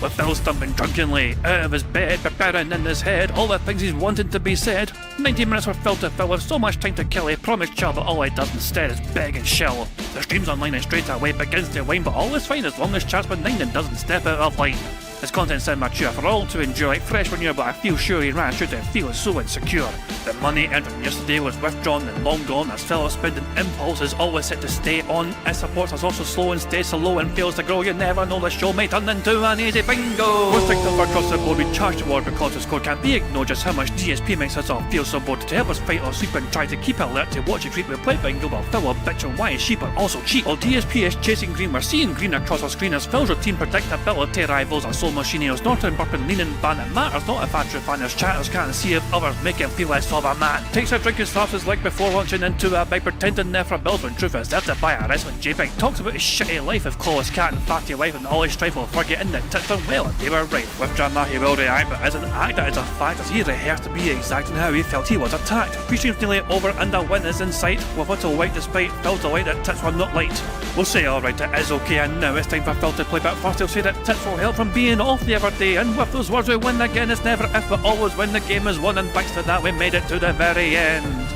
with Phil stumping drunkenly out of his bed, preparing in his head all the things he's wanted to be said. 90 minutes for Phil to fill with so much time to kill, he promised Chill, but all he does instead is beg and shill. The stream's online and straight away begins to wane, but all is fine as long as Chat's been 9 and doesn't step out of line. His content's immature for all to enjoy, like fresh manure, but I feel sure he ran through to feel so insecure. The money earned from yesterday was withdrawn and long gone, as Phil's spending impulse is always set to stay on. His support is also slow and stays so low and fails to grow. You never know, the show may turn into an easy bingo. We're strict across the board, we charge the war because the score can't be ignored. Just how much DSP makes us all feel so bored. To help us fight or sleep and try to keep alert to watch it creep, we play bingo while Phil will bitch on why his sheep are also cheap. While DSP is chasing green, we're seeing green across our screen as Phil's routine predictability rivals our soul machineers. Norton, burping, leaning, ban, it matters not if Andrew fanners chatters can't see if others make him feel less of a man. Takes a drink and slaps his leg before launching into a bike, pretending there for bills when truth is there to buy a wrestling JPEG. Talks about his shitty life of Clawless Cat and fatty life and all his strife while forgetting that tits done well and they were right. With drama he will react, but as an actor it's a fact as he rehearsed to be exact in how he felt he was attacked. Pre-stream's nearly over and a win is in sight, with little white despite Phil's delight that tits were not light. We'll say alright, it is okay, and now it's time for Phil to play, but first he'll say that tits will help from being off the other day, and with those words we win again. It's never if but always when the game is won, and thanks to that we made it to the very end.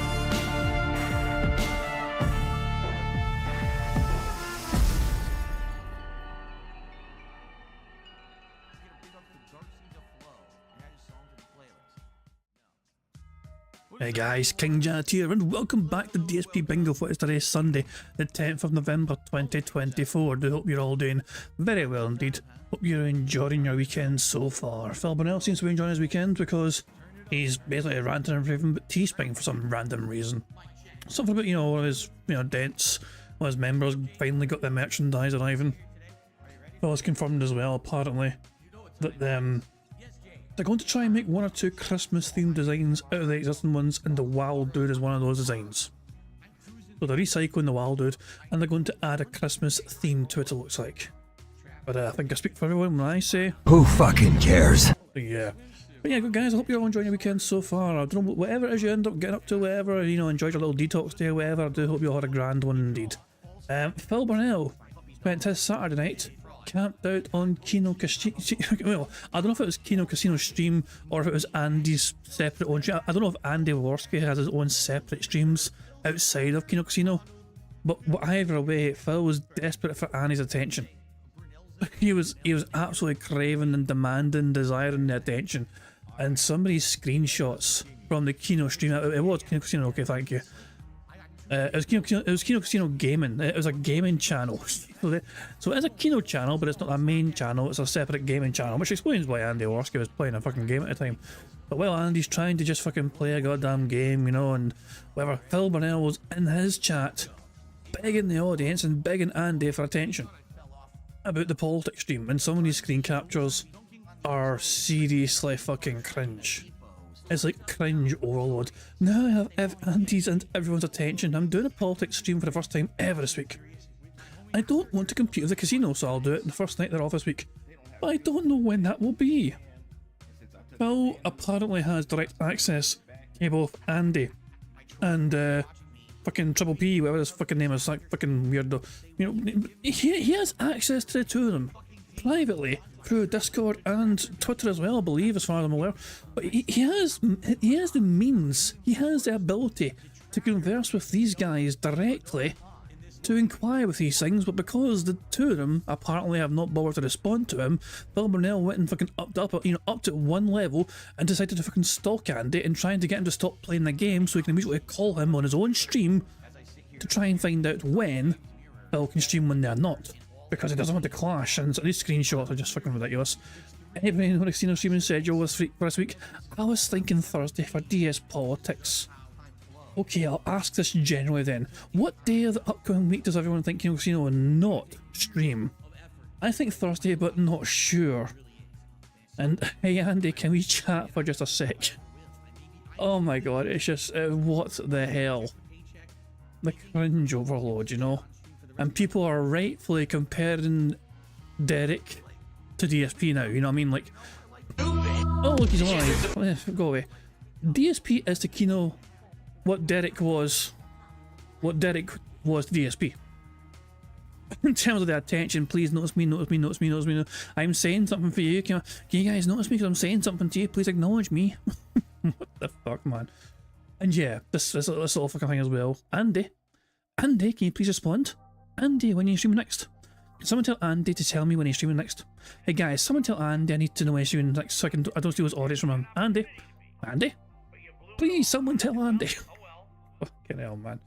Hey guys, King Janet here, and welcome back to DSP Bingo for today's Sunday, the 10th of November 2024. Do hope you're all doing very well indeed. Hope you're enjoying your weekend so far. Phil Burnell seems to be enjoying his weekend because he's basically ranting and raving about Teespring for some random reason. Something about, one of his, dents, one of his members finally got their merchandise arriving. Phil has confirmed as well, apparently, that they're going to try and make one or two Christmas themed designs out of the existing ones, and the Wild Dude is one of those designs. So they're recycling the Wild Dude and they're going to add a Christmas theme to it, it looks like. But I think I speak for everyone when I say, who fucking cares? Yeah. But yeah, good guys, I hope you're all enjoying your weekend so far. I don't know, whatever it is you end up getting up to, whatever, enjoyed your little detox day or whatever, I do hope you all had a grand one indeed. Phil Burnell spent his Saturday night camped out on Kino Casino. Well, I don't know if it was Kino Casino stream or if it was Andy's separate own stream. I don't know if Andy Worski has his own separate streams outside of Kino Casino, but either way, Phil was desperate for Andy's attention. He was absolutely craving and demanding, desiring the attention, and some of these screenshots from the Kino stream. It was Kino Casino. Okay, thank you. It was Kino Casino Gaming. It was a gaming channel. So it is a Kino channel, but it's not a main channel, it's a separate gaming channel, which explains why Andy Orski was playing a fucking game at a time. But while Andy's trying to just fucking play a goddamn game, and whatever, Phil Burnell was in his chat begging the audience and begging Andy for attention about the politics stream, and some of these screen captures are seriously fucking cringe. It's like cringe overload. Now I have Andy's and everyone's attention. I'm doing a politics stream for the first time ever this week. I don't want to compete with the casino, so I'll do it the first night they're off this week. But I don't know when that will be. Phil apparently has direct access to both Andy and fucking Triple P, whatever his fucking name is, like fucking weirdo. He has access to the two of them privately through Discord and Twitter as well, I believe, as far as I'm aware. But he has the means, he has the ability to converse with these guys directly, to inquire with these things, but because the two of them apparently have not bothered to respond to him, Phil Burnell went and fucking up to one level and decided to fucking stalk Andy and trying to get him to stop playing the game so he can immediately call him on his own stream to try and find out when Phil can stream when they're not, because he doesn't want to clash. And so these screenshots are just fucking ridiculous. Anyway, what Casino streaming schedule was for this week, I was thinking Thursday for DS Politics. Okay, I'll ask this generally then. What day of the upcoming week does everyone think Kino Casino will not stream? I think Thursday, but not sure. And hey Andy, can we chat for just a sec? Oh my god, it's just, what the hell? The cringe overload, And people are rightfully comparing Derek to DSP now, you know what I mean? Like, oh look, he's alive. Go away. DSP is to Kino what Derek was to DSP. in terms of the attention, please notice me, notice me, notice me, notice me. I'm saying something for you. Can you guys notice me because I'm saying something to you? Please acknowledge me. What the fuck, man? And yeah, this little fucking thing as well. Andy, can you please respond? Andy, when are you streaming next? Can someone tell Andy to tell me when he's streaming next? Hey guys, someone tell Andy I need to know when he's streaming next so I don't steal his audience from him. Andy, please, someone tell Andy. Fucking hell, man.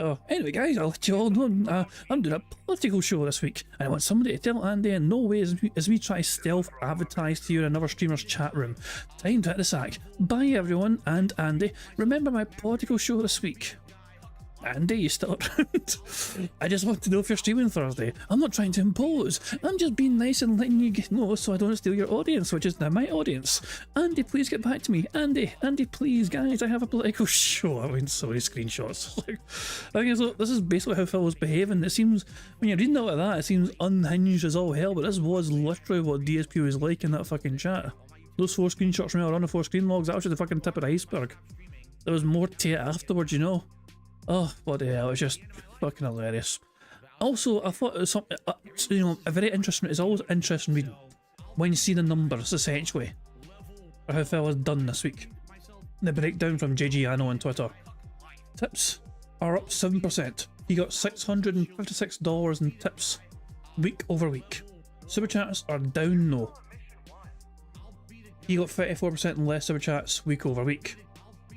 Oh, anyway, guys, I'll let you all know I'm doing a political show this week, and I want somebody to tell Andy in no way as we try to stealth advertise to you in another streamer's chat room. Time to hit the sack. Bye, everyone, and Andy. Remember my political show this week. Andy, you still around? I just want to know if you're streaming Thursday. I'm not trying to impose. I'm just being nice and letting you know so I don't steal your audience, which is now my audience. Andy, please get back to me. Andy, please, guys, I have a political show. I mean, so many screenshots. I think this is basically how Phil was behaving. It seems, when you're reading all of that, it seems unhinged as all hell, but this was literally what DSP was like in that fucking chat. Those 4 screenshots from earlier on the 4 screen logs, that was just the fucking tip of the iceberg. There was more to it afterwards, you know. Oh, bloody hell, it's just fucking hilarious. Also, I thought it was something, you know, a very interesting, it's always interesting reading when you see the numbers, essentially, for how Phil has done this week. The breakdown from JG Anno on Twitter. Tips are up 7%. He got $656 in tips, week over week. Super chats are down though. He got 34% less super chats week over week.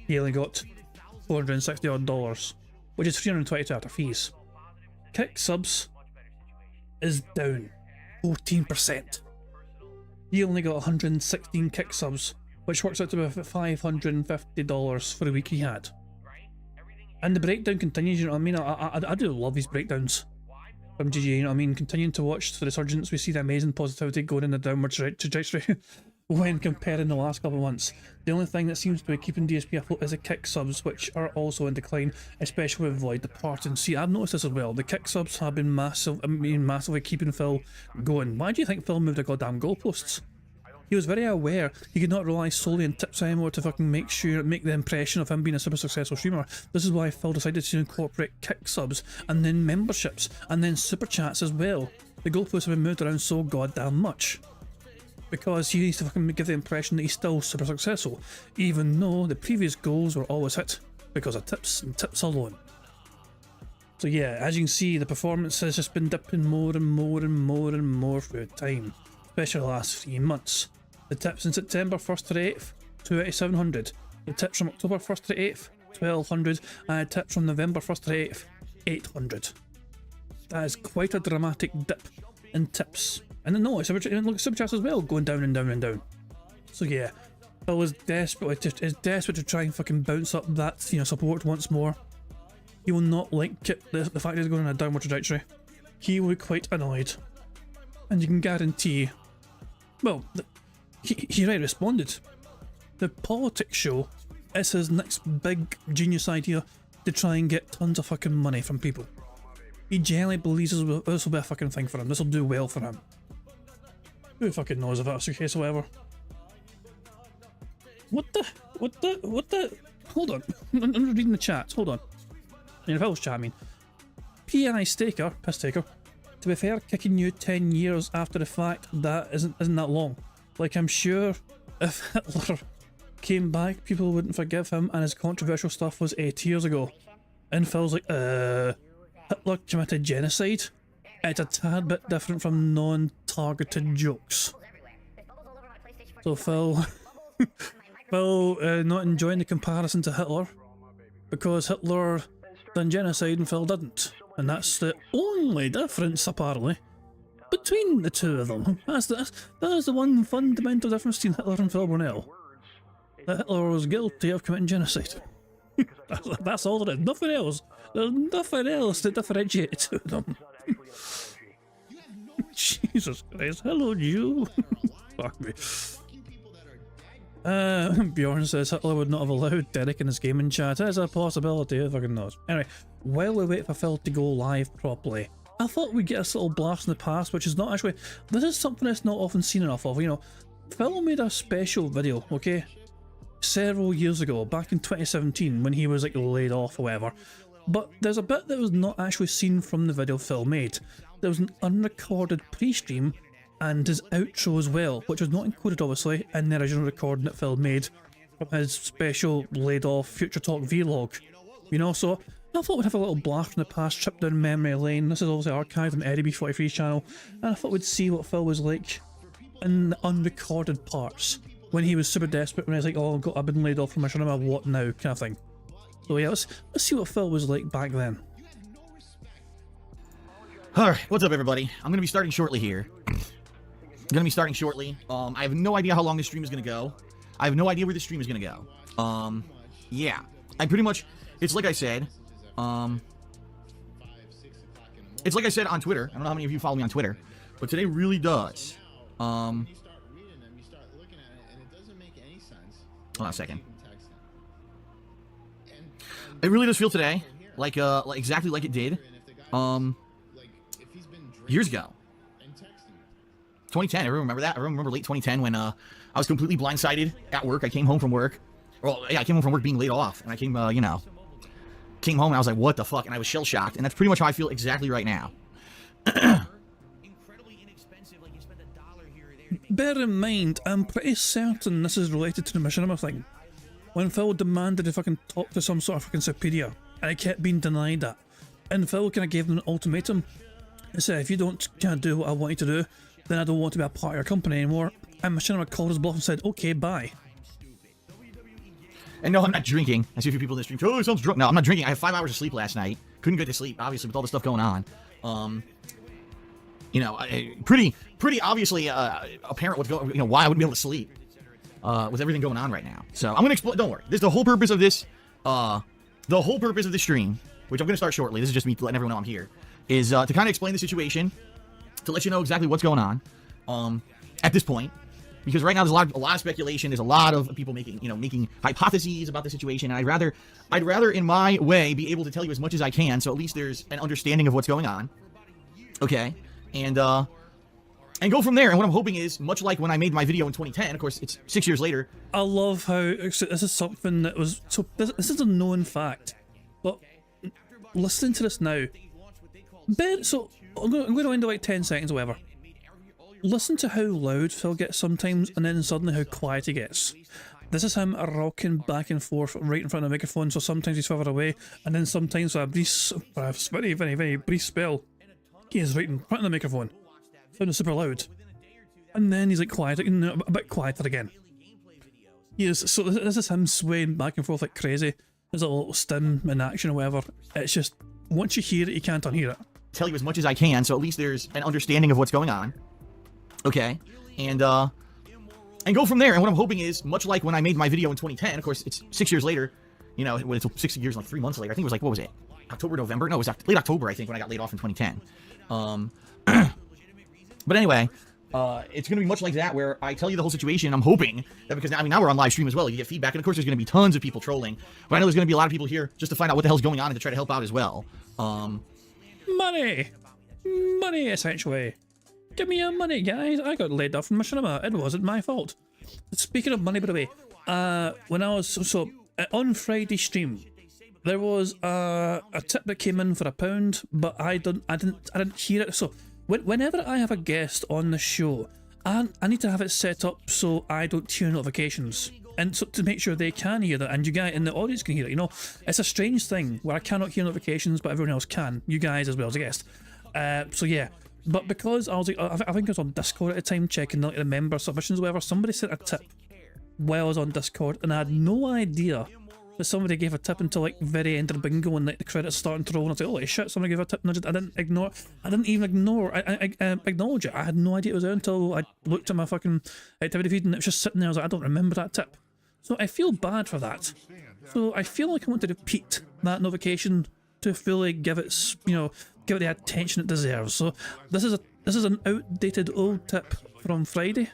He only got $460 odd, which is $322 after fees. Kick subs is down 14%. He only got 116 kick subs, which works out to about $550 for the week he had. And the breakdown continues, you know what I mean? I do love these breakdowns from GG, you know what I mean? Continuing to watch the resurgence, we see the amazing positivity going in the downward trajectory when comparing the last couple of months. The only thing that seems to be keeping DSP afloat is the kick subs, which are also in decline, especially with Void departing. See, I've noticed this as well. The kick subs have been massively keeping Phil going. Why do you think Phil moved the goddamn goalposts? He was very aware he could not rely solely on tips anymore to fucking make the impression of him being a super successful streamer. This is why Phil decided to incorporate kick subs, and then memberships, and then super chats as well. The goalposts have been moved around so goddamn much, because he needs to fucking give the impression that he's still super successful, even though the previous goals were always hit because of tips and tips alone. So yeah, as you can see, the performance has just been dipping more and more and more and more through time, especially the last 3 months. The tips in September 1st to the 8th, 28700. The tips from October 1st to the 8th, 1200, and the tips from November 1st to the 8th, 800. That is quite a dramatic dip in tips. And then no, look at super chats as well, going down and down and down. So yeah, Phil is desperate to try and fucking bounce up that, you know, support once more. He will not like the fact that he's going on a downward trajectory. He will be quite annoyed. And you can guarantee, well, he already responded. The politics show is his next big genius idea to try and get tons of fucking money from people. He genuinely believes this will be a fucking thing for him. This will do well for him. Who fucking knows if that's the case or whatever. What the? Hold on. I'm reading the chat. Hold on. In Phil's chat, I mean. PI Staker, piss taker. To be fair, kicking you 10 years after the fact, that isn't that long. Like, I'm sure if Hitler came back, people wouldn't forgive him, and his controversial stuff was 8 years ago. And Phil's like, Hitler committed genocide? It's a tad bit different from non-targeted jokes. So Phil, not enjoying the comparison to Hitler, because Hitler done genocide and Phil didn't. And that's the only difference, apparently, between the two of them. That is the one fundamental difference between Hitler and Phil Burnell. That Hitler was guilty of committing genocide. That's all there is. Nothing else. There's nothing else that differentiates them. Jesus Christ. Hello, Jew. Fuck me. Bjorn says Hitler would not have allowed Derek in his gaming chat. That is a possibility, who fucking knows. Anyway, while we wait for Phil to go live properly, I thought we'd get a little blast in the past, which is not actually... This is something that's not often seen enough of, you know. Phil made a special video, okay? Several years ago, back in 2017, when he was like laid off or whatever, But there's a bit that was not actually seen from the video Phil made. There was an unrecorded pre-stream and his outro as well, which was not included obviously in the original recording that Phil made from his special laid off Future Talk vlog. You know, so I thought we'd have a little blast from the past, trip down memory lane. This is obviously archived on Eddie B43's channel, and I thought we'd see what Phil was like in the unrecorded parts when he was super desperate, when he was like, oh God, I've been laid off from my cinema, what now, kind of thing. So yeah, let's see what Phil was like back then. Alright, what's up everybody? I'm gonna be starting shortly here. I have no idea how long this stream is gonna go. I have no idea where this stream is gonna go. Yeah. I pretty much, it's like I said, it's like I said on Twitter. I don't know how many of you follow me on Twitter, but today really does. Hold on a second. It really does feel today like exactly like it did years ago. 2010, everyone remember that? Everyone remember late 2010 when I was completely blindsided at work. I came home from work. Well, yeah, I came home from work being laid off, and I came, came home and I was like, what the fuck? And I was shell-shocked, and that's pretty much how I feel exactly right now. Bear in mind, I'm pretty certain this is related to the machinima thing. When Phil demanded to fucking talk to some sort of fucking superior, and I kept being denied that. And Phil kind of gave them an ultimatum. He said, if you don't kind of do what I want you to do, then I don't want to be a part of your company anymore. And machinima called his bluff and said, okay, bye. And no, I'm not drinking. I see a few people in the stream. Oh, he sounds drunk. No, I'm not drinking. I had 5 hours of sleep last night. Couldn't get to sleep, obviously, with all the stuff going on. Pretty obviously apparent what's going. Why I wouldn't be able to sleep with everything going on right now. So I'm gonna explain. Don't worry. This is the whole purpose of this. The whole purpose of this stream, which I'm gonna start shortly. This is just me letting everyone know I'm here. Is to kind of explain the situation, to let you know exactly what's going on. At this point. Because right now there's a lot of speculation. There's a lot of people making hypotheses about the situation, and I'd rather in my way be able to tell you as much as I can, so at least there's an understanding of what's going on. Okay, and go from there. And what I'm hoping is, much like when I made my video in 2010, of course it's 6 years later. I love how this is something that was so. This is a known fact, but listening to this now, so I'm going to end it like 10 seconds or whatever. Listen to how loud Phil gets sometimes, and then suddenly how quiet he gets. This is him rocking back and forth right in front of the microphone, so sometimes he's further away, and then sometimes for a very, very, very brief spell, he is right in front of the microphone, sounding super loud. And then he's like quiet, a bit quieter again. So this is him swaying back and forth like crazy. There's a little stim in action or whatever. It's just, once you hear it, you can't unhear it. Tell you as much as I can, so at least there's an understanding of what's going on. Okay, and go from there. And what I'm hoping is, much like when I made my video in 2010, of course, it's 6 years later, it's 6 years, like 3 months later. I think it was like, what was it? October, November? No, it was late October, I think, when I got laid off in 2010. But anyway, it's going to be much like that, where I tell you the whole situation. I'm hoping that, because now we're on live stream as well, you get feedback, and of course there's going to be tons of people trolling, but I know there's going to be a lot of people here just to find out what the hell's going on and to try to help out as well. Money, essentially. Give me your money, guys. I got laid off from my cinema. It wasn't my fault. Speaking of money, by the way, when I was on Friday stream, there was a tip that came in for £1, but I didn't hear it. So whenever I have a guest on the show, I need to have it set up so I don't hear notifications, and so to make sure they can hear that, and you guys in the audience can hear it. It's a strange thing where I cannot hear notifications, but everyone else can. You guys as well as a guest. So yeah. But because I was like, I think I was on Discord at the time checking the member submissions or whatever, somebody sent a tip while I was on Discord, and I had no idea that somebody gave a tip until like very end of the bingo and like the credits starting to roll, and I was like, holy shit, somebody gave a tip, and I didn't acknowledge it. I had no idea it was there until I looked at my fucking activity feed, and it was just sitting there. I was like, I don't remember that tip. So I feel bad for that. So I feel like I want to repeat that notification to fully give it, give it the attention it deserves. So this is an outdated old tip from Friday,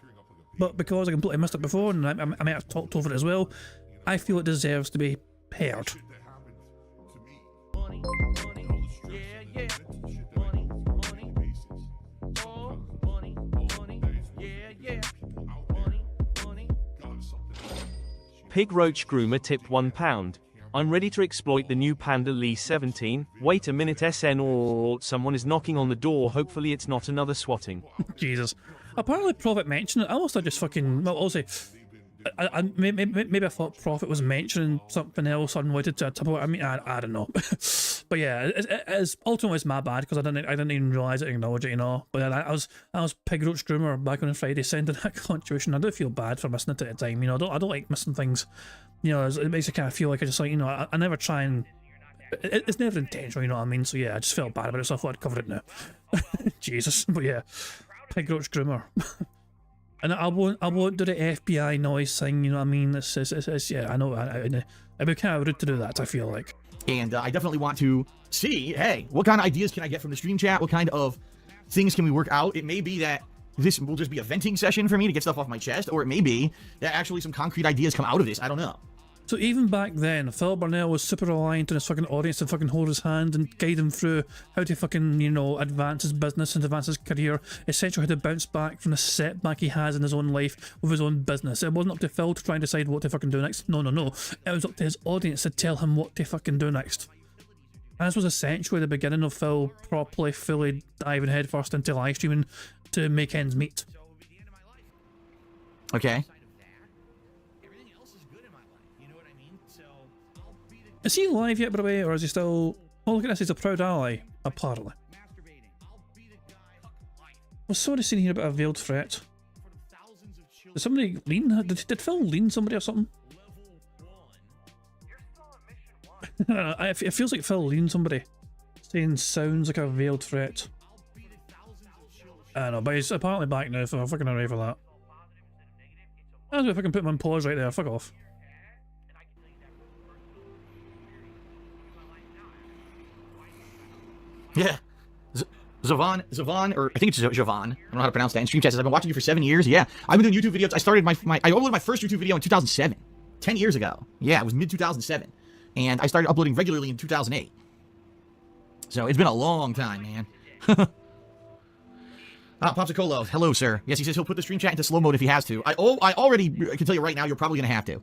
but because I completely missed it before, and I might have talked over it as well, I feel it deserves to be heard. Pig Roach Groomer tipped £1. I'm ready to exploit the new Panda Lee 17. Wait a minute, SN or someone is knocking on the door. Hopefully it's not another swatting. Jesus. Apparently Prophet mentioned it. I must have just fucking... Well, also, maybe I thought Prophet was mentioning something else unrelated to a typo. I mean, I don't know. But yeah, it's ultimately it's my bad because I didn't even realise it, acknowledge it, you know. But I was Pig Roach Groomer back on Friday sending that contribution. I do feel bad for missing it at the time, you know. I don't like missing things, you know. It makes me kind of feel like I just like, you know, I never try and it's never intentional, you know what I mean. So yeah, I just felt bad about it, so I thought I'd cover it now. Jesus, but yeah, Pig Roach Groomer. And I won't do the FBI noise thing, you know what I mean? It's yeah, I know, it'd be kind of rude to do that, I feel like. And I definitely want to see, hey, what kind of ideas can I get from the stream chat? What kind of things can we work out? It may be that this will just be a venting session for me to get stuff off my chest, or it may be that actually some concrete ideas come out of this. I don't know. So even back then, Phil Burnell was super reliant on his fucking audience to fucking hold his hand and guide him through how to fucking, you know, advance his business and advance his career, essentially how to bounce back from the setback he has in his own life with his own business. It wasn't up to Phil to try and decide what to fucking do next. No. It was up to his audience to tell him what to fucking do next. And this was essentially the beginning of Phil properly, fully diving headfirst into live streaming to make ends meet. Okay. Is he live yet, by the way, or is he still... Oh, look at this, he's a proud ally, apparently. I was sort of seeing here about a veiled threat. Did somebody lean? Did Phil lean somebody or something? It feels like Phil leaned somebody. Saying sounds like a veiled threat. I don't know, but he's apparently back now, so I'm fucking array for that. I don't know if I can put him on pause right there, fuck off. Yeah. Zavon, or I think it's Javon. I don't know how to pronounce that. In stream chat says, I've been watching you for 7 years. Yeah. I've been doing YouTube videos. I started I uploaded my first YouTube video in 2007. 10 years ago. Yeah, it was mid-2007. And I started uploading regularly in 2008. So it's been a long time, man. Popsicolo, hello, sir. Yes, he says he'll put the stream chat into slow mode if he has to. I already can tell you right now, you're probably going to have to.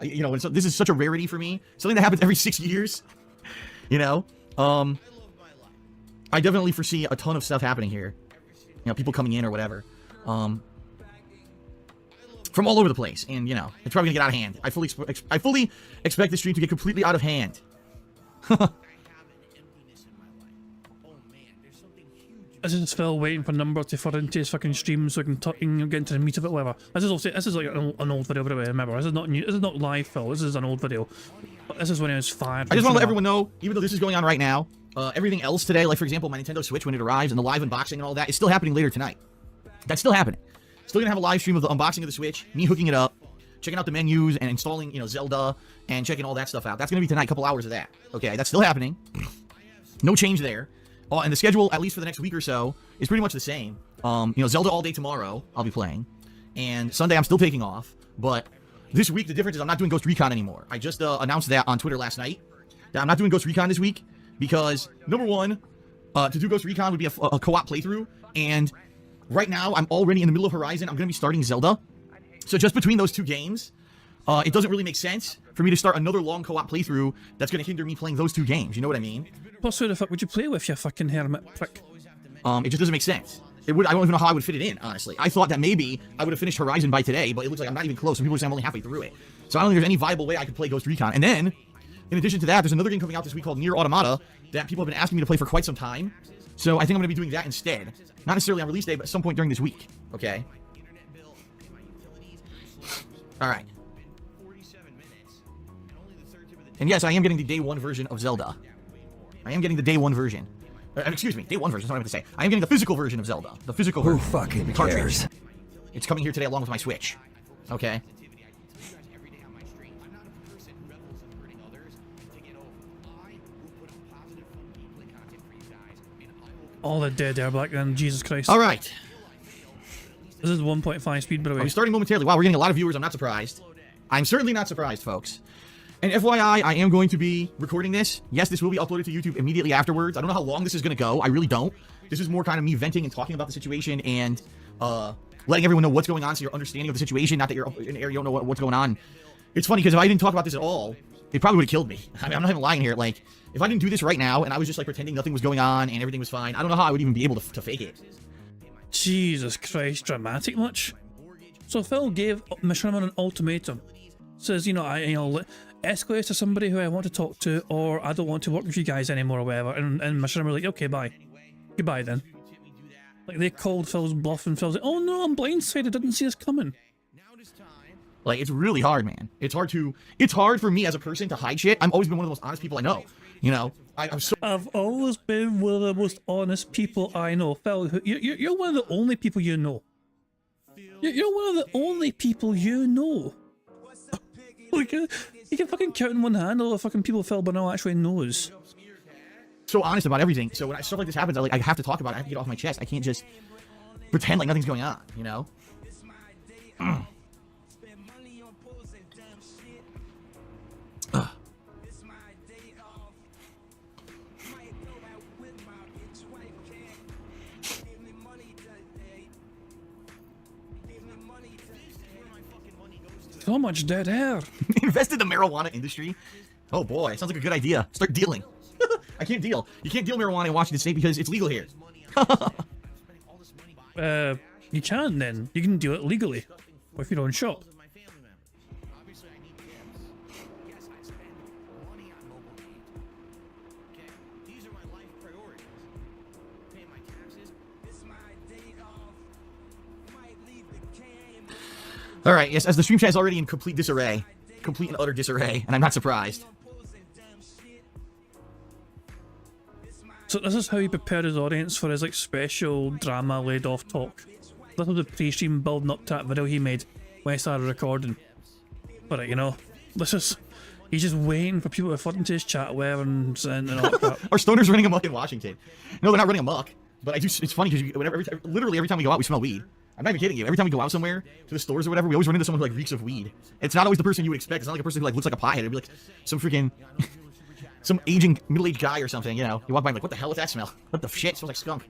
You know, this is such a rarity for me. Something that happens every 6 years. You know? I definitely foresee a ton of stuff happening here. You know, people coming in or whatever. From all over the place. And, you know, it's probably going to get out of hand. I fully expect the stream to get completely out of hand. This is Phil waiting for Number to further into his fucking stream so I can get into the meat of it, whatever. This is like an old video, by the way, remember. This is not new, this is not live, Phil. This is an old video. But this is when he was fired. I just want to let everyone know, even though this is going on right now, everything else today, like for example, my Nintendo Switch when it arrives and the live unboxing and all that, is still happening later tonight. That's still happening. Still gonna have a live stream of the unboxing of the Switch, me hooking it up, checking out the menus and installing, you know, Zelda and checking all that stuff out. That's gonna be tonight, a couple hours of that. Okay, that's still happening. No change there. Oh, and the schedule, at least for the next week or so, is pretty much the same. You know, Zelda all day tomorrow, I'll be playing. And Sunday I'm still taking off. But this week, the difference is I'm not doing Ghost Recon anymore. I just announced that on Twitter last night. That I'm not doing Ghost Recon this week. Because, number one, to do Ghost Recon would be a co-op playthrough. And right now, I'm already in the middle of Horizon. I'm going to be starting Zelda. So just between those two games, it doesn't really make sense for me to start another long co-op playthrough that's going to hinder me playing those two games. You know what I mean? Plus, who the fuck would you play with, you fucking hermit prick? It just doesn't make sense. I don't even know how I would fit it in, honestly. I thought that maybe I would have finished Horizon by today, but it looks like I'm not even close. Some people are saying I'm only halfway through it. So I don't think there's any viable way I could play Ghost Recon. And then, in addition to that, there's another game coming out this week called Nier Automata that people have been asking me to play for quite some time. So I think I'm going to be doing that instead. Not necessarily on release day, but at some point during this week. Okay? Alright. And yes, I am getting the day one version of Zelda. I am getting the day one version. Excuse me, day one version, that's what I'm going to say. I am getting the physical version of Zelda. The physical version. Who fucking cartridge. cares? It's coming here today along with my Switch. Okay? All the dead there back then, Jesus Christ. Alright. This is 1.5 speed, by the way. I'll be starting momentarily. Wow, we're getting a lot of viewers. I'm not surprised. I'm certainly not surprised, folks. And FYI, I am going to be recording this. Yes, this will be uploaded to YouTube immediately afterwards. I don't know how long this is going to go. I really don't. This is more kind of me venting and talking about the situation and letting everyone know what's going on so you're understanding of the situation. Not that you're in an area you don't know what's going on. It's funny because if I didn't talk about this at all, it probably would have killed me. I mean, I'm not even lying here. Like, if I didn't do this right now and I was just like pretending nothing was going on and everything was fine, I don't know how I would even be able to fake it. Jesus Christ, dramatic much? So Phil gave Machinima an ultimatum. Says, escalate to somebody who I want to talk to, or I don't want to work with you guys anymore or whatever. And Machinima was like, okay, bye. Goodbye then. Like, they called Phil's bluff and Phil's like, oh no, I'm blindsided, I didn't see this coming. Like, it's really hard, man. It's hard for me as a person to hide shit. I've always been one of the most honest people I know. You know, I've always been one of the most honest people I know. Phil, you're one of the only people you know. You're one of the only people you know. Like, you can fucking count in one hand all the fucking people Phil Burnell actually knows. So honest about everything. So when stuff like this happens, I have to talk about it. I have to get it off my chest. I can't just pretend like nothing's going on, you know? So much dead air. Invest in the marijuana industry? Oh boy, sounds like a good idea. Start dealing. I can't deal. You can't deal marijuana in Washington State because it's legal here. You can then. You can do it legally with your own shop. Alright, yes, as the stream chat is already in complete disarray. Complete and utter disarray, and I'm not surprised. So this is how he prepared his audience for his like special drama laid off talk. This was the pre-stream building up to that video he made when I started recording. But this is... He's just waiting for people to flood into his chat web and all that crap. Our stoners running amok in Washington. No, they're not running amok. But it's funny because literally every time we go out, we smell weed. I'm not even kidding you. Every time we go out somewhere, to the stores or whatever, we always run into someone who like reeks of weed. It's not always the person you would expect. It's not like a person who like looks like a pothead. It'd be like some freaking, some aging middle-aged guy or something. You know, you walk by and like, what the hell is that smell? What the shit? It smells like skunk.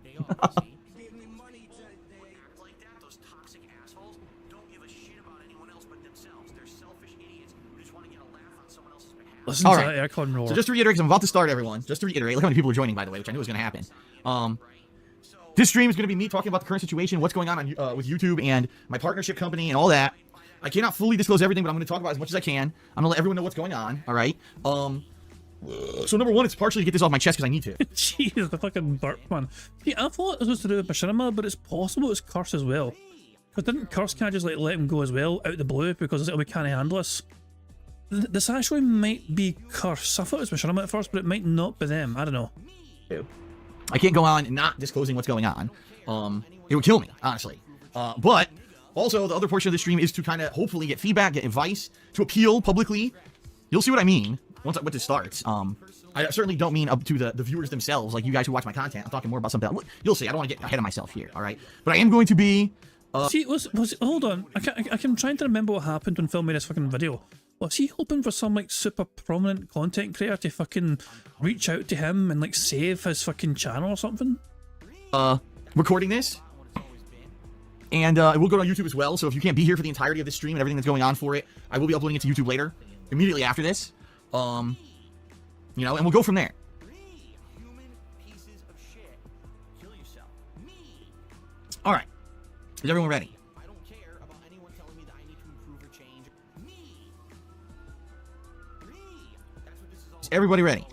Listen to that aircon roar. So just to reiterate, because I'm about to start, everyone. Just to reiterate, look how many people are joining, by the way, which I knew was going to happen. This stream is going to be me talking about the current situation, what's going on with YouTube and my partnership company and all that. I cannot fully disclose everything, but I'm going to talk about as much as I can. I'm going to let everyone know what's going on, all right? So number one, it's partially to get this off my chest because I need to. Jeez, the fucking burp, man. See, I thought this was to do with Machinima, but it's possible it's Curse as well. Because didn't Curse kind of just like let him go as well, out the blue, because we can't handle this? This actually might be Curse. I thought it was Machinima at first, but it might not be them. I don't know. I can't go on not disclosing what's going on. It would kill me, honestly. But also, the other portion of the stream is to kind of hopefully get feedback, get advice, to appeal publicly. You'll see what I mean once this starts. I certainly don't mean up to the viewers themselves, like you guys who watch my content. I'm talking more about something else. You'll see. I don't want to get ahead of myself here, all right? But I am going to be... See, hold on. I'm trying to remember what happened when Phil made this fucking video. Was he hoping for some like super prominent content creator to fucking reach out to him and like save his fucking channel or something? Recording this, and it will go on YouTube as well. So if you can't be here for the entirety of this stream and everything that's going on for it, I will be uploading it to YouTube later, immediately after this. And we'll go from there. All right, is everyone ready? Everybody ready?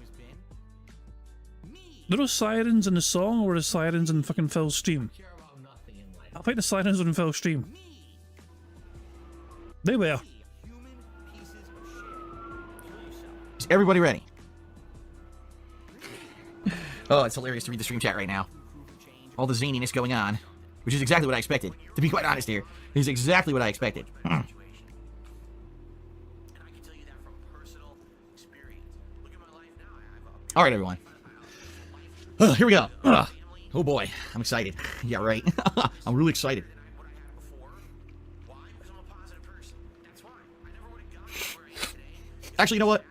There were sirens in the song, or the sirens in fucking Phil's stream? I think the sirens were in Phil's stream. They were. Is everybody ready? Oh, it's hilarious to read the stream chat right now. All the zaniness going on, which is exactly what I expected. To be quite honest here, is exactly what I expected. All right, everyone. Here we go. Oh boy, I'm excited. Yeah, right. I'm really excited. Actually, you know what?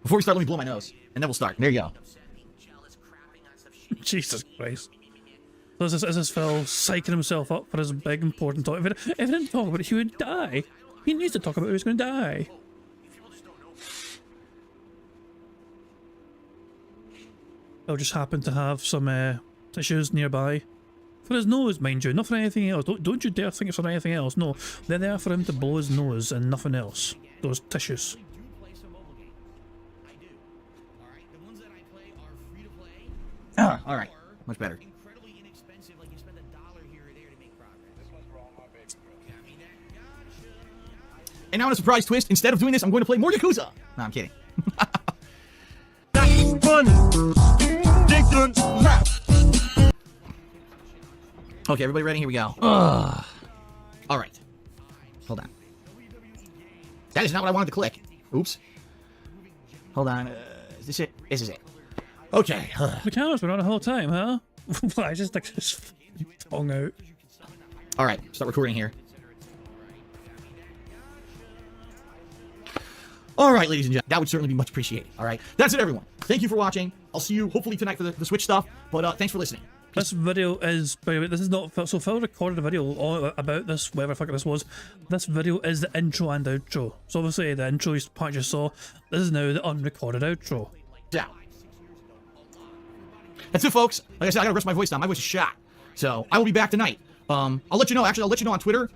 Before we start, let me blow my nose, and then we'll start. There you go. Jesus Christ. This is Phil psyching himself up for his big important talk. If he didn't talk about it, he would die. He needs to talk about it, he's going to die. Phil just happened to have some tissues nearby. For his nose, mind you, not for anything else. Don't you dare think it's for anything else. No, they're there for him to blow his nose and nothing else. Those tissues. All right, much better. And now in a surprise twist, instead of doing this, I'm going to play more Yakuza. No, I'm kidding. Okay, everybody ready? Here we go. All right. Hold on. That is not what I wanted to click. Oops. Hold on. Is this it? This is it. Okay. The camera's been on the whole time, huh? I just like this tongue out. All right, start recording here. All right, ladies and gentlemen, that would certainly be much appreciated. All right, that's it, everyone. Thank you for watching. I'll see you hopefully tonight for the Switch stuff. But thanks for listening. This video is, by the way, this is not, so Phil recorded a video all about this, whatever the fuck this was. This video is the intro and outro. So obviously the intro part you saw, this is now the unrecorded outro. Yeah. That's it, folks. Like I said, I gotta rest my voice now. My voice is shot. So I will be back tonight. I'll let you know, actually, I'll let you know on Twitter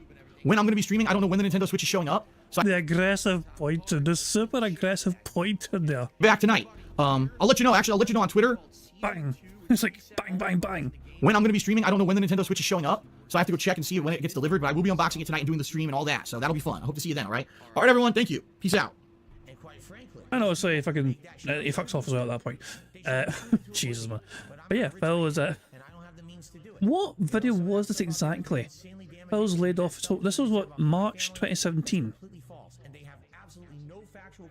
when I'm gonna be streaming. I don't know when the Nintendo Switch is showing up. So the aggressive pointer, the super aggressive pointer there. Back tonight. I'll let you know, actually, I'll let you know on Twitter. Bang. It's like bang, bang, bang. When I'm going to be streaming, I don't know when the Nintendo Switch is showing up, so I have to go check and see when it gets delivered, but I will be unboxing it tonight and doing the stream and all that, so that'll be fun. I hope to see you then, all right? All right, everyone, thank you. Peace out. I know, so if I can, he fucks off as well at that point. Jesus, man. But yeah, Phil was, what video was this exactly? Phil's laid off, so this was what, March 2017?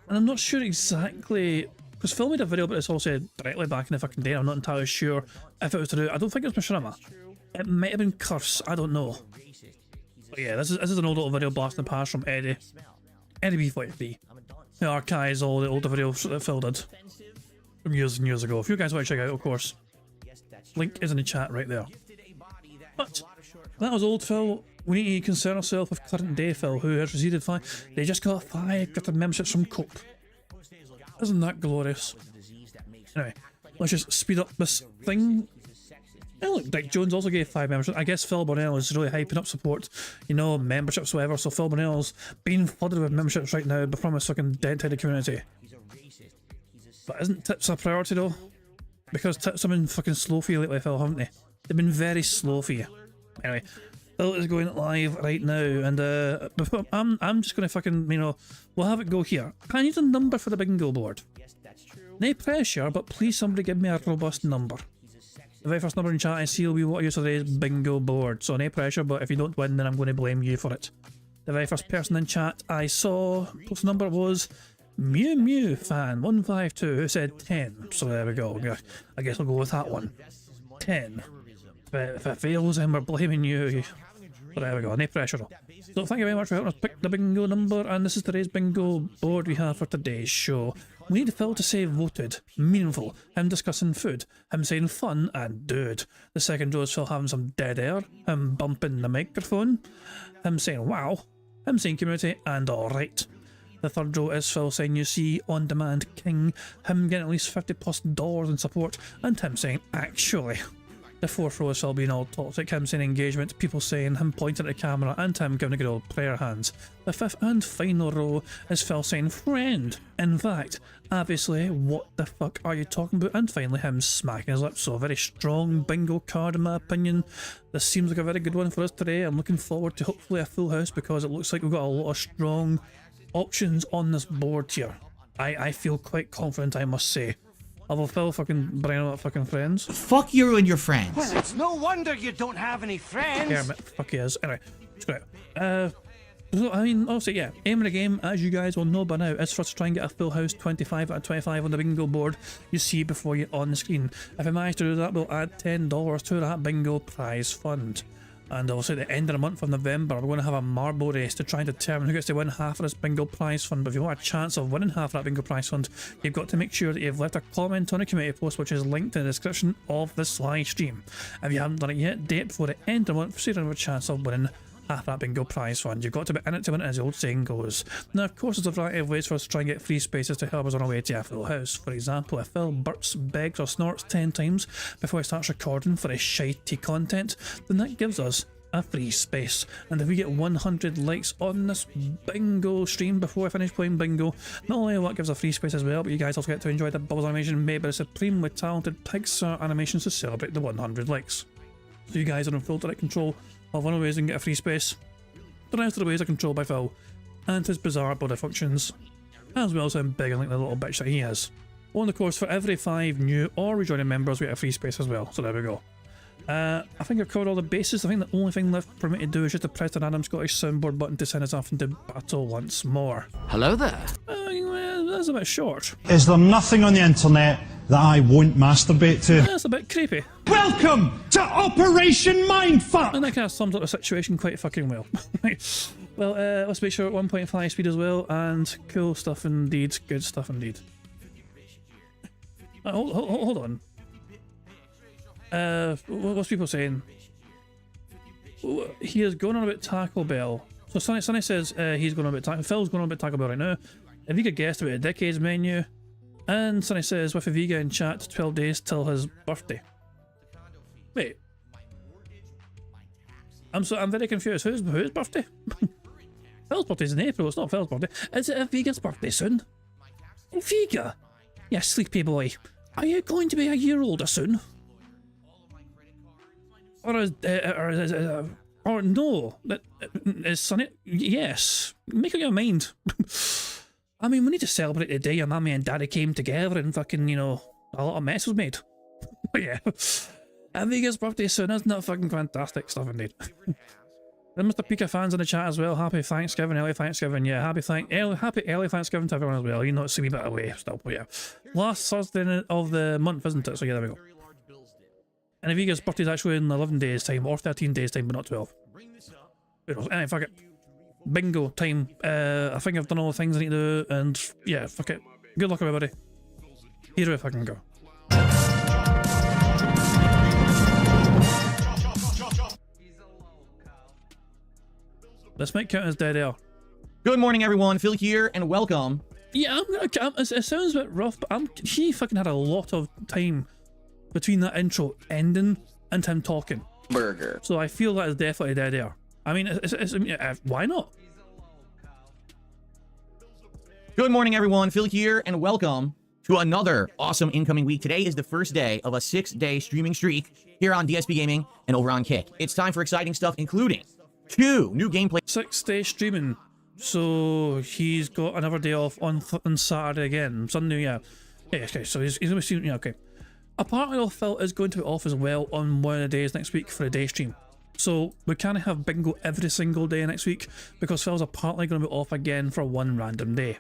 And I'm not sure exactly, because Phil made a video about this also directly back in the fucking day. I'm not entirely sure if it was to do. I don't think it was Mishima. It might have been Curse. I don't know. But yeah, this is an old little video blast in the past from Eddie. Eddie B43. Who archives all the older videos that Phil did from years and years ago. If you guys want to check out, of course, link is in the chat right there. But that was old Phil. We need to concern ourselves with current day Phil, who has received 5. They just got 5 gifted memberships from Cope. Isn't that glorious? Anyway, let's just speed up this thing. And look, Dick Jones also gave 5 memberships. I guess Phil Bonnell is really hyping up support, you know, memberships, whatever. So Phil Bonnell's being flooded with memberships right now from his fucking dent-headed community. But isn't tips a priority though? Because tips have been fucking slow for you lately, Phil, haven't they? They've been very slow for you. Anyway, Phil is going live right now, and before I'm just gonna fucking, you know, we'll have it go here. I need a number for the bingo board. No pressure, but please somebody give me a robust number. The very first number in chat I see will be what I use today's bingo board. So no pressure, but if you don't win, then I'm going to blame you for it. The very first person in chat I saw post number was Mew Mew Fan 152, who said 10. So there we go. I guess we'll go with that one. 10. If it fails, then we're blaming you. But there we go. No pressure though. So thank you very much for helping us pick the bingo number, and this is today's bingo board we have for today's show. We need Phil to say voted, meaningful, him discussing food, him saying fun, and dude. The second row is Phil having some dead air, him bumping the microphone, him saying wow, him saying community, and alright. The third row is Phil saying you see on demand king, him getting at least $50+ in support, and him saying actually. The fourth row is Phil being all toxic, him saying engagement, people saying him pointing at the camera, and him giving a good old prayer hands. The fifth and final row is Phil saying friend. In fact, obviously, what the fuck are you talking about? And finally him smacking his lips. So a very strong bingo card in my opinion. This seems like a very good one for us today. I'm looking forward to hopefully a full house, because it looks like we've got a lot of strong options on this board here. I feel quite confident, I must say. Although Phil fucking bringing up fucking friends. Fuck you and your friends. Well, it's no wonder you don't have any friends. Yeah, fuck he is. Anyway, let's go out. So, I mean, obviously, yeah, aim of the game, as you guys will know by now, is for us to try and get a full house 25 out of 25 on the bingo board you see before you on the screen. If I manage to do that, we'll add $10 to that bingo prize fund. And obviously at the end of the month of November, we're going to have a marble race to try and determine who gets to win half of this bingo prize fund. But if you want a chance of winning half of that bingo prize fund, you've got to make sure that you've left a comment on a community post, which is linked in the description of this live stream. If you haven't done it yet, do it before the end of the month, so you don't have a chance of winning half that bingo prize fund. You've got to be in it to win it, as the old saying goes. Now, of course, there's a variety of ways for us to try and get free spaces to help us on our way to a full house. For example, if Phil burps, begs or snorts 10 times before he starts recording for his shitey content, then that gives us a free space. And if we get 100 likes on this bingo stream before I finish playing bingo, not only will that give us a free space as well, but you guys also get to enjoy the Bubbles animation made by the supremely talented Pixar Animations to celebrate the 100 likes. So you guys are in full direct control of one of the ways you can get a free space. The rest of the ways are controlled by Phil and his bizarre body functions, as well as him begging like the little bitch that he is. On the course, for every 5 new or rejoining members, we get a free space as well. So there we go. I think I've covered all the bases. I think the only thing left for me to do is just to press the random Scottish soundboard button to send us off into battle once more. Hello there. That's a bit short. Is there nothing on the internet that I won't masturbate to? That's a bit creepy. Welcome to Operation Mindfuck! And that kind of sums up the situation quite fucking well. Well, let's make sure at 1.5 speed as well, and cool stuff indeed, good stuff indeed. Hold on. What's people saying? He is going on about Taco Bell. So Sonny says he's going on about Taco. Phil's going on about Taco Bell right now. If you could guess about a decade's menu, and Sonny says with a Viga in chat, 12 days till his birthday. Wait, I'm very confused. Whose birthday? Phil's birthday's in April. It's not Phil's birthday. Is it a Viga's birthday soon? Viga, you sleepy boy. Are you going to be a year older soon? Or no? Is Sonny? Yes. Make up your mind. I mean, we need to celebrate the day your mummy and daddy came together and fucking, you know, a lot of mess was made. But yeah. And Vega's birthday soon, isn't that fucking fantastic stuff indeed? Then Mr. Pika fans in the chat as well. Happy Thanksgiving, early Thanksgiving, yeah. Happy early Thanksgiving to everyone as well. You know, it's a wee bit away still, but yeah. Last Thursday of the month, isn't it? So yeah, there we go. And if Vega's birthday's actually in 11 days time, or 13 days time, but not 12. Anyway, fuck it. Bingo time. I think I've done all the things I need to do, and yeah, fuck it. Good luck everybody. Here we fucking go. This might count as dead air. Good morning, everyone. Phil here, and welcome. Yeah, it sounds a bit rough, but he fucking had a lot of time between that intro ending and him talking. Burger. So I feel that is definitely dead air. I mean, why not? Good morning, everyone. Phil here, and welcome to another awesome incoming week. Today is the first day of a 6-day streaming streak here on DSP Gaming and over on Kick. It's time for exciting stuff, including 2 new gameplay. 6-day streaming. So he's got another day off on Saturday again. Sunday, yeah. Yeah, okay, so he's going to be streaming, yeah, okay. Apparently, though, Phil is going to be off as well on one of the days next week for a day stream. So we can't have bingo every single day next week because Phil's apparently going to be off again for one random day,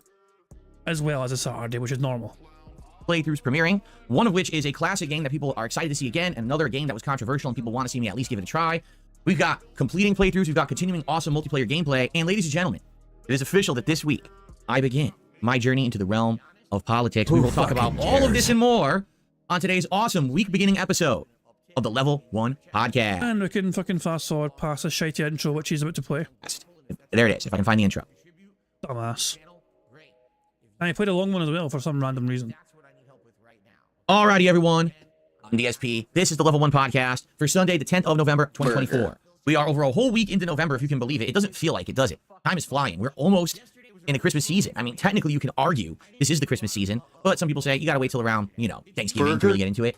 as well as a Saturday, which is normal. Playthroughs premiering, one of which is a classic game that people are excited to see again, and another game that was controversial and people want to see me at least give it a try. We've got completing playthroughs, we've got continuing awesome multiplayer gameplay, and ladies and gentlemen, it is official that this week I begin my journey into the realm of politics. We will talk about all of this and more on today's awesome week beginning episode of the Level 1 Podcast. And we can fucking fast forward past the shitey intro which he's about to play. There it is, if I can find the intro. Dumbass. And he played a long one as well for some random reason. Alrighty, everyone. I'm DSP. This is the Level 1 Podcast for Sunday, the 10th of November, 2024. Burger. We are over a whole week into November, if you can believe it. It doesn't feel like it, does it? Time is flying. We're almost in the Christmas season. I mean, technically, you can argue this is the Christmas season, but some people say you gotta wait till around, you know, Thanksgiving to really get into it.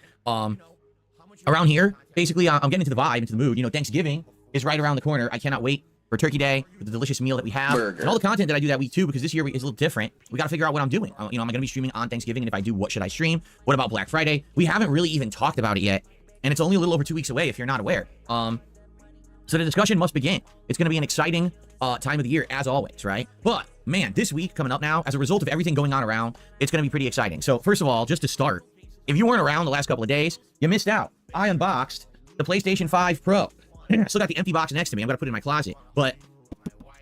Around here, basically, I'm getting into the vibe, into the mood. You know, Thanksgiving is right around the corner. I cannot wait for Turkey Day, for the delicious meal that we have, and all the content that I do that week too, because this year is a little different. We got to figure out what I'm doing. You know, am I going to be streaming on Thanksgiving? And if I do, what should I stream? What about Black Friday? We haven't really even talked about it yet, and it's only a little over 2 weeks away if you're not aware. So the discussion must begin. It's going to be an exciting time of the year, as always, right? But, man, this week coming up now, as a result of everything going on around, it's going to be pretty exciting. So, first of all, just to start, if you weren't around the last couple of days, you missed out. I unboxed the PlayStation 5 Pro. I still got the empty box next to me. I'm going to put it in my closet. But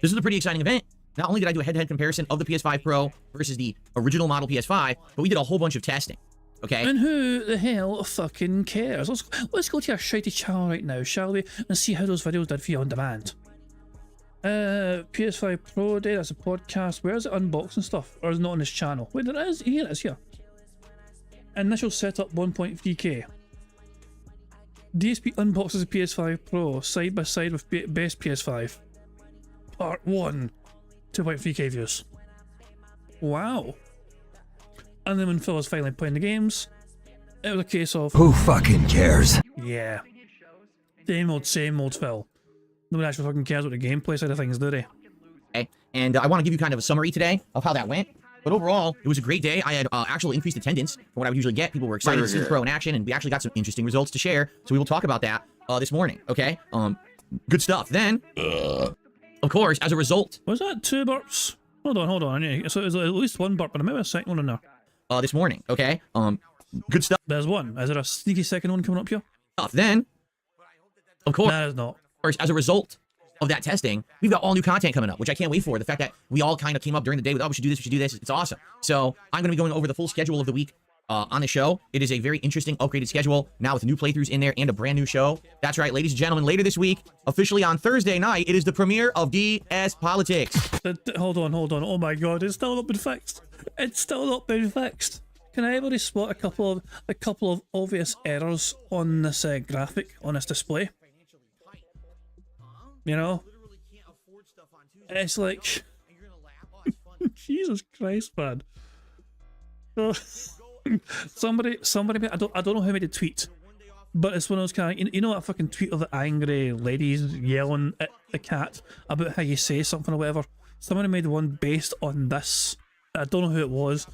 this is a pretty exciting event. Not only did I do a head-to-head comparison of the PS5 Pro versus the original model PS5, but we did a whole bunch of testing. Okay? And who the hell fucking cares? Let's go to our shitey channel right now, shall we? And see how those videos did for you on demand. PS5 Pro Day, that's a podcast. Where's it unboxing stuff? Or is it not on this channel? Wait, there it is. Here it is, here. Initial setup 1.3k. DSP unboxes a PS5 Pro side by side with best PS5. Part 1. 2.3k views. Wow. And then when Phil was finally playing the games, it was a case of... Who fucking cares? Yeah. Same old Phil. Nobody actually fucking cares about the gameplay side of things, do they? Okay, and I want to give you kind of a summary today of how that went. But overall, it was a great day. I had actual increased attendance from what I would usually get. People were excited to see the Pro in action, and we actually got some interesting results to share. So we will talk about that this morning, okay? Good stuff. Then, of course, as a result... Was that 2 burps? Hold on. So it was at least 1 burp, but maybe a second one in there. This morning, okay? Good stuff. There's one. Is there a sneaky second one coming up here? Then, of course... Nah, there's not. As a result of that testing, we've got all new content coming up, which I can't wait for. The fact that we all kind of came up during the day with, oh, we should do this, it's awesome. So I'm going to be going over the full schedule of the week on the show. It is a very interesting upgraded schedule now with new playthroughs in there and a brand new show. That's right, ladies and gentlemen, later this week, officially on Thursday night, it is the premiere of DS Politics. Hold on. Oh my god, it's still not been fixed. Can anybody spot a couple of obvious errors on this graphic, on this display? You know? It's like... Jesus Christ, man. somebody, I don't know who made a tweet, but it's one of those kind of, you know that fucking tweet of the angry ladies yelling at the cat about how you say something or whatever? Somebody made one based on this. I don't know who it was,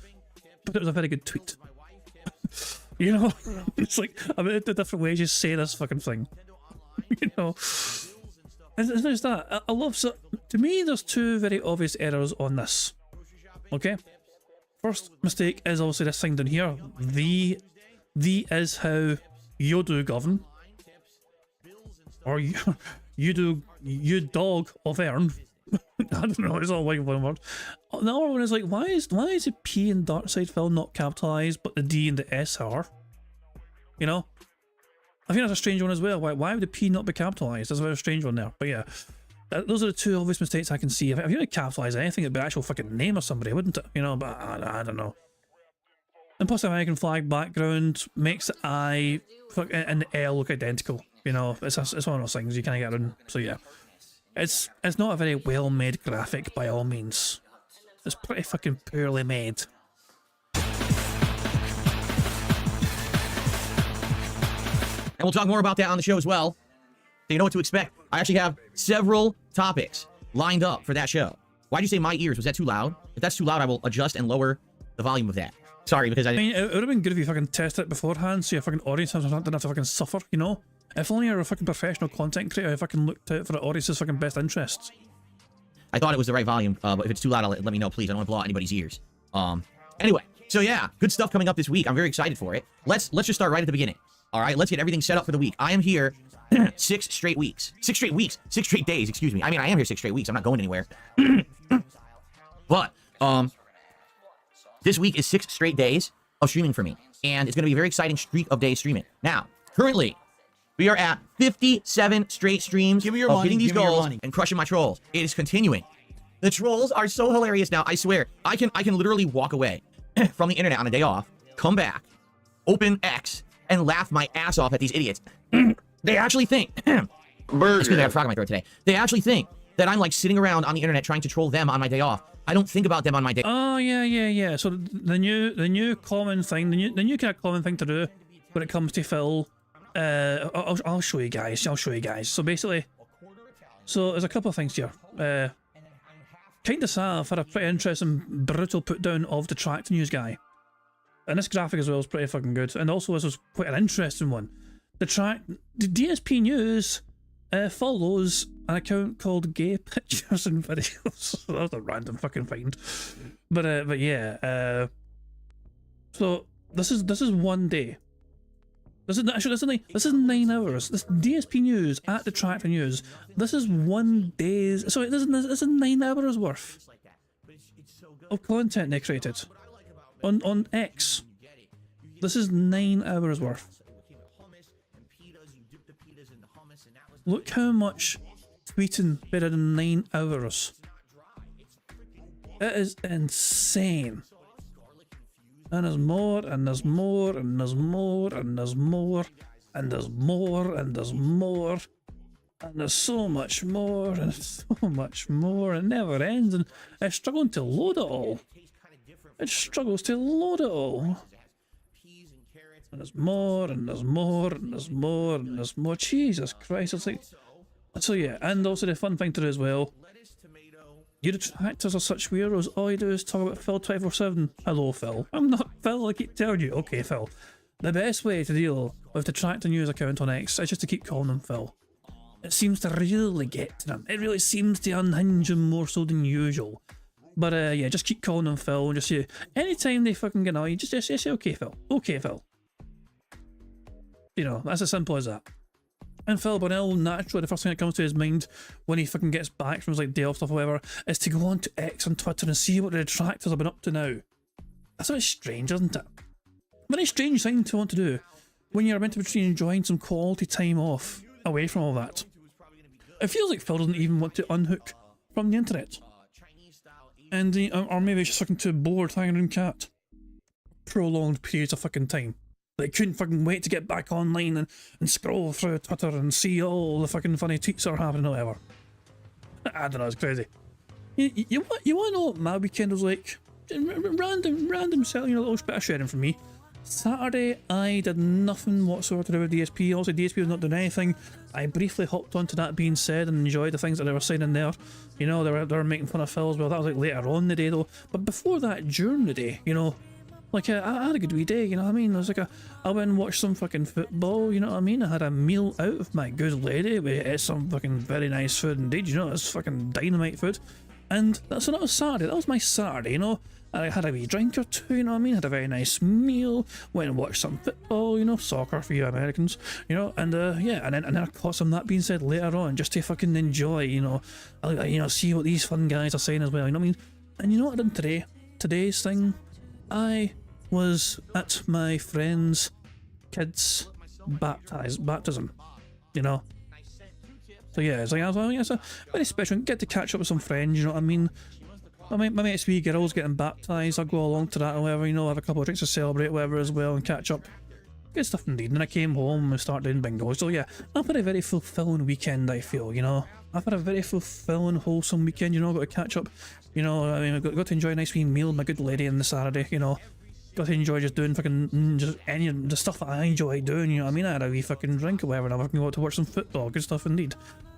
but it was a very good tweet. You know? It's like, about the different ways you say this fucking thing. You know? And there's that. I love... So, to me, there's 2 very obvious errors on this. Okay? First mistake is obviously this thing down here. The is how you do govern. Or you dog of Ern. I don't know, it's all like one word. The other one is like, why is the P in Darkside Phil not capitalised, but the D and the S are? You know? I think that's a strange one as well. Why would the P not be capitalised? That's a very strange one there. But yeah, those are the 2 obvious mistakes I can see. If you had capitalised anything, it'd be actual fucking name of somebody, wouldn't it? You know, but I don't know. And plus the American flag background makes the I and the L look identical. You know, it's one of those things you can't get around. So yeah, it's not a very well made graphic by all means. It's pretty fucking poorly made. And we'll talk more about that on the show as well, so you know what to expect. I actually have several topics lined up for that show. Why'd you say my ears? Was that too loud? If that's too loud, I will adjust and lower the volume of that. Sorry, because I mean, it would have been good if you fucking tested it beforehand, so your fucking audience didn't have to fucking suffer, you know? If only you're a fucking professional content creator, I fucking looked out for the audience's fucking best interests. I thought it was the right volume, but if it's too loud, let me know, please. I don't want to blow out anybody's ears. Anyway, so yeah, good stuff coming up this week. I'm very excited for it. Let's just start right at the beginning. All right, let's get everything set up for the week. I am here 6 straight weeks. 6 straight days, excuse me. I mean, I am here 6 straight weeks. I'm not going anywhere. But, this week is 6 straight days of streaming for me. And it's going to be a very exciting streak of days streaming. Now, currently, we are at 57 straight streams of hitting these goals and crushing my trolls. It is continuing. The trolls are so hilarious now, I swear. I can literally walk away from the internet on a day off, come back, open X, and laugh my ass off at these idiots. They actually think... Excuse me, I have a frog in my throat today. They actually think that I'm like sitting around on the internet trying to troll them on my day off. I don't think about them on my day. Oh yeah. So the new common thing, the new kind of common thing to do when it comes to Phil, I'll show you guys. So basically, there's a couple of things here. Kind of sad. I've had a pretty interesting, brutal put down of the tracked news guy. And this graphic as well is pretty fucking good. And also this was quite an interesting one. The DSP News follows an account called Gay Pictures and Videos. That's a random fucking find. But yeah. So this is one day. This is 9 hours. This DSP News at the Track News. This is 1 day's. So this is 9 hours worth of content they created on X. This is 9 hours worth. Look how much tweeting better than 9 hours. It is insane. And there's more, and there's more, and there's more, and there's more, and there's more, and there's more, and there's so much more, and so much more. It never ends, and it's struggling to load it all. It struggles to load it all. And there's more, and there's more, and there's more, and there's more. Jesus Christ, it's like... So yeah, and also the fun thing to do as well. Your detractors are such weirdos. All you do is talk about Phil 24/7. Hello, Phil. I'm not Phil, I keep telling you. Okay, Phil. The best way to deal with detractor news account on X is just to keep calling them Phil. It seems to really get to them. It really seems to unhinge them more so than usual. But yeah, just keep calling them Phil and just say, anytime they fucking get annoyed, just say, okay, Phil. Okay, Phil. You know, that's as simple as that. And Phil Burnell, naturally, the first thing that comes to his mind when he fucking gets back from his like day off stuff or whatever, is to go on to X on Twitter and see what the detractors have been up to now. That's a bit strange, isn't it? Very strange thing to want to do when you're meant to be enjoying some quality time off away from all that. It feels like Phil doesn't even want to unhook from the internet. And or maybe he's just fucking too bored hanging around cat. Prolonged periods of fucking time. They couldn't fucking wait to get back online and scroll through Twitter and see all the fucking funny tweets that are happening or whatever. I don't know, it's crazy. You want to know what my weekend was like? Random selling a little bit of sharing from me. Saturday, I did nothing whatsoever to do with DSP. Also, DSP was not doing anything. I briefly hopped onto That Being Said and enjoyed the things that they were saying in there. You know, they were making fun of Phil as well. That was like later on in the day though. But before that, during the day, you know, like, I had a good wee day, you know what I mean? I was like, I went and watched some fucking football, you know what I mean? I had a meal out with my good lady. We ate some fucking very nice food indeed, you know, it was fucking dynamite food. And so that was Saturday, that was my Saturday, you know? I had a wee drink or two, you know what I mean? Had a very nice meal, went and watched some football, you know, soccer for you Americans, you know? And yeah, and then I caught some That Being Said later on, just to fucking enjoy, you know? You know, see what these fun guys are saying as well, you know what I mean? And you know what I did today? Today's thing? I was at my friend's kid's baptism, you know. So yeah, it's a very special. Get to catch up with some friends, you know what I mean. My mate's wee girl's getting baptised. I'll go along to that or whatever, you know, have a couple of drinks to celebrate whatever as well and catch up. Good stuff indeed. And then I came home and started doing bingo. So yeah, I've had a very fulfilling weekend, I feel, you know. I've had a very fulfilling, wholesome weekend, you know. Got to catch up, you know. I mean, I got to enjoy a nice wee meal with my good lady on the Saturday, you know. Got to enjoy just doing fucking just any of the stuff that I enjoy doing, you know what I mean? I had a wee fucking drink or whatever and I fucking got to watch some football, good stuff indeed.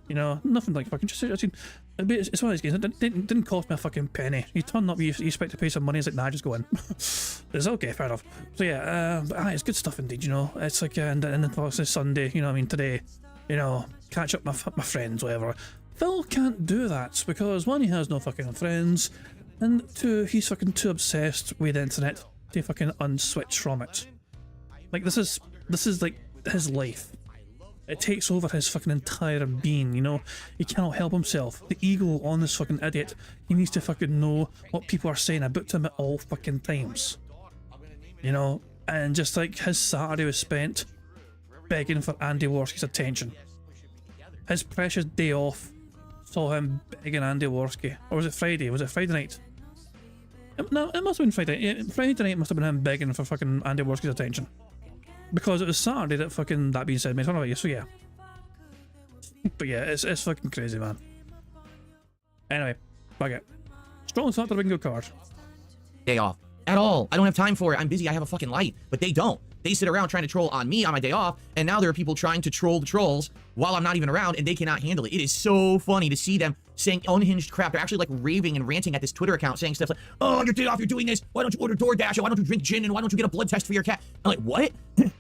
You know, nothing like fucking just, it's one of these games, it didn't cost me a fucking penny. You turn up, you expect to pay some money, it's like, nah, just go in. It's okay, fair enough. So yeah, it's good stuff indeed, you know. It's like, and then obviously Sunday, you know what I mean, today, you know, catch up with my friends, whatever. Phil can't do that because one, he has no fucking friends, and two, he's fucking too obsessed with the internet to fucking unswitch from it. Like, this is like his life. It takes over his fucking entire being, you know. He cannot help himself. The ego on this fucking idiot, he needs to fucking know what people are saying about him at all fucking times. You know, and just like his Saturday was spent begging for Andy Worski's attention. His precious day off saw him begging Andy Worski. Or was it Friday? Was it Friday night? No, it must have been Friday. Yeah, Friday night must have been him begging for fucking Andy Worski's attention. Because it was Saturday that fucking That Being Said made fun of you, so yeah. But yeah, it's fucking crazy, man. Anyway, fuck it. Strong thought to the bingo card. Day off. At all. I don't have time for it. I'm busy. I have a fucking life. But they don't. They sit around trying to troll on me on my day off, and now there are people trying to troll the trolls while I'm not even around, and they cannot handle it. It is so funny to see them saying unhinged crap. They're actually like raving and ranting at this Twitter account, saying stuff like, oh, on your day off, you're doing this. Why don't you order DoorDash? And why don't you drink gin? And why don't you get a blood test for your cat? I'm like, what?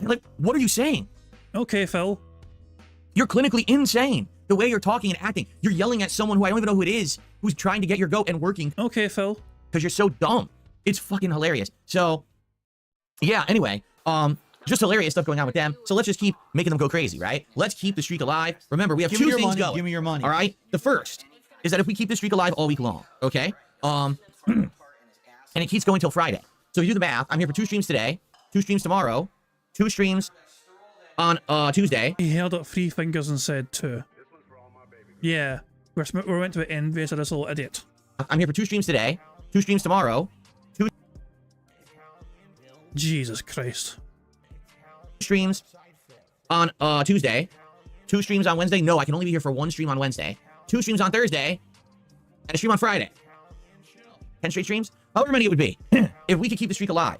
Like, what are you saying? Okay, Phil. You're clinically insane. The way you're talking and acting. You're yelling at someone who I don't even know who it is, who's trying to get your goat and working. Okay, Phil. Because you're so dumb. It's fucking hilarious. So, yeah, anyway, just hilarious stuff going on with them. So let's just keep making them go crazy, right? Let's keep the streak alive. Remember, we have two things going. Give me your money. All right? The first is that if we keep the streak alive all week long, okay? And it keeps going till Friday. So if you do the math, I'm here for 2 streams today, 2 streams tomorrow, 2 streams on Tuesday. He held up 3 fingers and said 2. Yeah. We're meant to be envious of this little idiot. I'm here for 2 streams today, 2 streams tomorrow, 2 Jesus Christ. streams on Tuesday, 2 streams on Wednesday. No, I can only be here for 1 stream on Wednesday, 2 streams on Thursday, and a stream on Friday. 10 straight streams? However many it would be, if we could keep the streak alive.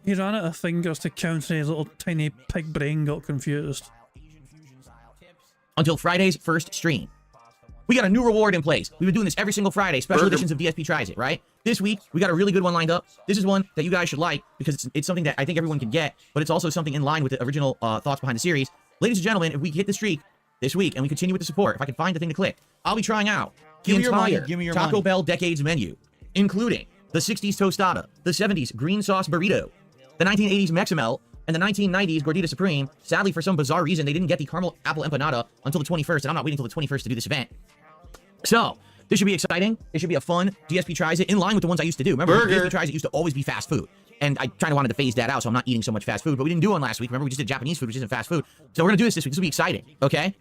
He ran out of fingers to count and his little tiny pig brain got confused. Until Friday's first stream. We got a new reward in place. We've been doing this every single Friday, special editions of DSP Tries It, right? This week, we got a really good one lined up. This is one that you guys should like, because it's something that I think everyone can get, but it's also something in line with the original thoughts behind the series. Ladies and gentlemen, if we hit the streak this week and we continue with the support, if I can find the thing to click, I'll be trying out the entire Taco Bell Decades menu, including the 60s tostada, the 70s green sauce burrito, the 1980s Mexamel, and the 1990s Gordita Supreme. Sadly, for some bizarre reason, they didn't get the caramel apple empanada until the 21st, and I'm not waiting until the 21st to do this event. So, this should be exciting. It should be a fun DSP Tries It, in line with the ones I used to do. Remember, DSP Tries It used to always be fast food. And I kind of wanted to phase that out, so I'm not eating so much fast food. But we didn't do one last week. Remember, we just did Japanese food, which isn't fast food. So we're going to do this week. This will be exciting, okay?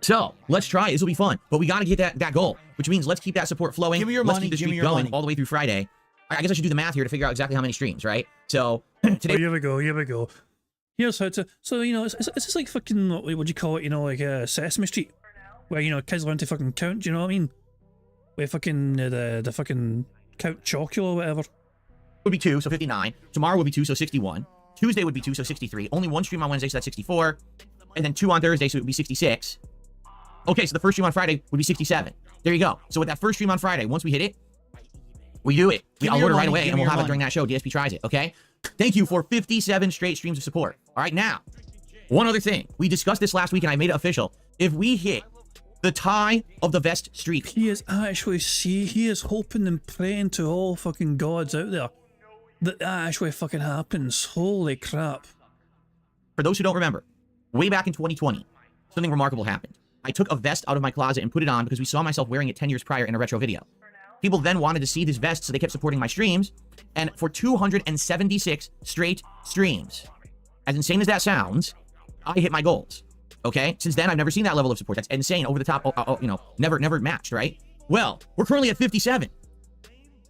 So, let's try it. This will be fun. But we got to get that goal, which means let's keep that support flowing. Give me your let's money, keep the give me streak your going money. all the way through Friday. I guess I should do the math here to figure out exactly how many streams, right? So, today... Oh, here we go, here we go. Here's how to... So, you know, it's just like fucking... What would you call it? You know, like Sesame Street. Where, you know, kids learn to fucking count, do you know what I mean? Where fucking... the fucking count chocula or whatever. Would be 2, so 59. Tomorrow would be 2, so 61. Tuesday would be 2, so 63. Only 1 stream on Wednesday, so that's 64. And then 2 on Thursday, so it would be 66. Okay, so the first stream on Friday would be 67. There you go. So with that first stream on Friday, once we hit it, we do it. I'll order right away, and we'll have it during that show. DSP Tries It, okay? Thank you for 57 straight streams of support. All right, now, one other thing. We discussed this last week, and I made it official. If we hit the tie of the vest streak... He is actually... he is hoping and praying to all fucking gods out there that actually fucking happens. Holy crap. For those who don't remember, way back in 2020, something remarkable happened. I took a vest out of my closet and put it on because we saw myself wearing it 10 years prior in a retro video. People then wanted to see this vest, so they kept supporting my streams. And for 276 straight streams, as insane as that sounds, I hit my goals. Okay? Since then, I've never seen that level of support. That's insane, over the top, you know, never matched, right? Well, we're currently at 57.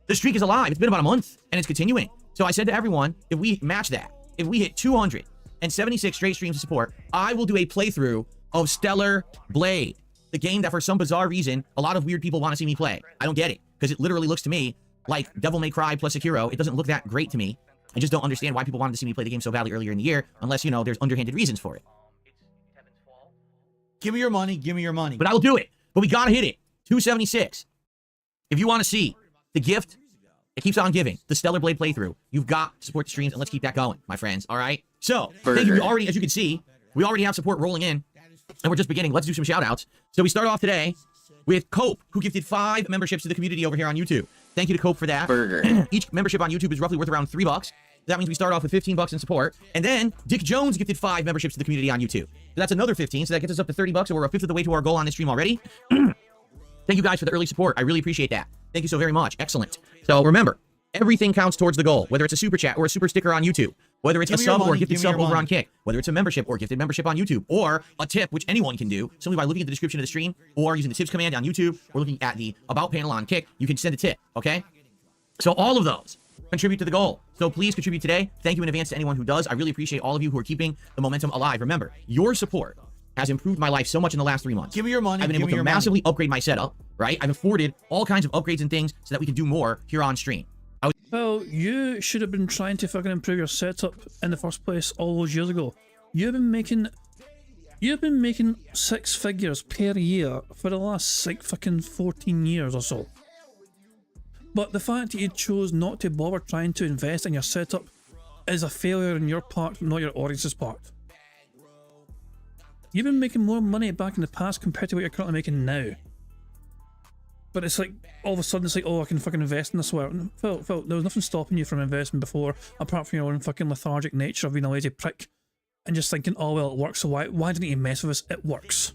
The streak is alive. It's been about a month, and it's continuing. So I said to everyone, if we match that, if we hit 276 straight streams of support, I will do a playthrough of Stellar Blade, the game that for some bizarre reason, a lot of weird people want to see me play. I don't get it, because it literally looks to me like Devil May Cry plus Sekiro. It doesn't look that great to me. I just don't understand why people wanted to see me play the game so badly earlier in the year, unless, you know, there's underhanded reasons for it. Give me your money, give me your money. But I will do it. But we gotta hit it. 276. If you want to see the gift, it keeps on giving, the Stellar Blade playthrough, you've got to support the streams, and let's keep that going, my friends, all right? So, thank you. We already, as you can see, we already have support rolling in, and we're just beginning. Let's do some shout-outs. So we start off today with Cope, who gifted 5 memberships to the community over here on YouTube. Thank you to Cope for that. Each membership on YouTube is roughly worth around $3. That means we start off with 15 bucks in support. And then Dick Jones gifted 5 memberships to the community on YouTube. So that's another 15, so that gets us up to 30 bucks, so we're a fifth of the way to our goal on this stream already. Thank you guys for the early support. I really appreciate that. Thank you so very much. Excellent. So remember, everything counts towards the goal, whether it's a super chat or a super sticker on YouTube, whether it's a sub or a gifted sub over on Kick, whether it's a membership or gifted membership on YouTube, or a tip, which anyone can do simply by looking at the description of the stream or using the tips command on YouTube or looking at the about panel on Kick. You can send a tip, okay? So all of those contribute to the goal. So please contribute today. Thank you in advance to anyone who does. I really appreciate all of you who are keeping the momentum alive. Remember, your support has improved my life so much in the last 3 months. Give me your money. I've been able to massively upgrade my setup, right? I've afforded all kinds of upgrades and things so that we can do more here on stream. Well, you should have been trying to fucking improve your setup in the first place all those years ago. You've been making 6 figures per year for the last like fucking 14 years or so. But the fact that you chose not to bother trying to invest in your setup is a failure on your part, not your audience's part. You've been making more money back in the past compared to what you're currently making now. But it's like, all of a sudden it's like, oh, I can fucking invest in this. Phil, there was nothing stopping you from investing before, apart from your own fucking lethargic nature of being a lazy prick and just thinking, oh well, it works, so why didn't you mess with us? It works.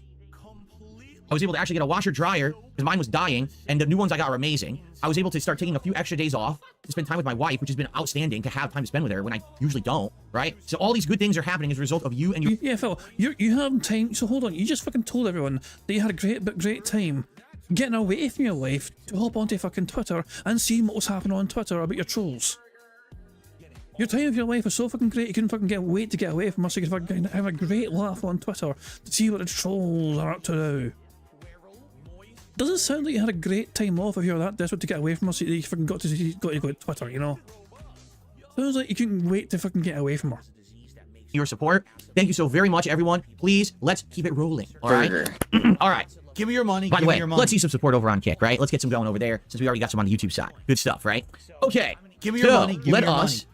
I was able to actually get a washer dryer because mine was dying, and the new ones I got are amazing. I was able to start taking a few extra days off to spend time with my wife, which has been outstanding to have time to spend with her when I usually don't, right? So all these good things are happening as a result of you and your... Yeah, Phil, you have time. So hold on, you just fucking told everyone that you had a great time getting away from your life to hop onto fucking Twitter and see what was happening on Twitter about your trolls. Your time of your life was so fucking great, you couldn't fucking wait to get away from us. You could fucking have a great laugh on Twitter to see what the trolls are up to now. Doesn't sound like you had a great time off if you're that desperate to get away from us that you fucking got to go to Twitter, you know? Sounds like you couldn't wait to fucking get away from her. Your support. Thank you so very much, everyone. Please, let's keep it rolling, all right? All right. Give me your money. By the way, your money. let's see some support over on Kick, right? Let's get some going over there since we already got some on the YouTube side. Good stuff, right? Okay. Give me your money. Give me let your us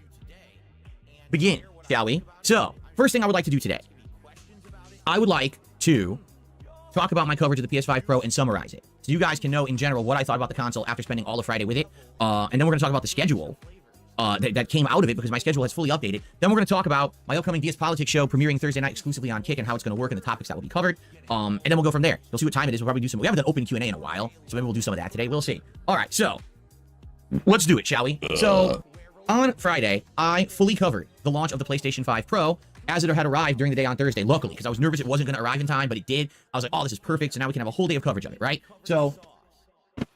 begin, shall we? So, first thing I would like to do today, I would like to talk about my coverage of the PS5 Pro and summarize it. So you guys can know in general what I thought about the console after spending all of Friday with it. And then we're going to talk about the schedule that came out of it because my schedule has fully updated. Then we're going to talk about my upcoming DS Politics show premiering Thursday night exclusively on Kick and how it's going to work and the topics that will be covered. And then we'll go from there. You'll see what time it is. We'll probably do some... We haven't done open Q&A in a while, so maybe we'll do some of that today. We'll see. All right, so let's do it, shall we? So on Friday, I fully covered the launch of the PlayStation 5 Pro as it had arrived during the day on Thursday, luckily, because I was nervous it wasn't going to arrive in time, but it did. I was like, oh, this is perfect, so now we can have a whole day of coverage of it, right? So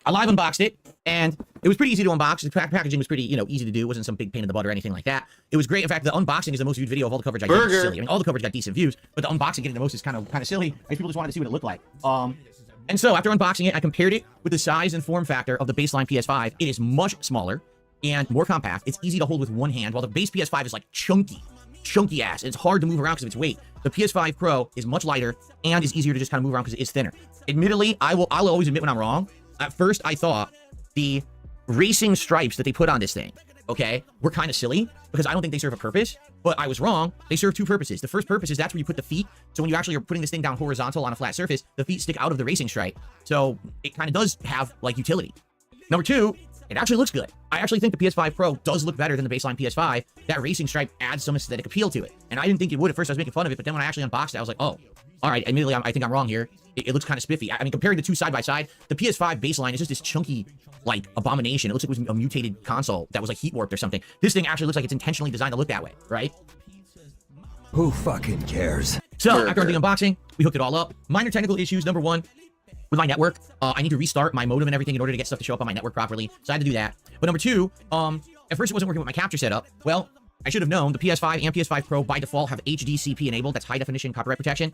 I live unboxed it, and it was pretty easy to unbox. The packaging was pretty, easy to do. It wasn't some big pain in the butt or anything like that. It was great. In fact, the unboxing is the most viewed video of all the coverage I did. It's silly. I mean, all the coverage got decent views, but the unboxing getting the most is kind of silly. I people just wanted to see what it looked like. And so after unboxing it, I compared it with the size and form factor of the baseline PS5. It is much smaller and more compact. It's easy to hold with one hand, while the base PS5 is like chunky ass. It's hard to move around because of its weight. The PS5 Pro is much lighter and is easier to just kind of move around because it is thinner. Admittedly, I'll always admit when I'm wrong. At first, I thought the racing stripes that they put on this thing, okay, were kind of silly because I don't think they serve a purpose, but I was wrong. They serve two purposes. The first purpose is that's where you put the feet. So when you actually are putting this thing down horizontal on a flat surface, the feet stick out of the racing stripe. So it kind of does have like utility. Number two, it actually looks good. I actually think the PS5 Pro does look better than the baseline PS5. That racing stripe adds some aesthetic appeal to it. And I didn't think it would. At first, I was making fun of it, but then when I actually unboxed it, I was like, oh, all right, admittedly, I think I'm wrong here. It looks kind of spiffy. I mean, comparing the two side by side, the PS5 baseline is just this chunky, like, abomination. It looks like it was a mutated console that was, like, heat warped or something. This thing actually looks like it's intentionally designed to look that way, right? Who fucking cares? So, after the unboxing, we hooked it all up. Minor technical issues. Number one, with my network, I need to restart my modem and everything in order to get stuff to show up on my network properly. So I had to do that. But number two, at first it wasn't working with my capture setup. Well, I should have known the PS5 and PS5 Pro by default have HDCP enabled. That's high definition copyright protection.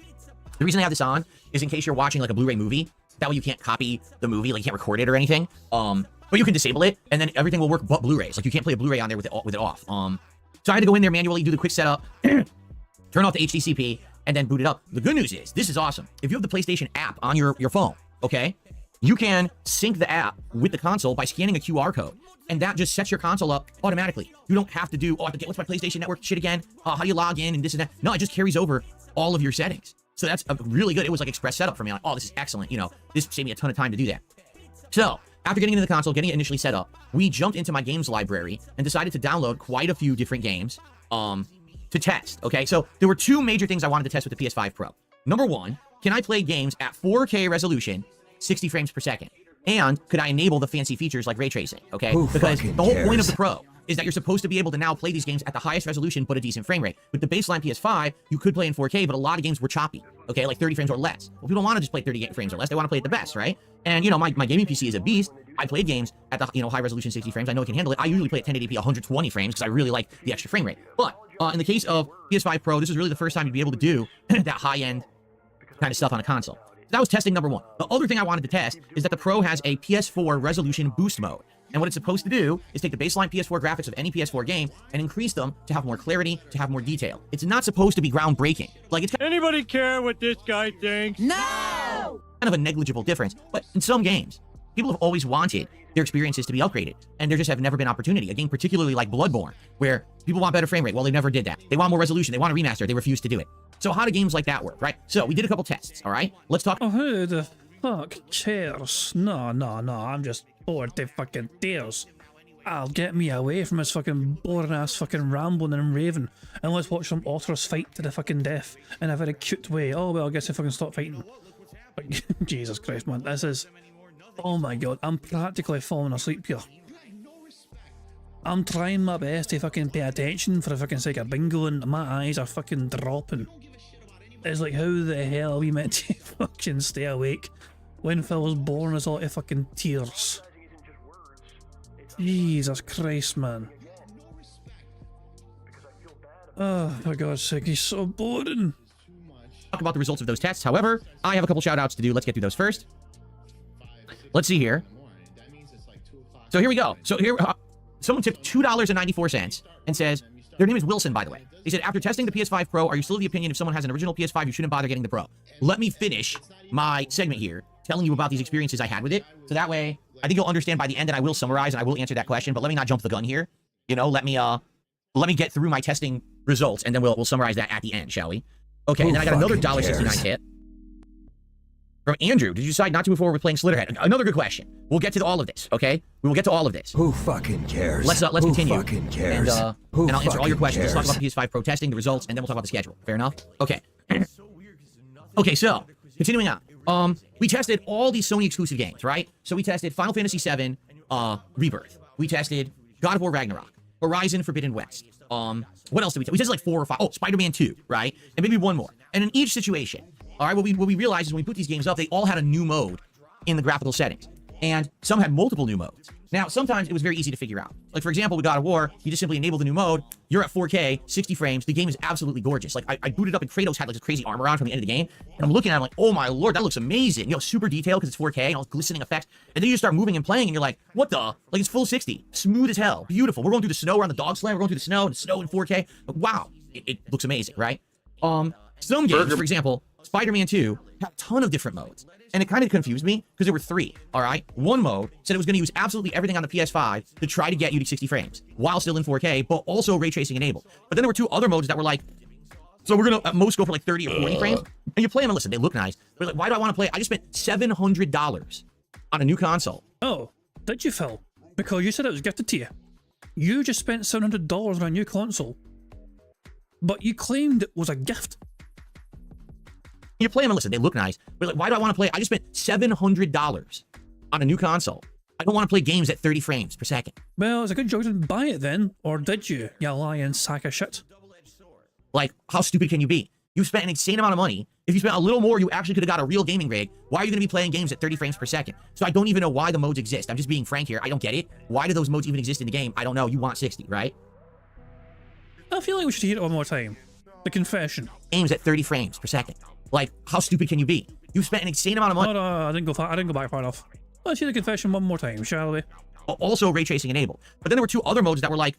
The reason I have this on is in case you're watching like a Blu-ray movie. That way you can't copy the movie, like you can't record it or anything. But you can disable it and then everything will work but Blu-rays. Like you can't play a Blu-ray on there with it off. So I had to go in there manually, do the quick setup, turn off the HDCP, and then boot it up. The good news is, this is awesome. If you have the PlayStation app on your phone, okay, you can sync the app with the console by scanning a QR code. And that just sets your console up automatically. You don't have to do, oh, I have to get what's my PlayStation Network shit again? How do you log in and this and that? No, it just carries over all of your settings. So that's really good. It was like express setup for me. Like, oh, this is excellent. This saved me a ton of time to do that. So after getting into the console, getting it initially set up, we jumped into my games library and decided to download quite a few different games to test. Okay, so there were two major things I wanted to test with the PS5 Pro. Number one, can I play games at 4K resolution, 60 frames per second? And could I enable the fancy features like ray tracing? Okay, because the whole point of the Pro is that you're supposed to be able to now play these games at the highest resolution but a decent frame rate. With the baseline PS5, you could play in 4K, but a lot of games were choppy, okay, like 30 frames or less. Well, people don't want to just play 30 frames or less. They want to play at the best, right? And, my gaming PC is a beast. I played games at the, high resolution 60 frames. I know it can handle it. I usually play at 1080p 120 frames because I really like the extra frame rate. But in the case of PS5 Pro, this is really the first time you'd be able to do that high-end kind of stuff on a console. That was testing number one. The other thing I wanted to test is that the Pro has a PS4 resolution boost mode. And what it's supposed to do is take the baseline PS4 graphics of any PS4 game and increase them to have more clarity, to have more detail. It's not supposed to be groundbreaking. Like, it's kind Anybody care what this guy thinks? of a negligible difference. But in some games, people have always wanted their experiences to be upgraded, and there just have never been opportunity. A game particularly like Bloodborne, where people want better frame rate. Well, they never did that. They want more resolution. They want a remaster. They refuse to do it. So how do games like that work, right? So we did a couple tests, all right? Let's talk. Oh, who the fuck cares? No, I'm just bored to fucking tears. I'll get me away from this fucking boring ass fucking rambling and raving, and let's watch some otters fight to the fucking death in a very cute way. Oh, well, I guess I fucking stop fighting. Like, Jesus Christ, man, this is... Oh my god, I'm practically falling asleep here. I'm trying my best to fucking pay attention for the fucking sake of bingo, and my eyes are fucking dropping. It's like, how the hell are we meant to fucking stay awake when Phil's boring us all to fucking tears? Jesus Christ, man. Oh, for God's sake, he's so boring. Talk about the results of those tests. However, I have a couple shout outs to do. Let's get through those first. Let's see here. So here we go. So here, someone tipped $2.94 and says, their name is Wilson, by the way. They said, after testing the PS5 Pro, are you still of the opinion if someone has an original PS5, you shouldn't bother getting the Pro? Let me finish my segment here, telling you about these experiences I had with it. So that way, I think you'll understand by the end, and I will summarize and I will answer that question, but let me not jump the gun here. You know, let me get through my testing results, and then we'll summarize that at the end, shall we? Okay, and then I got another $1.69 tip from Andrew. Did you decide not to move forward with playing Slitterhead? Another good question. We'll get to all of this, okay? We will get to all of this. Who fucking cares? Let's Who continue. Fucking cares? And I'll answer all your questions. Let's talk about the PS5 Pro testing, the results, and then we'll talk about the schedule. Fair enough? Okay. Okay, so continuing on. We tested all these Sony exclusive games, right? So we tested Final Fantasy VII Rebirth. We tested God of War Ragnarok, Horizon Forbidden West. What else did we test? We tested like 4 or 5. Oh, Spider-Man 2, right? And maybe one more. And in each situation, all right, what we realized is when we put these games up, they all had a new mode in the graphical settings. And some had multiple new modes. Now, sometimes it was very easy to figure out. Like, for example, with God of War, you just simply enable the new mode. You're at 4K, 60 frames. The game is absolutely gorgeous. Like, I booted up and Kratos had like this crazy armor on from the end of the game. And I'm looking at it, I'm like, oh my lord, that looks amazing. You know, super detailed because it's 4K and all glistening effects. And then you just start moving and playing and you're like, what the? Like, it's full 60. Smooth as hell. Beautiful. We're going through the snow. We're on the dog sled. We're going through the snow and in 4K. Like, wow. It looks amazing, right? Some games, for example, Spider-Man 2 had a ton of different modes. And it kind of confused me because there were 3, all right? One mode said it was going to use absolutely everything on the PS5 to try to get you to 60 frames while still in 4K, but also ray tracing enabled. But then there were 2 other modes that were like, so we're going to at most go for like 30 or 40 frames. And you play them and listen, they look nice. But like, why do I want to play? I just spent $700 on a new console. Oh, did you, Phil? Because you said it was gifted to you. You just spent $700 on a new console, but you claimed it was a gift. You play them and listen, they look nice. But like, why do I want to play? I just spent $700 on a new console. I don't want to play games at 30 frames per second. Well, it's a good job you didn't buy it then, or did you, you lying sack of shit? Like, how stupid can you be? You spent an insane amount of money. If you spent a little more, you actually could have got a real gaming rig. Why are you going to be playing games at 30 frames per second? So I don't even know why the modes exist. I'm just being frank here. I don't get it. Why do those modes even exist in the game? I don't know. You want 60, right? I feel like we should hear it one more time. The confession. Games at 30 frames per second. Like, how stupid can you be? You spent an insane amount of money. No, I didn't go back far enough. Let's hear the confession one more time, shall we? Also ray tracing enabled. But then there were 2 other modes that were like,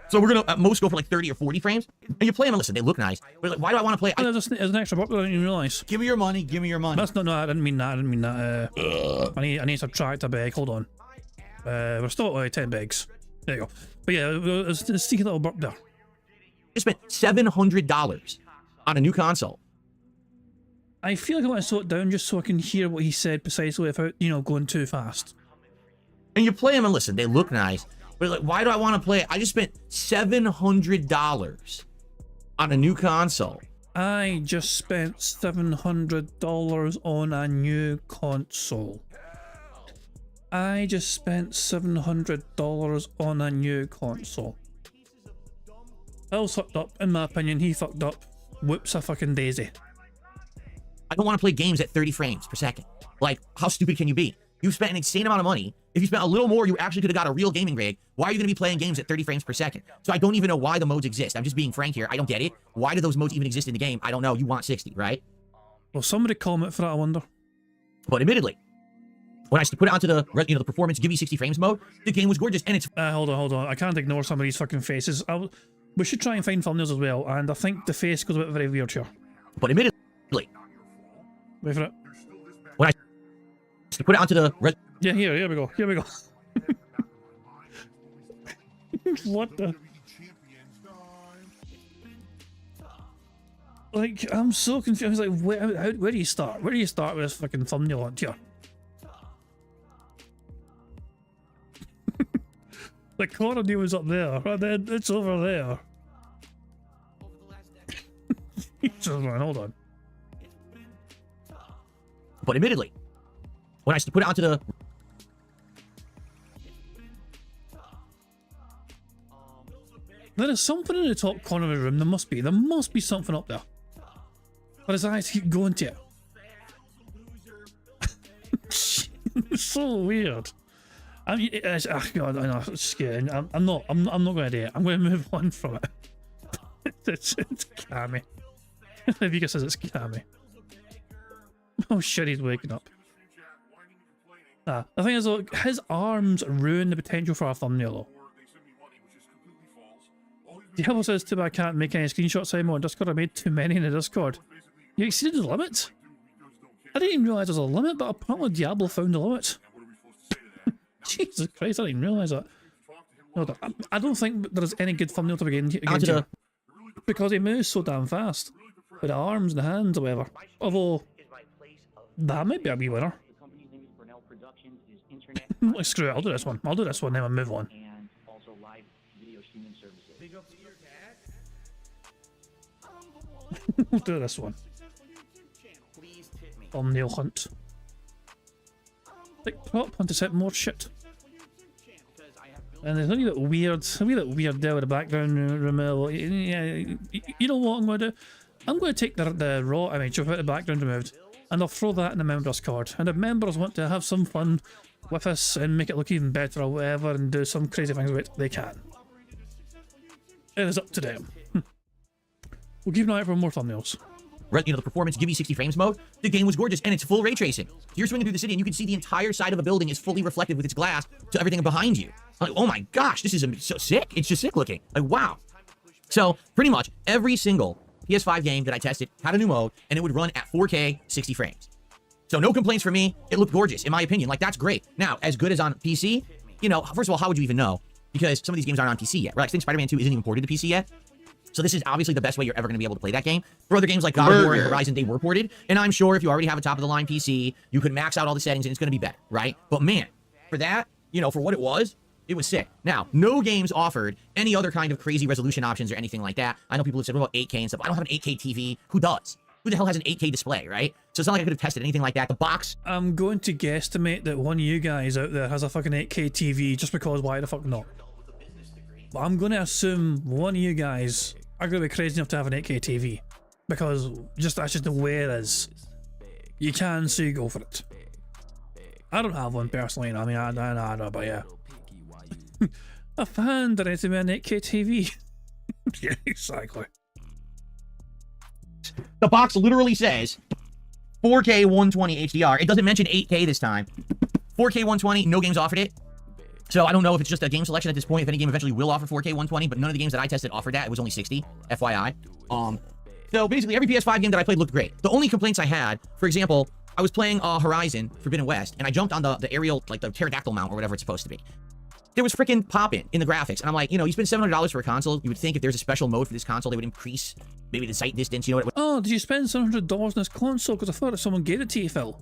so we're going to at most go for like 30 or 40 frames. And you play them and listen, they look nice. But like, why do I want to play? There's an extra button I didn't even realise. Give me your money. Give me your money. That's no, I didn't mean that. I need to subtract a bag. Hold on. We're still at 10 bags. There you go. But yeah, it's a sneaky little burp there. You spent $700 on a new console. I feel like I want to slow it down just so I can hear what he said precisely without, you know, going too fast. And you play them and listen, they look nice. But like, why do I want to play? I just spent $700 on a new console. I just spent $700 on a new console. I just spent $700 on a new console. Phil's fucked up, in my opinion. He fucked up. Whoops a fucking daisy. I don't want to play games at 30 frames per second. Like, how stupid can you be? You spent an insane amount of money. If you spent a little more, you actually could have got a real gaming rig. Why are you going to be playing games at 30 frames per second? So I don't even know why the modes exist. I'm just being frank here. I don't get it. Why do those modes even exist in the game? I don't know. You want 60, right? Well, somebody comment for that, I wonder. But admittedly, when I put it onto the, the performance, give me 60 frames mode, the game was gorgeous. And it's... Hold on. I can't ignore some of these fucking faces. We should try and find thumbnails as well, and I think the face goes a bit very weird here. But admittedly... Wait for it. When I put it onto the... Yeah, here we go. Here we go. What the... Like, I'm so confused. Like, where do you start? Where do you start with this fucking thumbnail on here? The corner was up there, and then it's over there. Jesus, man, hold on. But admittedly, when I put it onto the... There is something in the top corner of the room. There must be. There must be something up there. But his eyes keep going to it. It's so weird. I mean, God, I know, it's scary. I'm not going to do it. I'm going to move on from it. It's cammy. Vika says it's cammy. Oh shit, he's waking up. The thing is, though, his arms ruin the potential for a thumbnail, though. Diablo says, too bad I can't make any screenshots anymore on Discord. I made too many in the Discord. You exceeded the limit? I didn't even realise there was a limit, but apparently Diablo found the limit. Jesus Christ, I didn't even realise that. No, I don't think there's any good thumbnail to begin against him. Because he moves so damn fast. With the arms and the hands or whatever. Although, that might be a wee winner. Screw it, I'll do this one. I'll do this one, then I'll move on. We'll do this one. Thumbnail hunt. Like prop hunt to set more shit. And there's a wee bit weird there with the background removal. Yeah, you know what I'm going to do? I'm going to take the raw image without the background removed, and I'll throw that in the members card. And if members want to have some fun with us and make it look even better or whatever, and do some crazy things with it, they can. It is up to them. We'll keep an eye out for more thumbnails. You know, the performance give you 60 frames mode, the game was gorgeous, and it's full ray tracing. You're swinging through the city, and you can see the entire side of a building is fully reflected with its glass to everything behind you. Like, oh my gosh, this is so sick. It's just sick looking. Like, wow. So, pretty much every single PS5 game that I tested had a new mode, and it would run at 4K, 60 frames. So, no complaints from me. It looked gorgeous, in my opinion. Like, that's great. Now, as good as on PC, you know, first of all, how would you even know? Because some of these games aren't on PC yet, right? I think Spider-Man 2 isn't even ported to PC yet. So this is obviously the best way you're ever going to be able to play that game. For other games like God of War and Horizon, they were ported. And I'm sure if you already have a top-of-the-line PC, you could max out all the settings and it's going to be better, right? But man, for that, you know, for what it was sick. Now, no games offered any other kind of crazy resolution options or anything like that. I know people have said, what about 8K and stuff? I don't have an 8K TV. Who does? Who the hell has an 8K display, right? So it's not like I could have tested anything like that. The box... I'm going to guesstimate that one of you guys out there has a fucking 8K TV just because why the fuck not? But I'm going to assume one of you guys are going to be crazy enough to have an 8K TV. Because that's just the way it is. You can, so you go for it. I don't have one personally, I mean, I know, but yeah. A fan donated me an 8K TV. Yeah, exactly. The box literally says 4K 120 HDR. It doesn't mention 8K this time. 4K 120, no games offered it. So I don't know if it's just a game selection at this point, if any game eventually will offer 4K 120, but none of the games that I tested offered that. It was only 60, FYI. So basically every PS5 game that I played looked great. The only complaints I had, for example, I was playing Horizon Forbidden West, and I jumped on the aerial, like the pterodactyl mount or whatever it's supposed to be. There was freaking pop-in the graphics, and I'm like, you know, you spend $700 for a console, you would think if there's a special mode for this console, they would increase maybe the sight distance, you know what? Oh, did you spend $700 on this console? Because I thought if someone gave it to you, Phil.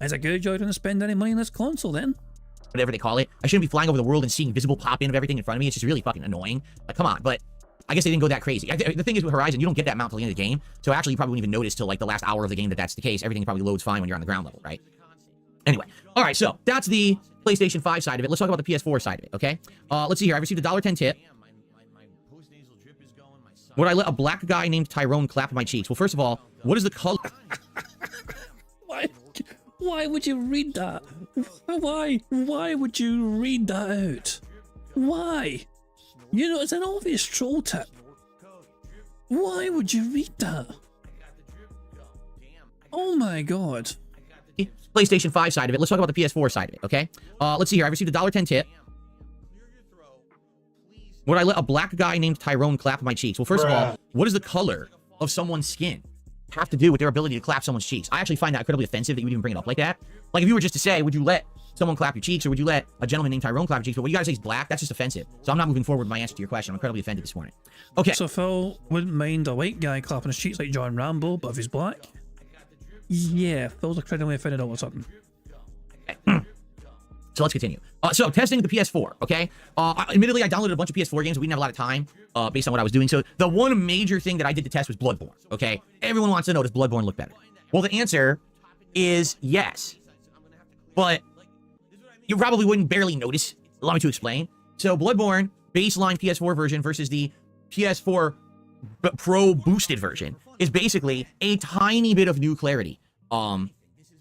Is it good you're going to spend any money on this console then? Whatever they call it. I shouldn't be flying over the world and seeing visible pop-in of everything in front of me. It's just really fucking annoying. Like, come on, but I guess they didn't go that crazy. The thing is with Horizon, you don't get that mount till the end of the game, so actually you probably wouldn't even notice till like the last hour of the game that that's the case. Everything probably loads fine when you're on the ground level, right? Anyway, all right, so that's the PlayStation 5 side of it. Let's talk about the PS4 side of it, okay? Let's see here. I received a $1.10 tip. Would I let a black guy named Tyrone clap my cheeks? Well, first of all, what is the color? Why would you read that? Why would you read that out? Why? You know, it's an obvious troll tip. Why would you read that? Oh my god. PlayStation 5 side of it. Let's talk about the PS4 side of it, okay? Let's see here. I received a $1.10 tip. Would I let a black guy named Tyrone clap my cheeks? Well, first of all, what does the color of someone's skin have to do with their ability to clap someone's cheeks? I actually find that incredibly offensive that you would even bring it up like that. Like, if you were just to say, would you let someone clap your cheeks, or would you let a gentleman named Tyrone clap your cheeks? But what you gotta say is black. That's just offensive. So I'm not moving forward with my answer to your question. I'm incredibly offended this morning. Okay. So Phil wouldn't mind a white guy clapping his cheeks like John Rambo, but if he's black? Yeah, Phil's incredibly offended all of a sudden. So let's continue. So testing the PS4, okay? Admittedly, I downloaded a bunch of PS4 games, but we didn't have a lot of time based on what I was doing. So the one major thing that I did to test was Bloodborne, okay? Everyone wants to know, does Bloodborne look better? Well, the answer is yes. But you probably wouldn't barely notice. Allow me to explain. So Bloodborne baseline PS4 version versus the PS4 Pro boosted version is basically a tiny bit of new clarity in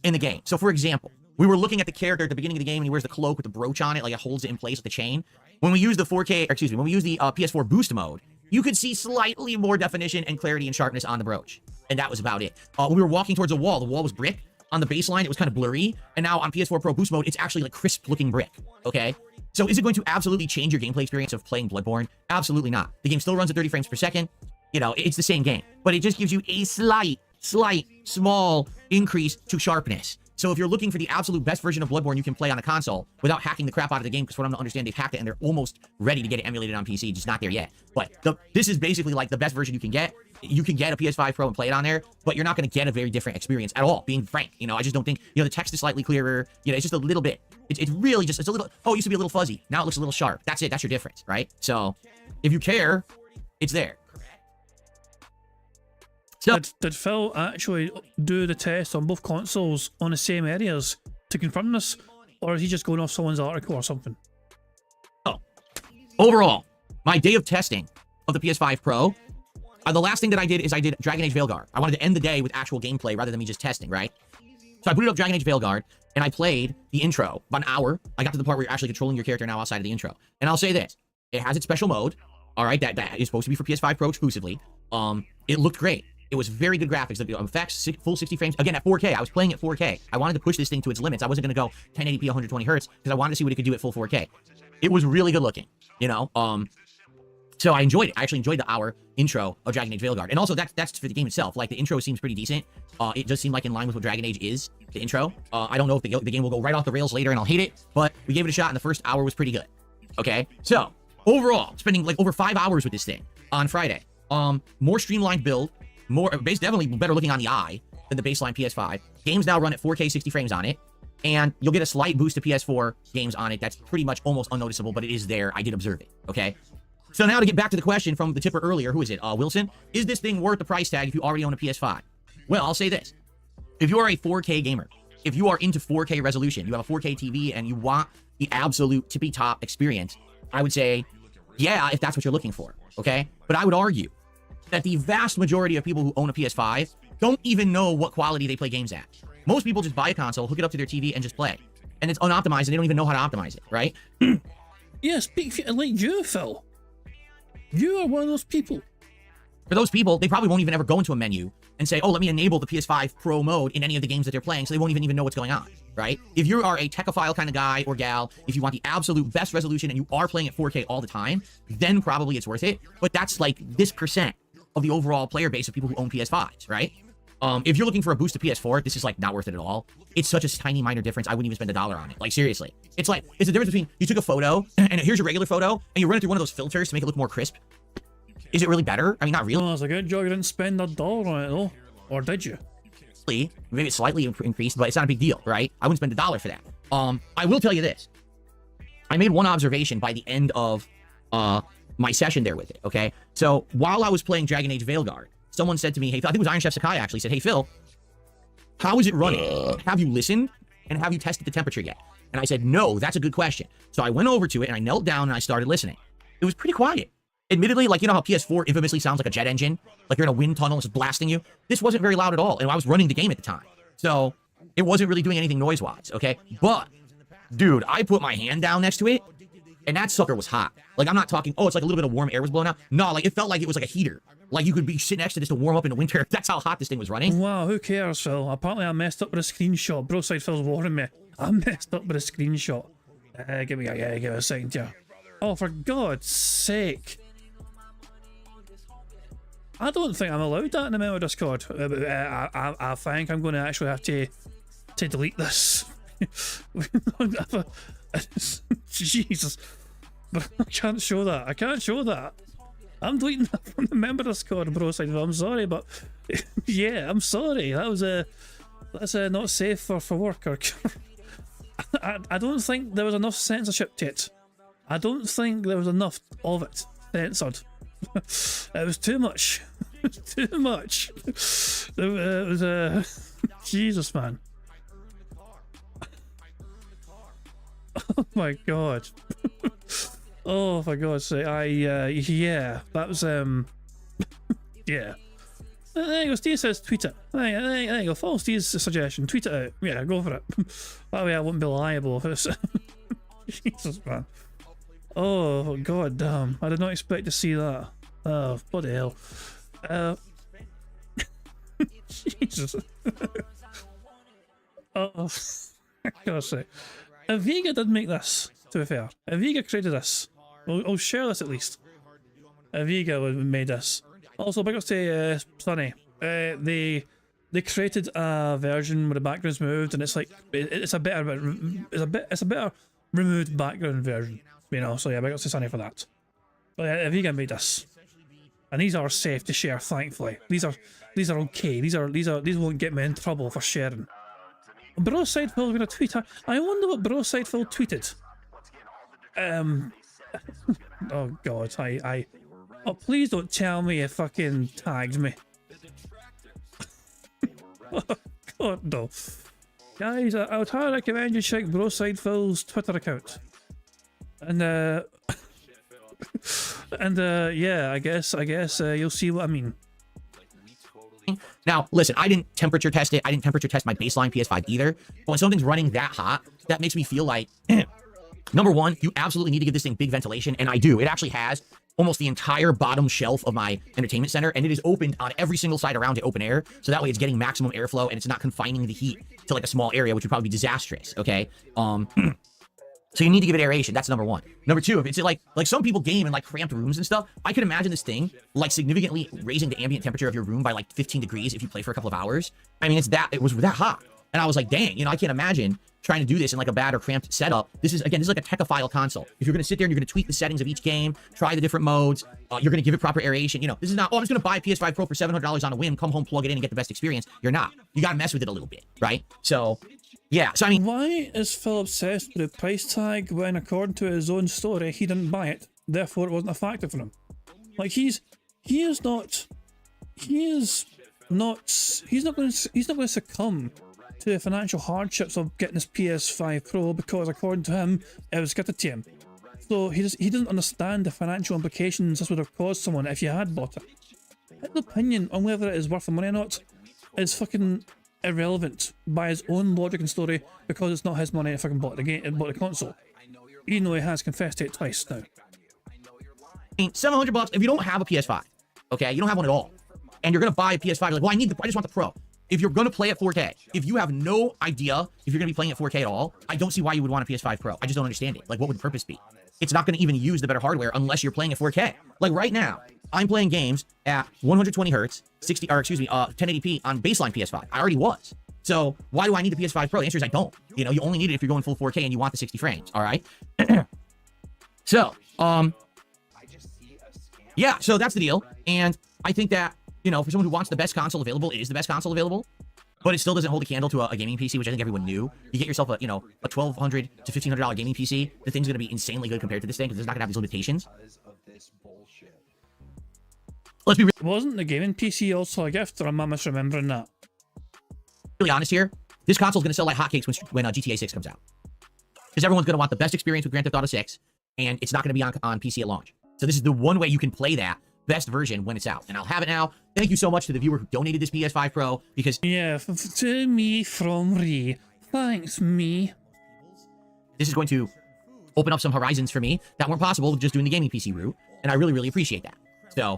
the game. So for example, we were looking at the character at the beginning of the game and he wears the cloak with the brooch on it, like it holds it in place with the chain. When we use the 4K, or excuse me, when we use the PS4 boost mode, you could see slightly more definition and clarity and sharpness on the brooch. And that was about it. When we were walking towards a wall, the wall was brick. On the baseline, it was kind of blurry. And now on PS4 Pro boost mode, it's actually like crisp looking brick. Okay? So is it going to absolutely change your gameplay experience of playing Bloodborne? Absolutely not. The game still runs at 30 frames per second. You know, it's the same game. But it just gives you a slight, small increase to sharpness. So if you're looking for the absolute best version of Bloodborne you can play on a console without hacking the crap out of the game, because what I'm to understand, they've hacked it and they're almost ready to get it emulated on PC, just not there yet. But this is basically like the best version you can get. You can get a PS5 Pro and play it on there, but you're not going to get a very different experience at all, being frank. You know, I just don't think, you know, the text is slightly clearer. You know, it's just a little bit. It's really just, it's a little, oh, it used to be a little fuzzy. Now it looks a little sharp. That's it. That's your difference, right? So if you care, it's there. So, Did Phil actually do the test on both consoles on the same areas to confirm this? Or is he just going off someone's article or something? oh, overall, my day of testing of the PS5 Pro, the last thing that I did is I did Dragon Age Veilguard. I wanted to end the day with actual gameplay rather than me just testing, right? So I booted up Dragon Age Veilguard, and I played the intro about an hour. I got to the part where you're actually controlling your character now outside of the intro. And I'll say this, it has its special mode, all right, that is supposed to be for PS5 Pro exclusively. It looked great. It was very good graphics, the effects, full 60 frames. Again, at 4K, I was playing at 4K. I wanted to push this thing to its limits. I wasn't going to go 1080p, 120 hertz, because I wanted to see what it could do at full 4K. It was really good looking, you know? So I enjoyed it. I actually enjoyed the hour intro of Dragon Age Veilguard. And also, that's for the game itself. Like, the intro seems pretty decent. It does seem like in line with what Dragon Age is, the intro. I don't know if the game will go right off the rails later and I'll hate it, but we gave it a shot and the first hour was pretty good. Okay? So, overall, spending like over 5 hours with this thing on Friday. More streamlined build. Definitely better looking on the eye than the baseline PS5. Games now run at 4K 60 frames on it. And you'll get a slight boost to PS4 games on it. That's pretty much almost unnoticeable, but it is there. I did observe it. Okay? So now to get back to the question from the tipper earlier, who is it? Wilson? Is this thing worth the price tag if you already own a PS5? Well, I'll say this. If you are a 4K gamer, if you are into 4K resolution, you have a 4K TV, and you want the absolute tippy-top experience, I would say, yeah, if that's what you're looking for, okay? But I would argue that the vast majority of people who own a PS5 don't even know what quality they play games at. Most people just buy a console, hook it up to their TV, and just play. And it's unoptimized, and they don't even know how to optimize it, right? Yeah, like you, Phil. You are one of those people. For those people, they probably won't even ever go into a menu and say, oh, let me enable the PS5 Pro mode in any of the games that they're playing, so they won't even know what's going on, right? If you are a techophile kind of guy or gal, if you want the absolute best resolution and you are playing at 4K all the time, then probably it's worth it. But that's like this percent of the overall player base of people who own PS5s, right? If you're looking for a boost to PS4, this is like not worth it at all. It's such a tiny minor difference. I wouldn't even spend $1 on it. Like seriously, it's the difference between you took a photo and here's your regular photo and you run it through one of those filters to make it look more crisp. Is it really better? I mean, not really. Oh, it's a good job you didn't spend $1 on it though, or did you? Maybe it's slightly increased, but it's not a big deal, right? I wouldn't spend $1 for that. I will tell you this. I made one observation by the end of my session there with it. Okay, so while I was playing Dragon Age Veilguard, someone said to me, hey, I think it was Iron Chef Sakai actually said, hey, Phil, how is it running? Have you listened? And have you tested the temperature yet? And I said, no, that's a good question. So I went over to it and I knelt down and I started listening. It was pretty quiet. Admittedly, like, you know how PS4 infamously sounds like a jet engine? Like you're in a wind tunnel, it's blasting you? This wasn't very loud at all, and I was running the game at the time. So it wasn't really doing anything noise-wise, okay? But, dude, I put my hand down next to it, and that sucker was hot. Like, I'm not talking, oh, it's like a little bit of warm air was blowing out. No, like, it felt like it was like a heater. Like, you could be sitting next to this to warm up in the winter. That's how hot this thing was running. Wow, who cares, Phil? Apparently I messed up with a screenshot. Broside Phil's warning me. I messed up with a screenshot. Give me a second here. Oh, for God's sake. I don't think I'm allowed that in the Memo Discord. I think I'm going to actually have to delete this. Jesus. But I can't show that. I can't show that. I'm deleting that from the Member Discord, bro. I'm sorry, but yeah, I'm sorry. That's not safe for work. Or I don't think there was enough censorship to it. I don't think there was enough of it censored. It was too much. Too much. It was Jesus, man. Oh my god. Oh, for God's sake. Yeah, that was, yeah. There you go, Steve says tweet it. There you go, follow Steve's suggestion, tweet it out. Yeah, go for it. That way I wouldn't be liable if it's... Jesus, man. Oh, god damn. I did not expect to see that. Oh, bloody hell. Jesus. Oh, God's sake. Aviga did make this, to be fair. Aviga created this. I'll share this at least. Aviga made this. Also, big ups to Sunny. They created a version where the background's moved, and it's like it's a better removed background version, you know. So yeah, big ups to Sunny for that. But yeah, Aviga made this, and these are safe to share. Thankfully, these are okay. These won't get me in trouble for sharing. Bro Sideful gonna tweet. I wonder what Bro Sideful tweeted. Oh god, oh, please don't tell me it fucking tagged me. Oh god, no. Guys, I would highly recommend you check Bro Sideful's Twitter account. And yeah, I guess you'll see what I mean. Now, listen, I didn't temperature test it. I didn't temperature test my baseline PS5 either. But when something's running that hot, that makes me feel like, number one, you absolutely need to give this thing big ventilation. And I do. It actually has almost the entire bottom shelf of my entertainment center. And it is opened on every single side around to open air. So that way it's getting maximum airflow and it's not confining the heat to like a small area, which would probably be disastrous. Okay. So you need to give it aeration. That's number one. Number two, if it's like some people game in like cramped rooms and stuff, I could imagine this thing like significantly raising the ambient temperature of your room by like 15 degrees if you play for a couple of hours. I mean, it was that hot. And I was like, dang, you know, I can't imagine trying to do this in like a bad or cramped setup. This is like a techophile console. If you're going to sit there and you're going to tweak the settings of each game, try the different modes, you're going to give it proper aeration. You know, this is not, oh, I'm just going to buy a PS5 Pro for $700 on a whim, come home, plug it in and get the best experience. You're not. You got to mess with it a little bit, right? So... yeah, so I mean... why is Phil obsessed with the price tag when, according to his own story, he didn't buy it, therefore it wasn't a factor for him? Like, he's not going to succumb to the financial hardships of getting his PS5 Pro because, according to him, it was gifted to him. So he doesn't understand the financial implications this would have caused someone if you had bought it. His opinion on whether it is worth the money or not is fucking irrelevant by his own logic and story because it's not his money if I can bought the game, bought the console. Even though he has confessed to it twice now. I mean, $700 if you don't have a PS5, okay, you don't have one at all, and you're gonna buy a PS5, you're like, well, I just want the Pro. If you're gonna play at 4K, if you have no idea if you're gonna be playing at 4K at all, I don't see why you would want a PS5 Pro. I just don't understand it. Like, what would the purpose be? It's not gonna even use the better hardware unless you're playing at 4K. Like right now, I'm playing games at 120 hertz, 1080p on baseline PS5. I already was. So why do I need the PS5 Pro? The answer is I don't. You know, you only need it if you're going full 4K and you want the 60 frames. All right. So, yeah, so that's the deal. And I think that, you know, for someone who wants the best console available, it is the best console available. But it still doesn't hold a candle to a gaming PC, which I think everyone knew. You get yourself a $1,200 to $1,500 gaming PC, the thing's going to be insanely good compared to this thing because it's not going to have these limitations. Let's be wasn't the gaming PC also a gift, or am I misremembering that? really honest here. This console's going to sell like hotcakes when GTA 6 comes out. Because everyone's going to want the best experience with Grand Theft Auto 6, and it's not going to be on PC at launch. So this is the one way you can play that best version when it's out. And I'll have it now. Thank you so much to the viewer who donated this PS5 Pro, because... yeah, to me from Ree. Thanks, me. This is going to open up some horizons for me that weren't possible with just doing the gaming PC route, and I really, really appreciate that.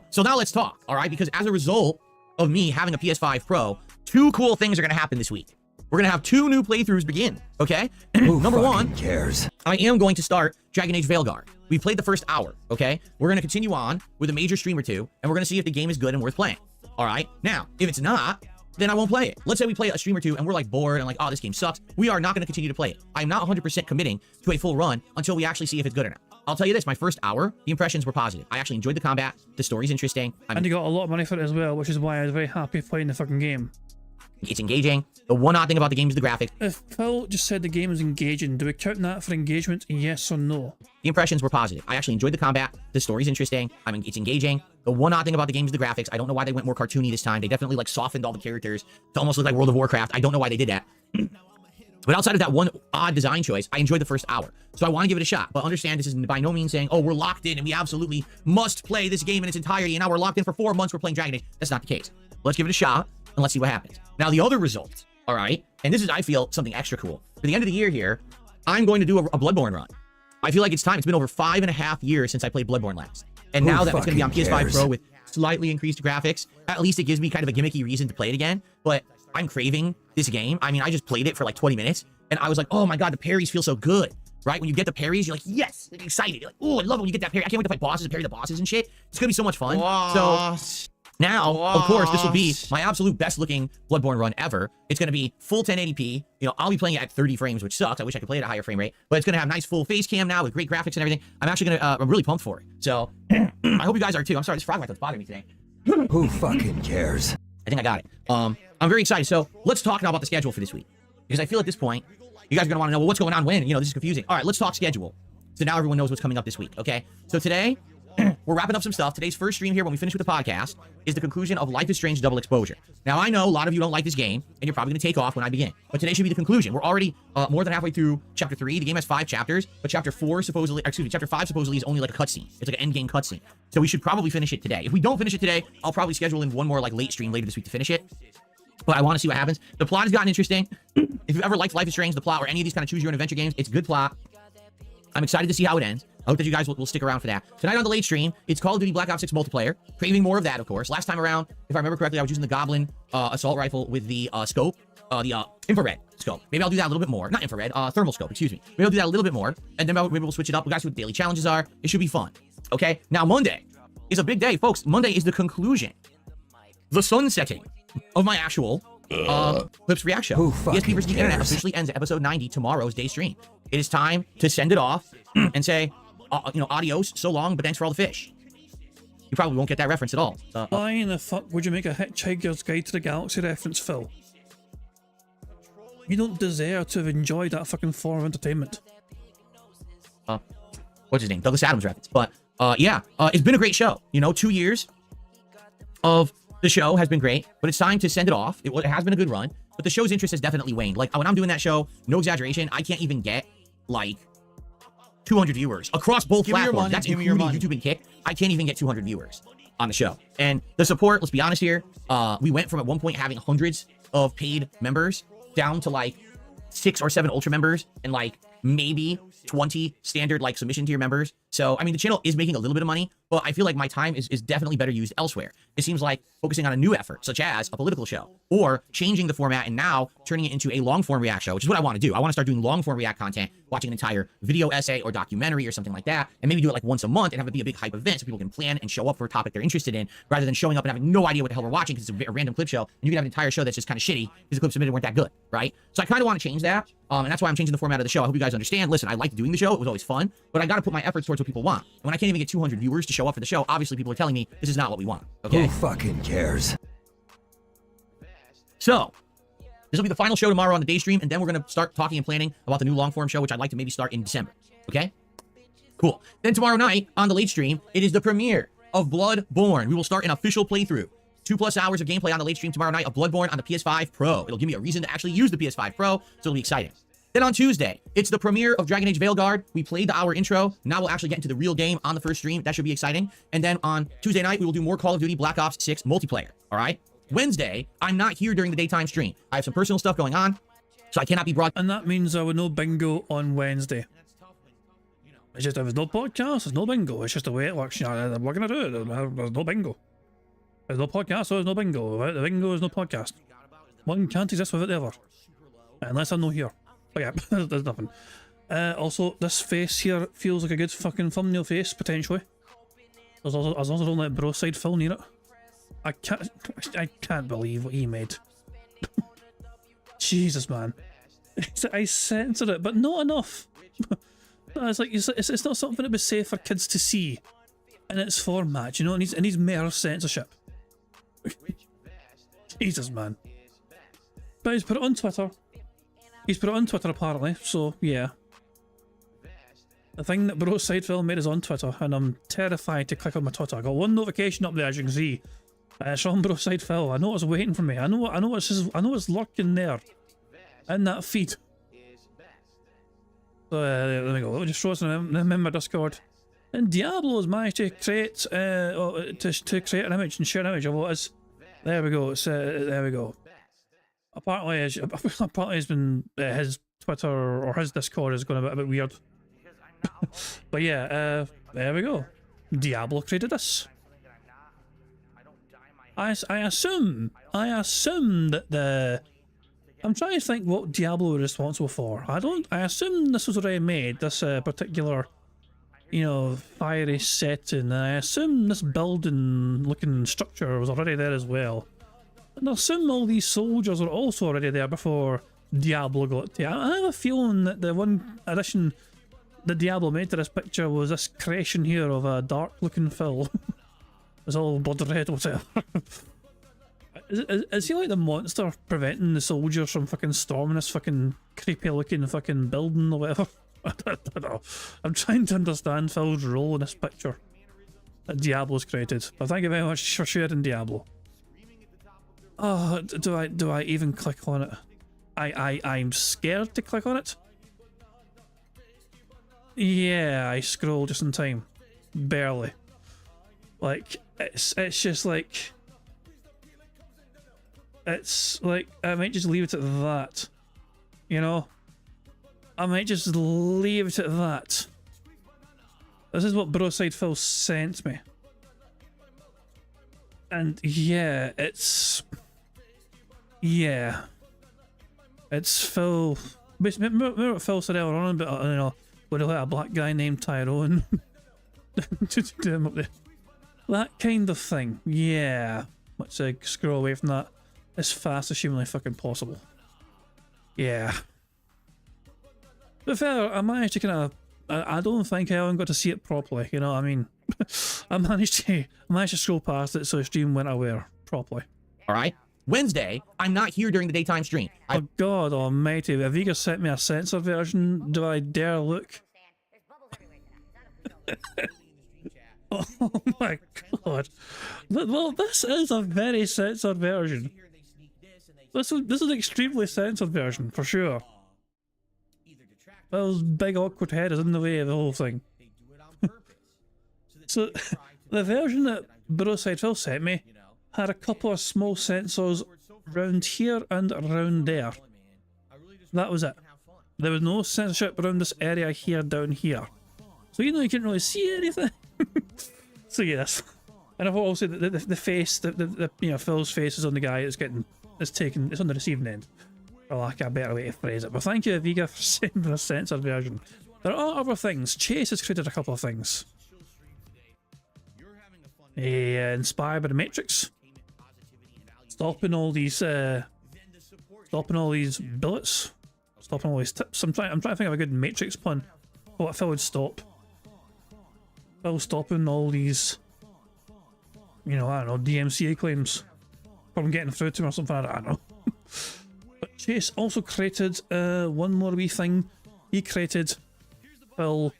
So now let's talk, all right? Because as a result of me having a PS5 Pro, two cool things are going to happen this week. We're going to have two new playthroughs begin, okay? Number one, cares? I am going to start Dragon Age Veilguard. We played the first hour, okay? We're going to continue on with a major stream or two, and we're going to see if the game is good and worth playing, all right? Now, if it's not, then I won't play it. Let's say we play a stream or two and we're like bored and like, oh, this game sucks. We are not going to continue to play it. I'm not 100% committing to a full run until we actually see if it's good or not. I'll tell you this, my first hour, the impressions were positive. I actually enjoyed the combat. The story's interesting. And you got a lot of money for it as well, which is why I was very happy playing the fucking game. It's engaging. The one odd thing about the game is the graphics. If Phil just said the game is engaging, do we count that for engagement, yes or no? The impressions were positive. I actually enjoyed the combat. The story's interesting. I mean, it's engaging. The one odd thing about the game is the graphics. I don't know why they went more cartoony this time. They definitely like softened all the characters to almost look like World of Warcraft. I don't know why they did that. But outside of that one odd design choice, I enjoyed the first hour. So I want to give it a shot. But understand this is by no means saying, oh, we're locked in and we absolutely must play this game in its entirety. And now we're locked in for 4 months. We're playing Dragon Age. That's not the case. Let's give it a shot and let's see what happens. Now, the other result, all right, and this is, I feel, something extra cool. For the end of the year here, I'm going to do a Bloodborne run. I feel like it's time. It's been over 5.5 years since I played Bloodborne last. And now that it's going to be on PS5 Pro with slightly increased graphics, at least it gives me kind of a gimmicky reason to play it again. But I'm craving this game. I mean, I just played it for like 20 minutes. And I was like, oh my God, the parries feel so good, right? When you get the parries, you're like, yes, you're excited. You're like, oh, I love it when you get that parry. I can't wait to fight bosses and parry the bosses and shit. It's going to be so much fun. So now, of course, this will be my absolute best looking Bloodborne run ever. It's going to be full 1080p. You know, I'll be playing it at 30 frames, which sucks. I wish I could play it at a higher frame rate, but it's going to have nice full face cam now with great graphics and everything. I'm actually going to, I'm really pumped for it. So I hope you guys are too. I'm sorry, this frog that's bothering me today. Who fucking cares? I think I got it. I'm very excited. So let's talk now about the schedule for this week, because I feel at this point, you guys are going to want to know, well, what's going on when? You know, this is confusing. All right, let's talk schedule. So now everyone knows what's coming up this week, okay? So today, we're wrapping up some stuff. Today's first stream here, when we finish with the podcast, is the conclusion of Life is Strange Double Exposure. Now, I know a lot of you don't like this game, and you're probably going to take off when I begin. But today should be the conclusion. We're already more than halfway through Chapter 3. The game has 5 chapters, but Chapter 5 supposedly is only like a cutscene. It's like an end game cutscene. So we should probably finish it today. If we don't finish it today, I'll probably schedule in one more like late stream later this week to finish it. But I want to see what happens. The plot has gotten interesting. If you've ever liked Life is Strange, the plot, or any of these kind of choose your own adventure games, it's a good plot. I'm excited to see how it ends. I hope that you guys will stick around for that. Tonight on the late stream, it's Call of Duty Black Ops 6 multiplayer. Craving more of that, of course. Last time around, if I remember correctly, I was using the Goblin assault rifle with the scope, the infrared scope. Maybe I'll do that a little bit more. Not infrared, thermal scope, excuse me. Maybe I'll do that a little bit more, and then maybe we'll switch it up. We guys see what daily challenges are. It should be fun. Okay? Now, Monday is a big day, folks. Monday is the conclusion, the sunsetting of my actual Clips React show. DSP vs. the Internet officially ends at episode 90, tomorrow's day stream. It is time to send it off and say, you know, adios, so long, but thanks for all the fish. You probably won't get that reference at all. Why in the fuck would you make a Hitchhiker's Guide to the Galaxy reference, Phil? You don't deserve to have enjoyed that fucking form of entertainment. What's his name? Douglas Adams reference. But yeah, it's been a great show. You know, 2 years of the show has been great, but it's time to send it off. It has been a good run, but the show's interest has definitely waned. Like, when I'm doing that show, no exaggeration, I can't even get, like, 200 viewers across both platforms. That's including YouTube and Kick. I can't even get 200 viewers on the show. And the support, let's be honest here, we went from at one point having hundreds of paid members down to, like, 6 or 7 ultra members and, like, maybe 20 standard, like, submission tier members. So, I mean, the channel is making a little bit of money, but I feel like my time is definitely better used elsewhere. It seems like focusing on a new effort, such as a political show, or changing the format and now turning it into a long-form React show, which is what I want to do. I want to start doing long-form React content, watching an entire video essay or documentary or something like that, and maybe do it like once a month and have it be a big hype event so people can plan and show up for a topic they're interested in, rather than showing up and having no idea what the hell we're watching because it's a random clip show, and you can have an entire show that's just kind of shitty because the clips submitted weren't that good, right? So I kind of want to change that, and that's why I'm changing the format of the show. I hope you guys understand. Listen, I liked doing the show. It was always fun, but I got to put my efforts towards what people want. And when I can't even get 200 viewers to show up for the show, obviously people are telling me this is not what we want. Okay? Who fucking cares? So, this will be the final show tomorrow on the day stream, and then we're going to start talking and planning about the new long-form show, which I'd like to maybe start in December. Okay? Cool. Then tomorrow night, on the late stream, it is the premiere of Bloodborne. We will start an official playthrough. 2+ hours of gameplay on the late stream tomorrow night of Bloodborne on the PS5 Pro. It'll give me a reason to actually use the PS5 Pro, so it'll be exciting. Then on Tuesday, it's the premiere of Dragon Age Veilguard. We played the hour intro. Now we'll actually get into the real game on the first stream. That should be exciting. And then on Tuesday night, we will do more Call of Duty Black Ops 6 multiplayer. All right? Wednesday, I'm not here during the daytime stream. I have some personal stuff going on, so I cannot be brought. And that means there were no bingo on Wednesday. It's just, if there's no podcast, there's no bingo. It's just the way it works. You know, what can I do? There's no bingo. There's no podcast, so there's no bingo. Without the bingo, there's no podcast. One can't exist without the other. Unless I'm not here. But yeah, there's nothing. Also, this face here feels like a good fucking thumbnail face, potentially. As long as I don't let Broside Phil near it. I can't believe what he made. Jesus, man. I censored it, but not enough. It's like, it's not something that would be safe for kids to see in its format, you know? It needs mere censorship. Jesus, man. But he's put it on Twitter. He's put it on Twitter, apparently, so yeah. The thing that Bro Sidefell made is on Twitter, and I'm terrified to click on my Twitter. I got one notification up there, as you can see. It's from Bro Sidefell. I know it's waiting for me. I know it's lurking there in that feed. So there we go. Let me just throw some in my Discord. And Diablo's managed to create to create an image and share an image of what is. There we go. It's there we go. Apparently, he's been his Twitter or his Discord is going a bit weird. But yeah, there we go. Diablo created this. I assume that the. I'm trying to think what Diablo was responsible for. I assume this was already made. This particular, you know, fiery setting. And I assume this building-looking structure was already there as well. And I assume all these soldiers were also already there before Diablo got to it. I have a feeling that the one addition that Diablo made to this picture was this creation here of a dark-looking Phil. It's all blood red, whatever. Is he like the monster preventing the soldiers from fucking storming this fucking creepy-looking fucking building or whatever? I don't know. I'm trying to understand Phil's role in this picture that Diablo's created. But thank you very much for sharing Diablo. Oh, do I even click on it? I'm scared to click on it. Yeah, I scroll just in time. Barely. Like, it's just like... It's like, I might just leave it at that. You know? I might just leave it at that. This is what Broside Phil sent me. And yeah, it's... Yeah. It's Phil... Remember what Phil said earlier on about, you know, with a black guy named Tyrone? To do him up there. That kind of thing. Yeah. Let's scroll away from that as fast as humanly fucking possible. Yeah. But fair, I managed to kind of... I don't think I got to see it properly, you know what I mean? I managed to scroll past it so the stream went aware properly. Alright? Wednesday, I'm not here during the daytime stream. Oh god almighty, if Vega sent me a censored version, do I dare look? Oh my god. Well, this is a very censored version. This is an extremely censored version, for sure. Phil's big awkward head is in the way of the whole thing. So, the version that Broside Phil sent me had a couple of small sensors round here and around there. That was it. There was no censorship around this area here, down here. So you know you couldn't really see anything. So yes. And I've also the face, the you know, Phil's face is on the guy that's getting... It's on the receiving end. Or like a better way to phrase it. But thank you, Vega, for sending the censored version. There are other things. Chase has created a couple of things. Inspired by the Matrix. Stopping all these bullets. Stopping all these tips. I'm trying to think of a good Matrix pun. What Phil would stop. Phil stopping all these, you know, I don't know, DMCA claims from getting through to him or something, I don't know. But Chase also created one more wee thing. He created Phil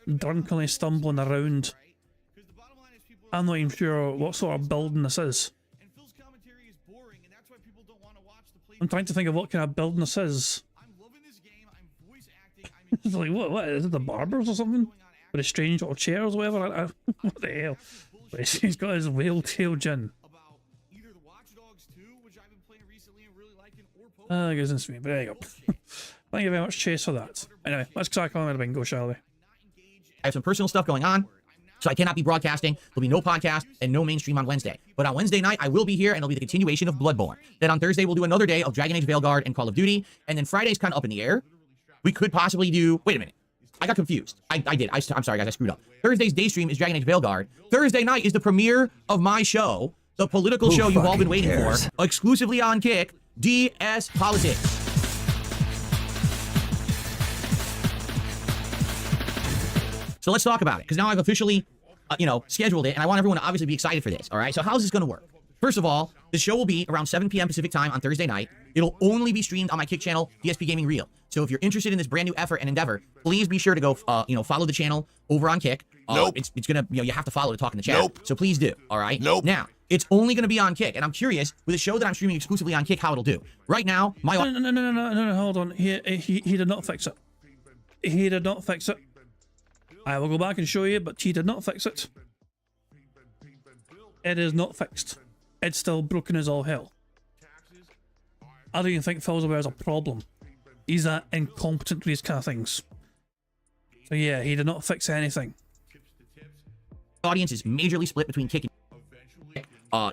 drunkenly stumbling around. I'm not even sure what sort of building this is. I'm trying to think of what kind of building this is. It's like, what is it, the barbers or something? With a strange little chairs or whatever? What the hell? But he's got his whale tail gin. I guess it's me, but there you go. Thank you very much, Chase, for that. Anyway, let's crack on with the bingo, shall we? I have some personal stuff going on, so I cannot be broadcasting. There'll be no podcast and no mainstream on Wednesday. But on Wednesday night, I will be here, and it'll be the continuation of Bloodborne. Then on Thursday, we'll do another day of Dragon Age Veilguard and Call of Duty. And then Friday's kind of up in the air. We could possibly do... Wait a minute. I got confused. I'm sorry, guys. I screwed up. Thursday's day stream is Dragon Age Veilguard. Thursday night is the premiere of my show, the political show you've all been waiting for, exclusively on Kick, DS Politics. So let's talk about it, because now I've officially, scheduled it, and I want everyone to obviously be excited for this, all right? So how's this going to work? First of all, the show will be around 7 p.m. Pacific time on Thursday night. It'll only be streamed on my Kick channel, DSP Gaming Reel. So if you're interested in this brand new effort and endeavor, please be sure to go, follow the channel over on Kick. Nope. It's gonna, you have to follow to talk in the chat. Nope. So please do, all right? Nope. Now, it's only gonna be on Kick, and I'm curious with a show that I'm streaming exclusively on Kick how it'll do. Right now, my no, hold on. He did not fix it. he did not fix it. I will go back and show you, but he did not fix it. It is not fixed. It's still broken as all hell. I don't even think Phil's aware is a problem. He's that incompetent with these kind of things. So yeah, he did not fix anything. Audience is majorly split between Kick and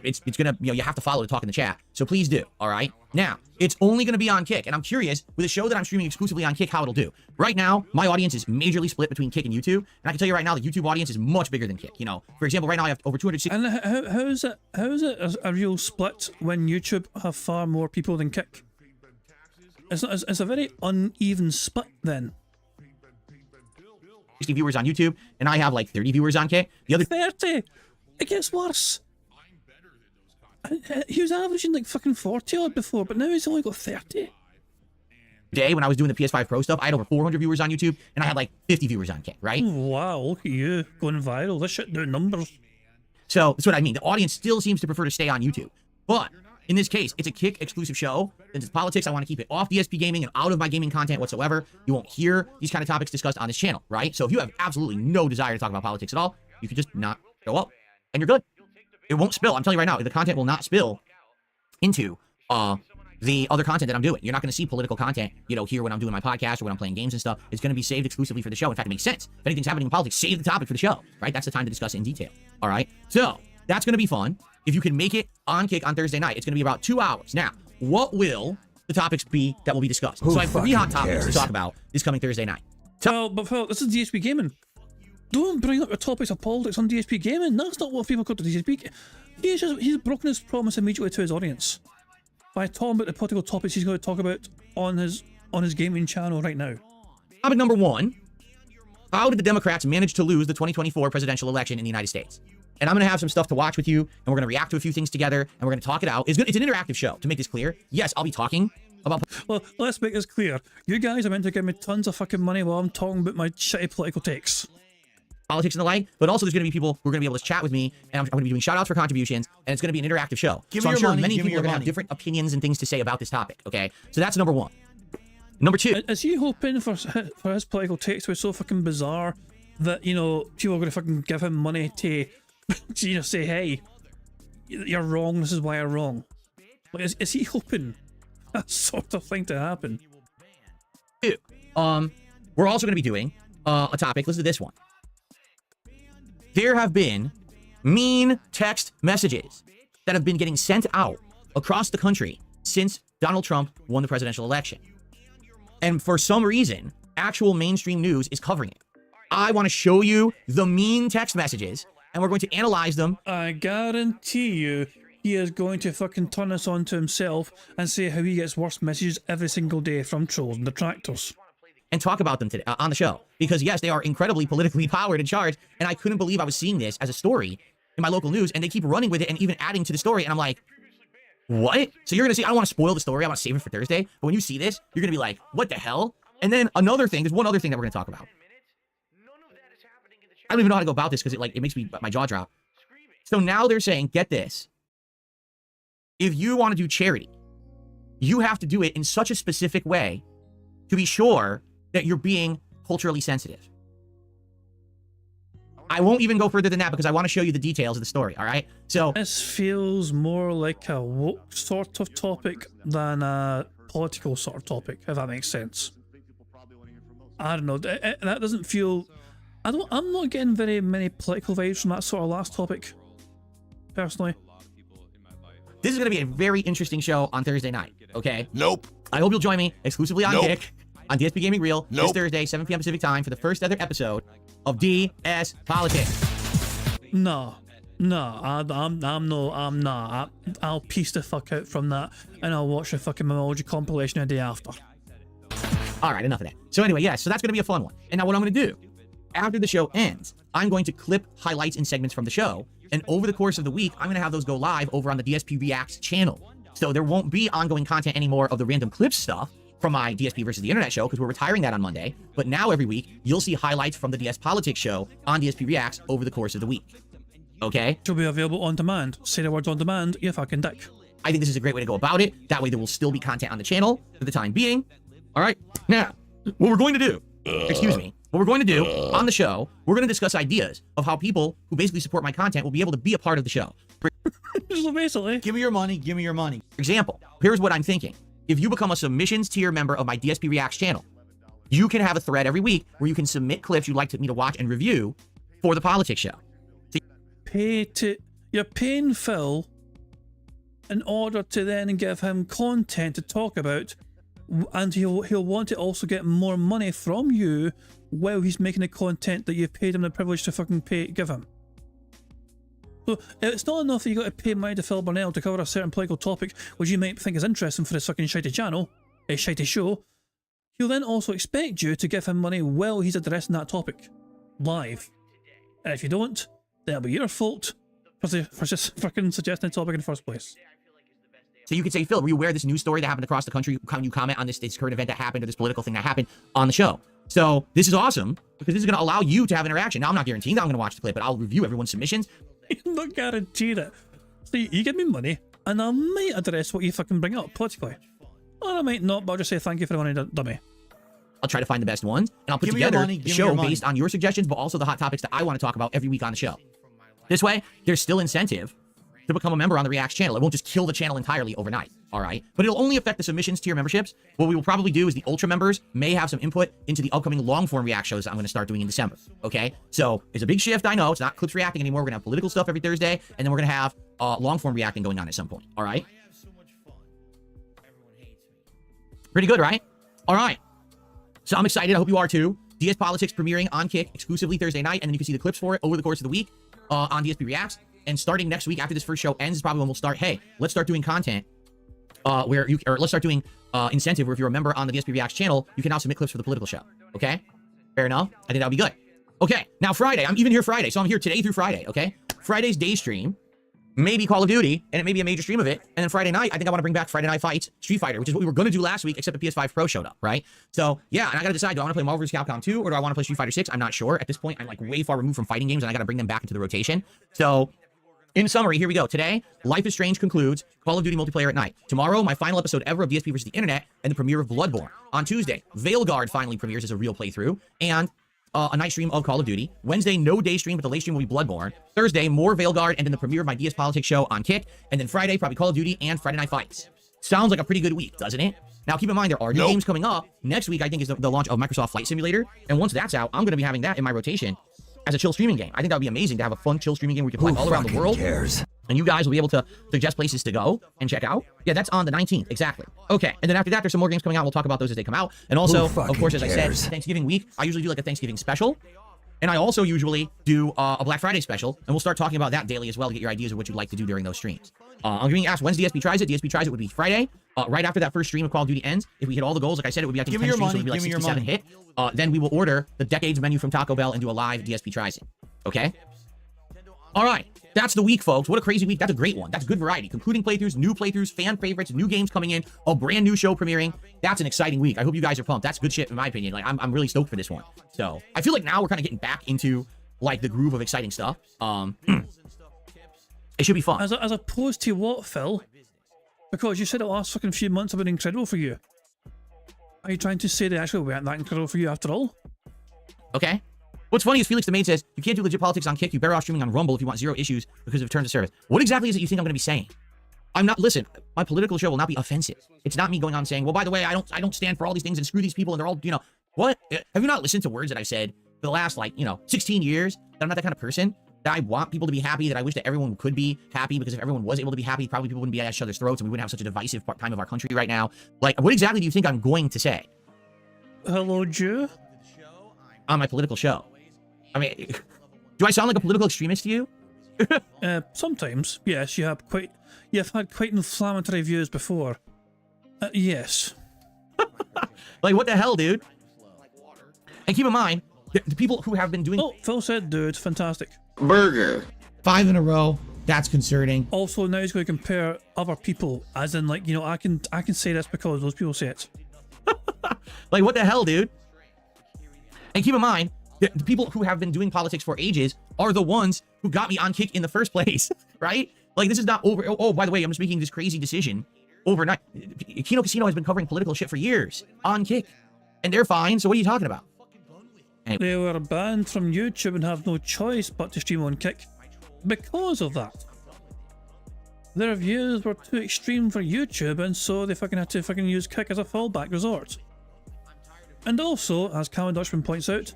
it's gonna, you have to follow to talk in the chat, so please do. All right, now it's only gonna be on Kick, and I'm curious with a show that I'm streaming exclusively on Kick how it'll do. Right now my audience is majorly split between Kick and YouTube, and I can tell you right now the YouTube audience is much bigger than Kick. For example, right now I have over 260. And how is it a real split when YouTube have far more people than Kick? It's a very uneven split then. 60 viewers on YouTube, and I have like 30 viewers on Kick. The other 30. It gets worse. He was averaging like fucking 40 odd before, but now he's only got 30. day when I was doing the PS5 Pro stuff, I had over 400 viewers on YouTube, and I had like 50 viewers on Kick, right? Wow, look at you going viral. This shit doing numbers. So that's what I mean. The audience still seems to prefer to stay on YouTube, but in this case, it's a Kick exclusive show. Since it's politics, I want to keep it off DSP gaming and out of my gaming content whatsoever. You won't hear these kind of topics discussed on this channel, right? So if you have absolutely no desire to talk about politics at all, you can just not show up, and you're good. It won't spill. I'm telling you right now, the content will not spill into the other content that I'm doing. You're not going to see political content, here when I'm doing my podcast or when I'm playing games and stuff. It's going to be saved exclusively for the show. In fact, it makes sense. If anything's happening in politics, save the topic for the show, right? That's the time to discuss it in detail, all right? So that's going to be fun. If you can make it on Kick on Thursday night, it's going to be about 2 hours. Now, what will the topics be that will be discussed? Who so I have 3 hot fucking topics to cares? talk about this coming Thursday night. Well, but Phil, this is DSP Gaming. Don't bring up the topics of politics on DSP Gaming. That's not what people go to DSP. He's broken his promise immediately to his audience by talking about the political topics he's going to talk about on his gaming channel right now. Topic number 1, how did the Democrats manage to lose the 2024 presidential election in the United States? And I'm going to have some stuff to watch with you, and we're going to react to a few things together, and we're going to talk it out. It's an interactive show, to make this clear. Yes, I'll be talking about... Well, let's make this clear. You guys are meant to give me tons of fucking money while I'm talking about my shitty political takes. Politics and the like, but also there's going to be people who are going to be able to chat with me, and I'm going to be doing shout outs for contributions, and it's going to be an interactive show. So I'm sure many people are going to have different opinions and things to say about this topic, okay? So that's number 1. Number 2. Is he hoping for his political takes to be so fucking bizarre that, people are going to fucking give him money to, say, hey, you're wrong, this is why you're wrong? Like, is he hoping that sort of thing to happen? 2. We're also going to be doing a topic. Listen to this one. There have been mean text messages that have been getting sent out across the country since Donald Trump won the presidential election. And for some reason, actual mainstream news is covering it. I want to show you the mean text messages, and we're going to analyze them. I guarantee you, he is going to fucking turn this on to himself and say how he gets worse messages every single day from trolls and detractors. And talk about them today on the show, because yes, they are incredibly politically powered and charged, and I couldn't believe I was seeing this as a story in my local news, and they keep running with it and even adding to the story, and I'm like, what? So you're gonna see, I don't want to spoil the story, I want to save it for Thursday, but when you see this, you're gonna be like, what the hell? And then another thing, there's one other thing that we're gonna talk about. I don't even know how to go about this because it makes my jaw drop. So now they're saying, get this, if you want to do charity, you have to do it in such a specific way to be sure that you're being culturally sensitive. I won't even go further than that because I want to show you the details of the story, all right? So this feels more like a woke sort of topic than a political sort of topic, if that makes sense. I don't know. That doesn't feel... I'm not getting very many political vibes from that sort of last topic, personally. this is going to be a very interesting show on Thursday night, okay? Nope. I hope you'll join me exclusively on Nope. Kick on DSP Gaming Reel this Nope. Thursday, 7 p.m. Pacific time for the first ever episode of DS Politics. No, I'm not. I'll piece the fuck out from that, and I'll watch the fucking Memoji compilation a day after. All right, enough of that. So anyway, yes, so that's going to be a fun one. And now what I'm going to do, after the show ends, I'm going to clip highlights and segments from the show, and over the course of the week, I'm going to have those go live over on the DSP Reacts channel. So there won't be ongoing content anymore of the random clips stuff from my DSP versus the Internet show, because we're retiring that on Monday. But now every week, you'll see highlights from the DS Politics show on DSP Reacts over the course of the week. Okay? She'll be available on demand. Say the words on demand, you fucking dick. I think this is a great way to go about it. That way there will still be content on the channel for the time being. All right? Now, what we're going to do excuse me, what we're going to do on the show, we're going to discuss ideas of how people who basically support my content will be able to be a part of the show. So basically, Give me your money. Give me your money. For example, here's what I'm thinking. If you become a submissions tier member of my DSP Reacts channel, you can have a thread every week where you can submit clips you'd like me to watch and review for the politics show. you're paying Phil in order to then give him content to talk about, and he'll want to also get more money from you while he's making the content that you've paid him the privilege to fucking give him. So it's not enough that you got to pay money to Phil Burnell to cover a certain political topic which you might think is interesting for his fucking shitey channel, a shitey show. He'll then also expect you to give him money while he's addressing that topic live. And if you don't, then it'll be your fault for just fucking suggesting the topic in the first place. So you could say, Phil, were you aware of this news story that happened across the country? Can you comment on this current event that happened or this political thing that happened on the show? So this is awesome because this is going to allow you to have interaction. Now, I'm not guaranteeing that I'm going to watch the clip, but I'll review everyone's submissions. I'm not guaranteed it. So you give me money, and I might address what you fucking bring up politically. Or I might not, but I'll just say thank you for the money, dummy. I'll try to find the best ones, and I'll put together a show based on your suggestions, but also the hot topics that I want to talk about every week on the show. This way, there's still incentive to become a member on the Reacts channel. It won't just kill the channel entirely overnight, all right? But it'll only affect the submissions to your memberships. What we will probably do is the Ultra members may have some input into the upcoming long-form React shows that I'm going to start doing in December, okay? So it's a big shift, I know. It's not clips reacting anymore. We're going to have political stuff every Thursday, and then we're going to have long-form reacting going on at some point, all right? Pretty good, right? All right. So I'm excited. I hope you are too. DS Politics premiering on Kick exclusively Thursday night, and then you can see the clips for it over the course of the week on DSP Reacts. And starting next week, after this first show ends, is probably when we'll start, hey, let's start doing content let's start doing incentive where if you're a member on the DSP Reacts channel, you can now submit clips for the political show. Okay? Fair enough? I think that would be good. Okay, now Friday. I'm even here Friday, so I'm here today through Friday, okay? Friday's day stream, maybe Call of Duty, and it may be a major stream of it. And then Friday night, I think I want to bring back Friday Night Fights, Street Fighter, which is what we were going to do last week, except the PS5 Pro showed up, right? So, yeah, and I got to decide, do I want to play Marvel vs. Capcom 2, or do I want to play Street Fighter 6? I'm not sure. At this point, I'm like way far removed from fighting games, and I got to bring them back into the rotation. So, in summary, here we go. Today, Life is Strange concludes, Call of Duty multiplayer at night. Tomorrow, my final episode ever of DSP vs. the Internet, and the premiere of Bloodborne. On Tuesday, Veilguard finally premieres as a real playthrough, and a night stream of Call of Duty. Wednesday, no day stream, but the late stream will be Bloodborne. Thursday, more Veilguard, and then the premiere of my DS Politics show on Kick. And then Friday, probably Call of Duty and Friday Night Fights. Sounds like a pretty good week, doesn't it? Now, keep in mind, there are new games coming up. Next week, I think, is the launch of Microsoft Flight Simulator. And once that's out, I'm going to be having that in my rotation as a chill streaming game. I think that would be amazing to have a fun chill streaming game where you can fly all around the world. Cares? And you guys will be able to suggest places to go and check out. Yeah, that's on the 19th, exactly. Okay, and then after that, there's some more games coming out. We'll talk about those as they come out. And also, of course, as I said, Thanksgiving week, I usually do like a Thanksgiving special. And I also usually do a Black Friday special, and we'll start talking about that daily as well to get your ideas of what you'd like to do during those streams. I'm being asked, when's DSP Tries It? DSP Tries It would be Friday, right after that first stream of Call of Duty ends. If we hit all the goals, like I said, it would be, I think, 10 streams, so it would be like 67 hit. Then we will order the Decades menu from Taco Bell and do a live DSP Tries It. Okay? All right. That's the week, folks. What a crazy week. That's a great one. That's good variety. Concluding playthroughs, new playthroughs, fan favorites, new games coming in, a brand new show premiering. That's an exciting week. I hope you guys are pumped. That's good shit, in my opinion. Like, I'm really stoked for this one. So, I feel like now we're kind of getting back into, like, the groove of exciting stuff. It should be fun. As opposed to what, Phil? Because you said the last fucking few months have been incredible for you. Are you trying to say they actually weren't that incredible for you after all? Okay. What's funny is Felix the Maid says, you can't do legit politics on Kick. You better off streaming on Rumble if you want zero issues because of terms of service. What exactly is it you think I'm going to be saying? I'm not, listen, my political show will not be offensive. It's not me going on saying, well, by the way, I don't stand for all these things and screw these people and they're all, you know, what? Have you not listened to words that I've said for the last, like, 16 years? That I'm not that kind of person. That I want people to be happy, that I wish that everyone could be happy, because if everyone was able to be happy, probably people wouldn't be at each other's throats and we wouldn't have such a divisive time of our country right now. Like, what exactly do you think I'm going to say? Hello, Jew? On my political show. I mean, do I sound like a political extremist to you? Sometimes, yes. You've had quite inflammatory views before. Yes. Like, what the hell, dude? And keep in mind, the people who have been doing... Oh, Phil said, dude, fantastic. Burger. 5 in a row. That's concerning. Also, now he's going to compare other people, as in, like, I can say this because those people say it. Like, what the hell, dude? And keep in mind, the people who have been doing politics for ages are the ones who got me on Kick in the first place, right? Like, this is not over. Oh, by the way, I'm just making this crazy decision overnight. Kino Casino has been covering political shit for years on Kick, and they're fine. So what are you talking about? Anyway. They were banned from YouTube and have no choice but to stream on Kick because of that. Their views were too extreme for YouTube, and so they fucking had to fucking use Kick as a fallback resort. And also, as Calvin Dutchman points out,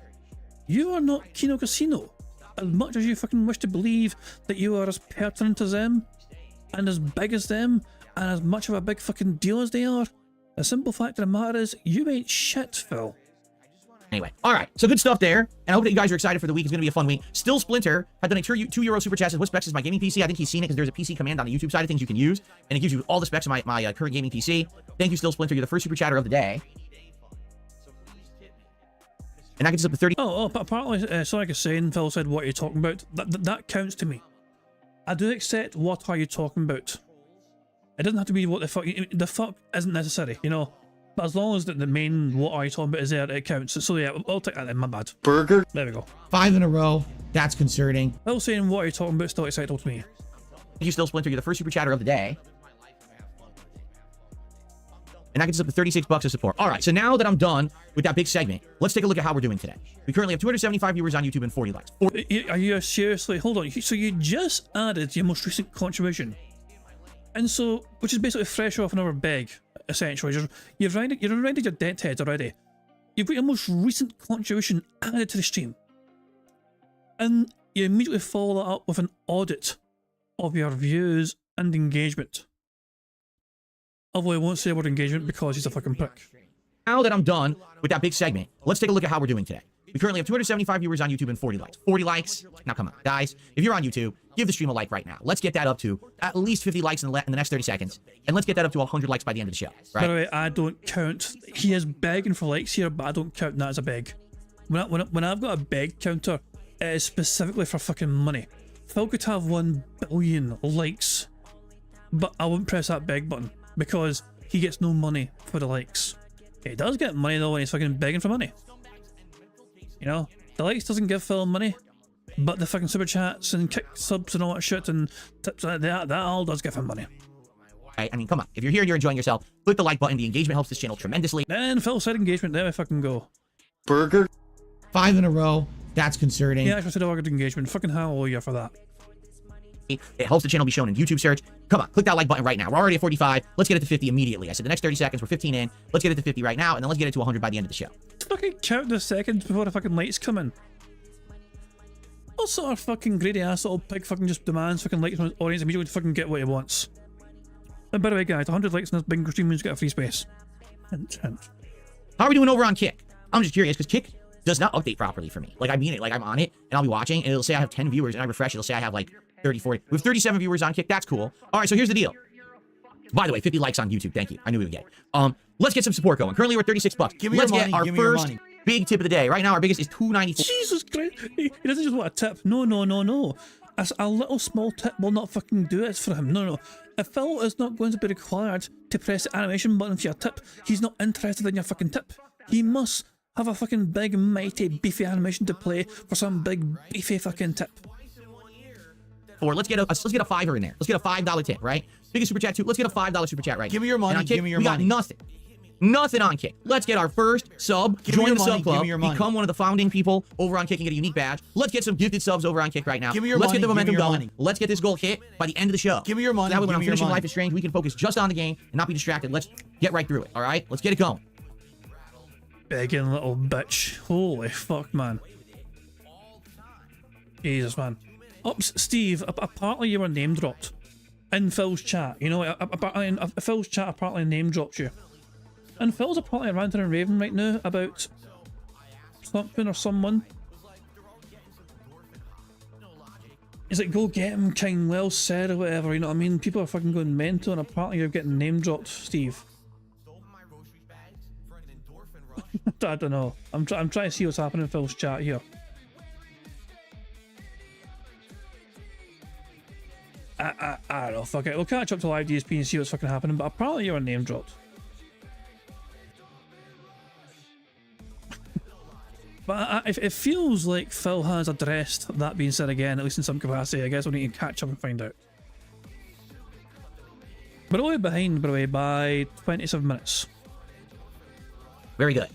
you are not Kino Casino. As much as you fucking wish to believe that you are as pertinent as them, and as big as them, and as much of a big fucking deal as they are, the simple fact of the matter is, you ain't shit, Phil. Anyway, all right, so good stuff there, and I hope that you guys are excited for the week. It's going to be a fun week. Still Splinter had done a €2 super chat. Says, what specs is my gaming PC? I think he's seen it because there's a PC command on the YouTube side of things you can use, and it gives you all the specs of my current gaming PC. Thank you, Still Splinter. You're the first super chatter of the day. And that gets us up to 30. But apparently, so like I was saying, Phil said, what are you talking about? That counts to me. I do accept what are you talking about. It doesn't have to be what the fuck isn't necessary, you know. But as long as the main what are you talking about is there, it counts. So yeah, I'll take that in, my bad. Burger. There we go. 5 in a row. That's concerning. Phil saying what are you talking about still acceptable to me. Thank you, Still Splinter. You're the first super chatter of the day. And that gets us up to 36 bucks of support. All right, so now that I'm done with that big segment, let's take a look at how we're doing today. We currently have 275 viewers on YouTube and 40 likes. Are you seriously? Hold on. So you just added your most recent contribution, and so which is basically fresh off another bag, essentially. You've rented your debt heads already. You've got your most recent contribution added to the stream, and you immediately follow that up with an audit of your views and engagement. Although I won't say the word engagement because he's a fucking prick. Now that I'm done with that big segment, let's take a look at how we're doing today. We currently have 275 viewers on YouTube and 40 likes. 40 likes? Now come on, guys. If you're on YouTube, give the stream a like right now. Let's get that up to at least 50 likes in the next 30 seconds. And let's get that up to 100 likes by the end of the show. Right? By the way, I don't count. He is begging for likes here, but I don't count that as a beg. When I've got a beg counter, it is specifically for fucking money. Phil could have 1 billion likes, but I wouldn't press that beg button because he gets no money for the likes. He does get money though when he's fucking begging for money. You know, the likes doesn't give Phil money, but the fucking super chats and kick subs and all that shit and tips like that all does give him money. Right? I mean, come on. If you're here and you're enjoying yourself, click the like button. The engagement helps this channel tremendously. And Phil said engagement, there we fucking go. Burger. 5 in a row. That's concerning. Yeah, I actually said I engagement. Fucking hallelujah for that. It helps the channel be shown in YouTube search. Come on, click that like button right now. We're already at 45. Let's get it to 50 immediately. I said the next 30 seconds, we're 15 in. Let's get it to 50 right now, and then let's get it to 100 by the end of the show. Fucking count the seconds before the fucking lights come in. What sort of fucking greedy ass little pig fucking just demands fucking likes from his audience immediately to fucking get what he wants? And by the way, guys, 100 likes in this bingo stream means you get a free space. Hint, hint. How are we doing over on Kick? I'm just curious, because Kick does not update properly for me. Like, I mean it. Like, I'm on it, and I'll be watching, and it'll say I have 10 viewers, and I refresh, it'll say I have, like, 30, 40. We have 37 viewers on Kick. That's cool. All right, so here's the deal. By the way, 50 likes on YouTube. Thank you. I knew we would get it. Let's get some support going. Currently, we're at 36 bucks. Let's get our first big tip of the day. Right now, our biggest is $2.94. Jesus Christ. He doesn't just want a tip. No, no, no, no. A little small tip will not fucking do it for him. No, no. If Phil is not going to be required to press the animation button for your tip, he's not interested in your fucking tip. He must have a fucking big, mighty, beefy animation to play for some big, beefy fucking tip. Let's get a $5 in there. Let's get a $5 tip, right? Biggest super chat too. Let's get a $5 super chat right now. Give me your money. And on Kick, Give me your we money. got nothing. Nothing on Kick. Let's get our first sub. Give me Join your the money. sub club. Give me your money. Become one of the founding people over on Kick and get a unique badge. Let's get some gifted subs over on Kick right now. Give me your Let's money. get the momentum Give me your going. money. Let's get this goal hit by the end of the show. Give me your money. That way when Give I'm me your finishing money. Life is Strange, we can focus just on the game and not be distracted. Let's get right through it. All right? Let's get it going. Begging little bitch. Holy fuck, man. Jesus, man. Steve, apparently you were name dropped in Phil's chat. You know, Phil's chat apparently name drops you. And Phil's apparently ranting and raving right now about something or someone. Is it go get him, King? Well said or whatever, you know what I mean? People are fucking going mental and apparently you're getting name dropped, Steve. I don't know. I'm trying to see what's happening in Phil's chat here. I don't know, fuck it. We'll catch up to live DSP and see what's fucking happening, but apparently you were name dropped. But it feels like Phil has addressed that being said again, at least in some capacity. I guess we need to catch up and find out. But only behind, by the way, by 27 minutes. Very good.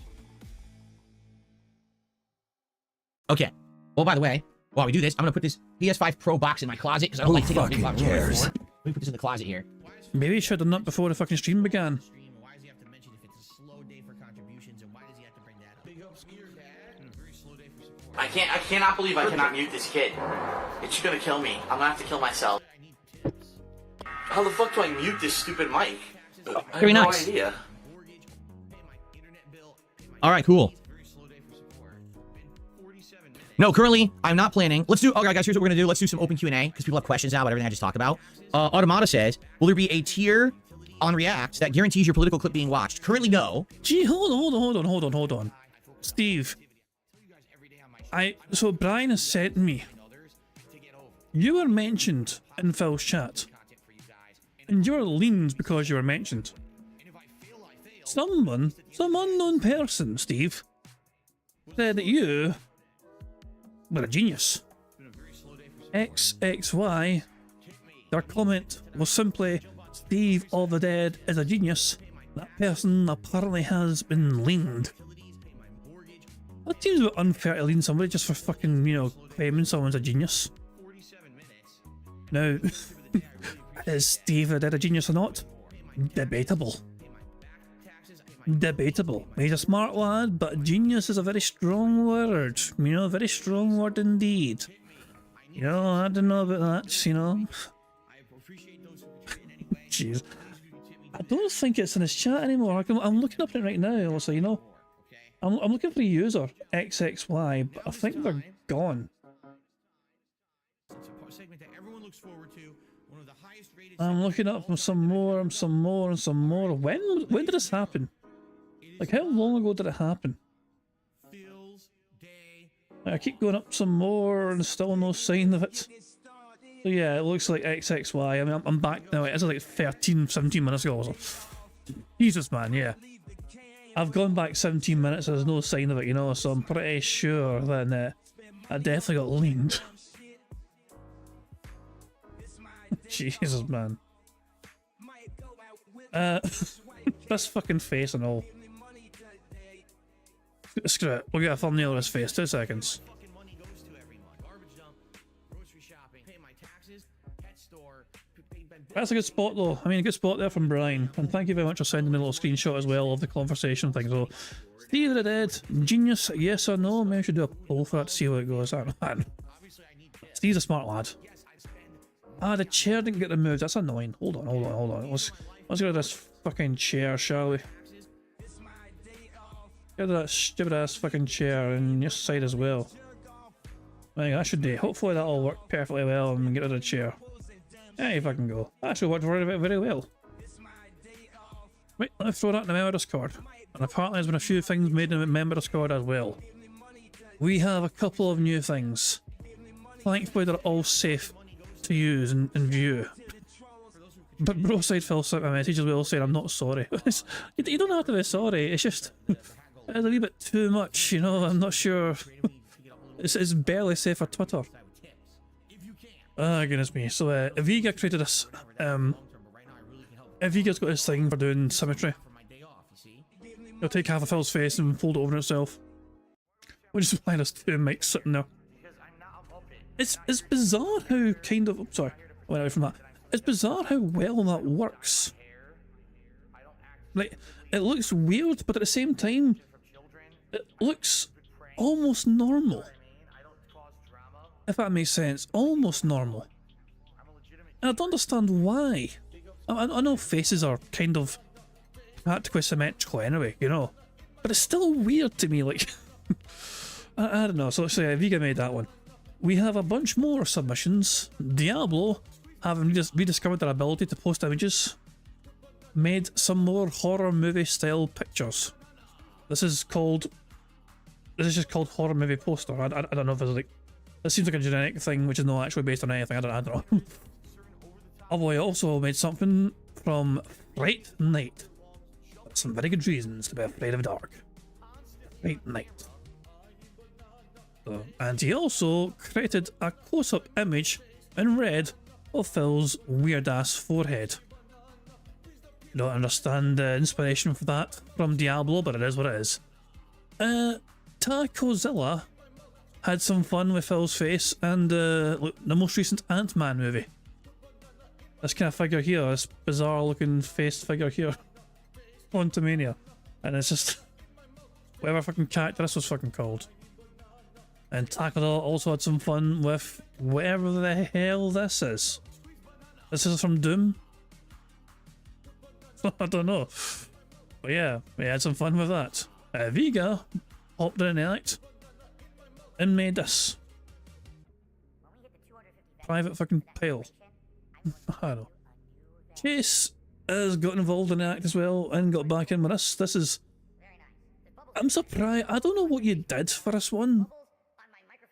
Okay. Well, by the way, while we do this, I'm gonna put this PS5 Pro box in my closet because I don't Who like taking out big fucking box on the cares? floor. Let me put this in the closet here. Maybe you should have done that before the fucking stream began. Why does he have to mention if it's a slow day for contributions, and why does he have to bring that up? Big ups to your dad. Very slow day for support. I cannot believe I cannot mute this kid. It's gonna kill me. I'm gonna have to kill myself. How the fuck do I mute this stupid mic? I Very have nice. no idea. All right, cool. No, currently, I'm not planning. Let's do, all right, guys, here's what we're going to do. Let's do some open Q&A, because people have questions now about everything I just talked about. Automata says, will there be a tier on React that guarantees your political clip being watched? Currently, no. Gee, hold on. Steve. So Brian has said to me, you were mentioned in Phil's chat. And you're leaned because you were mentioned. Some unknown person, Steve, said that you were a genius. XXY, their comment was simply, Steve of the Dead is a genius. That person apparently has been leaned. That seems a bit unfair to lean somebody just for fucking, you know, claiming someone's a genius. Now, is Steve the Dead a genius or not? Debatable. Debatable. He's a smart lad, but genius is a very strong word. You know, a very strong word indeed. You know, I don't know about that, you know. Jeez. I don't think it's in his chat anymore. I'm looking up it right now, also, you know. I'm looking for a user, XXY, but I think they're gone. I'm looking up some more. When did this happen? Like, how long ago did it happen? I keep going up some more and still no sign of it. So yeah, it looks like XXY. I mean, I'm back now. It was like 17 minutes ago. So. Jesus, man, yeah. I've gone back 17 minutes, there's no sign of it, you know, so I'm pretty sure that I definitely got leaned. Jesus, man. This fucking face and all. Screw it, we'll get a thumbnail of his face, 2 seconds. That's a good spot though. I mean, a good spot there from Brian. And thank you very much for sending me a little screenshot as well of the conversation thing. So, Steve of the Dead, genius, yes or no? Maybe I should do a poll for that to see how it goes. I don't know. Steve's a smart lad. Ah, the chair didn't get removed. That's annoying. Hold on. Let's get rid of this fucking chair, shall we? Get rid of that stupid ass fucking chair and your side as well. I think that should do. Hopefully that'll work perfectly well and get rid of the chair. There you fucking go. That actually worked very well. Right, let me throw that in the member Discord. And apparently there's been a few things made in the member Discord as well. We have a couple of new things. Thankfully they're all safe to use and view. But Broside Phil sent me a message as well saying I'm not sorry. You don't have to be sorry, it's just it's a wee bit too much, you know, I'm not sure. It's barely safe for Twitter. Oh goodness me. So Aviga created this Aviga's got this thing for doing symmetry. It'll take half of Phil's face and fold it over itself. Which is why there's 2 mics sitting there. It's bizarre how kind of sorry, I went away from that. It's bizarre how well that works. Like, it looks weird, but at the same time it looks almost normal. If that makes sense, almost normal. And I don't understand why. I know faces are kind of practically symmetrical anyway, you know, but it's still weird to me, like, I don't know, so let's say Viga made that one. We have a bunch more submissions. Diablo, having rediscovered their ability to post images, made some more horror movie style pictures. This is just called horror movie poster. I don't know if it's like, this seems like a generic thing which is not actually based on anything, I don't know. Oh, I also made something from Fright Night. Some very good reasons to be afraid of dark. Fright Night. And he also created a close-up image in red of Phil's weird-ass forehead. I don't understand the inspiration for that from Diablo, but it is what it is. Tacozilla had some fun with Phil's face, and look, the most recent Ant-Man movie. This kind of figure here, this bizarre looking face figure here. Quantumania. And it's just whatever fucking character this was fucking called. And Takada also had some fun with whatever the hell this is. This is from Doom? I don't know. But yeah, we had some fun with that. Vega hopped in the act and made this. Private fucking pile. I don't know. Chase has got involved in the act as well and got back in with us. This is... I'm surprised. I don't know what you did for this one,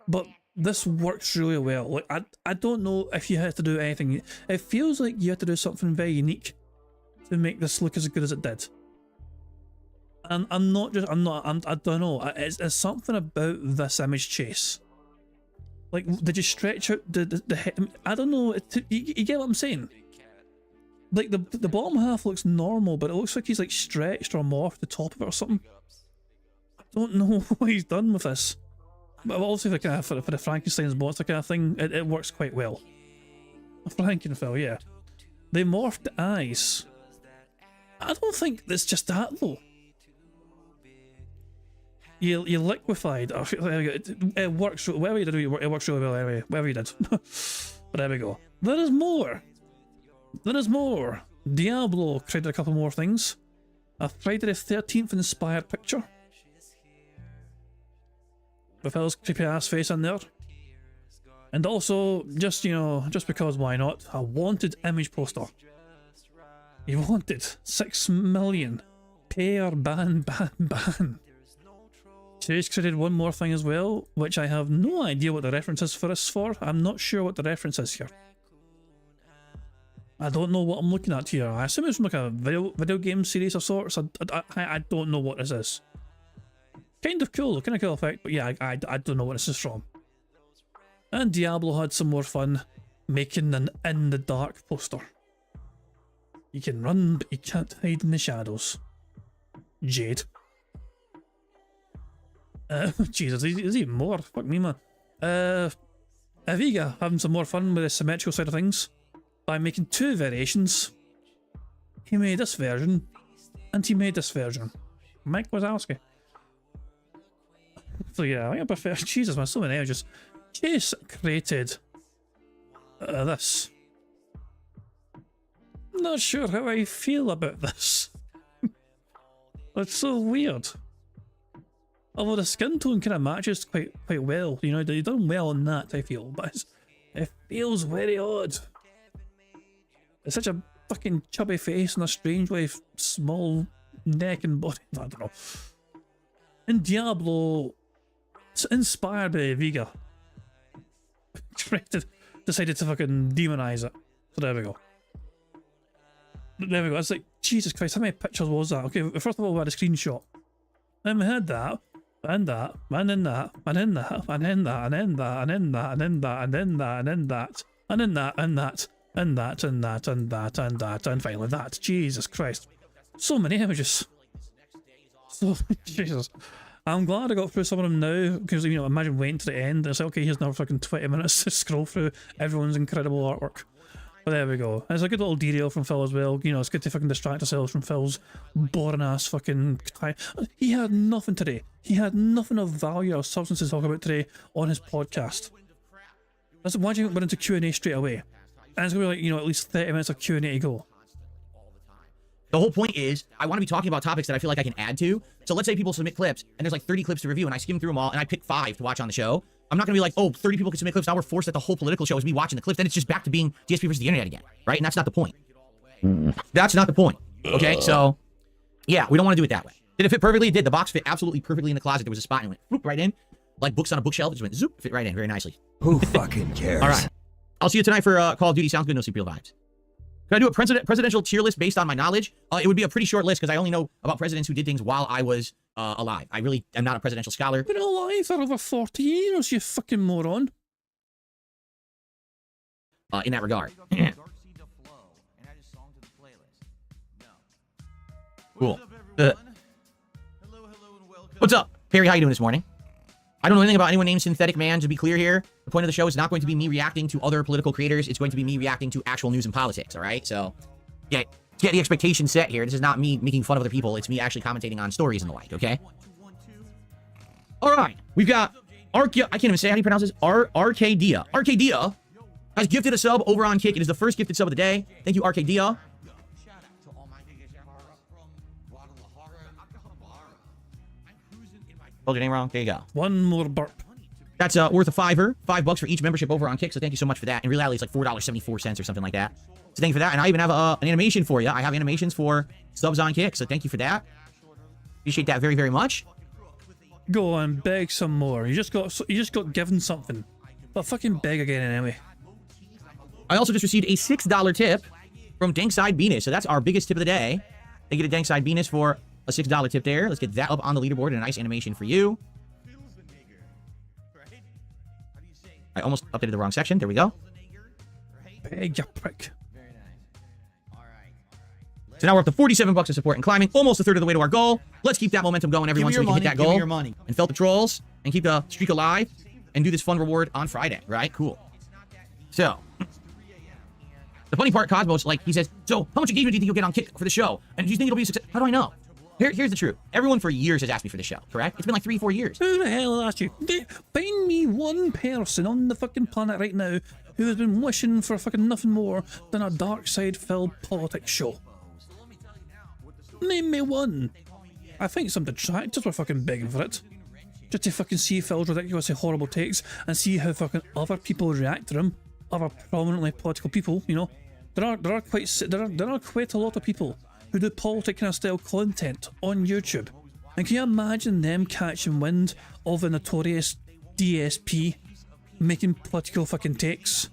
but this works really well. Like I don't know if you had to do anything. It feels like you had to do something very unique to make this look as good as it did. And I don't know. It's something about this image chase. Like, did you stretch out the head? I don't know. You get what I'm saying? Like the bottom half looks normal, but it looks like he's like stretched or morphed the top of it or something. I don't know what he's done with this. But also for the Frankenstein's monster kind of thing, it works quite well. Frankenfell, yeah. They morphed the eyes. I don't think it's just that though. You liquefied. Oh, it works. Whatever you did, it works really well anyway. Whatever you did. But there we go. There is more. There is more. Diablo created a couple more things. A Friday the 13th inspired picture. With his creepy ass face in there. And also, just, you know, just because why not, a wanted image poster. He wanted 6 million. Pay or ban. Chase created one more thing as well, which I have no idea what the reference is for this for. I'm not sure what the reference is here. I don't know what I'm looking at here. I assume it's from like a video game series of sorts. I don't know what this is. Kind of cool effect, but yeah, I don't know what this is from. And Diablo had some more fun making an in the dark poster. You can run, but you can't hide in the shadows. Jade. Jesus, there's even more. Fuck me, man. Aviga having some more fun with the symmetrical side of things by making 2 variations. He made this version, and he made this version. Mike Wazowski. So yeah, I think I prefer. Jesus, man, so many images. Chase created this. Not sure how I feel about this. It's so weird. Although the skin tone kind of matches quite well, you know, they've done well on that, I feel, but it feels very odd. It's such a fucking chubby face and a strange way, small neck and body. I don't know. And Diablo, inspired by Vega, decided to fucking demonize it. So there we go. There we go. It's like, Jesus Christ, how many pictures was that? Okay, first of all, we had a screenshot. Then we had that. And that, and then that, and then that, and then that, and then that, and then that, and then that, and then that, and then that, and then that, and that, and that, and that, and that, and that, and finally that. Jesus Christ. So many images. So, Jesus. I'm glad I got through some of them now, because, you know, imagine waiting to the end, it's like, okay, here's another fucking 20 minutes to scroll through everyone's incredible artwork. But there we go. It's a good little derail from Phil as well. You know, it's good to fucking distract ourselves from Phil's boring ass fucking time. He had nothing today. He had nothing of value or substance to talk about today on his podcast. Let's imagine we went into Q&A straight away. And it's going to be like, you know, at least 30 minutes of Q&A to go. The whole point is, I want to be talking about topics that I feel like I can add to. So let's say people submit clips, and there's like 30 clips to review, and I skim through them all, and I pick 5 to watch on the show. I'm not going to be like, oh, 30 people can submit clips, now we're forced that the whole political show is me watching the clips. Then it's just back to being DSP versus the internet again, right? And that's not the point. That's not the point, okay? So, yeah, we don't want to do it that way. Did it fit perfectly? It did. The box fit absolutely perfectly in the closet. There was a spot, and it went whoop, right in. Like books on a bookshelf, it just went zoop, fit right in very nicely. Who fucking cares? All right. I'll see you tonight for Call of Duty. Sounds good, no CPL vibes. Could I do a presidential tier list based on my knowledge? It would be a pretty short list because I only know about presidents who did things while I was alive. I really am not a presidential scholar. Been alive for over 40 years, you fucking moron. In that regard. Cool. What's up, Perry? How you doing this morning? I don't know anything about anyone named Synthetic Man, to be clear here. The point of the show is not going to be me reacting to other political creators. It's going to be me reacting to actual news and politics, all right? So, yeah, get the expectation set here. This is not me making fun of other people. It's me actually commentating on stories and the like, okay? All right, we've got I can't even say how do you pronounce this. Arcadia. Arcadia has gifted a sub over on Kick. It is the first gifted sub of the day. Thank you, Arcadia. Spelled your name wrong. There you go. One more burp. That's worth a $5 $5 for each membership over on Kick. So thank you so much for that. In reality, it's like $4.74 or something like that. So thank you for that. And I even have an animation for you. I have animations for subs on Kick. So thank you for that. Appreciate that very, very much. Go on, beg some more. You just got given something. But fucking beg again anyway. I also just received a $6 tip from Dankside Venus. So that's our biggest tip of the day. Thank you to Dankside Venus for a $6 tip there. Let's get that up on the leaderboard and a nice animation for you. I almost updated the wrong section. There we go. Beg, you prick. So now we're up to $47 of support and climbing, almost a third of the way to our goal. Let's keep that momentum going, everyone, so we can hit that goal. And felt the trolls and keep the streak alive and do this fun reward on Friday, right? Cool. So, the funny part, Cosmos, like, he says, so how much engagement do you think you'll get on Kick for the show? And do you think it'll be a success? How do I know? Here's the truth. Everyone for years has asked me for the show, correct? It's been like 3-4 years. Who the hell asked you? Find me one person on the fucking planet right now who has been wishing for fucking nothing more than a dark side filled politics show. Name me one. I think some detractors were fucking begging for it. Just to fucking see Phil's ridiculously horrible takes and see how fucking other people react to them. Other prominently political people, you know. There are quite a lot of people who do politic kind of style content on YouTube. And can you imagine them catching wind of the notorious DSP making political fucking takes?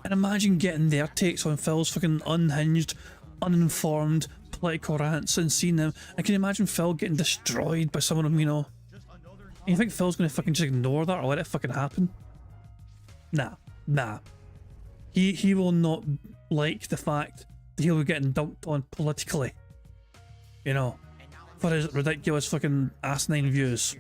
And imagine getting their takes on Phil's fucking unhinged, uninformed political rants and seeing them. And can you imagine Phil getting destroyed by some of them, you know? And you think Phil's gonna fucking just ignore that or let it fucking happen? Nah. He will not like the fact that he'll be getting dunked on politically. You know, for his ridiculous fucking asinine views.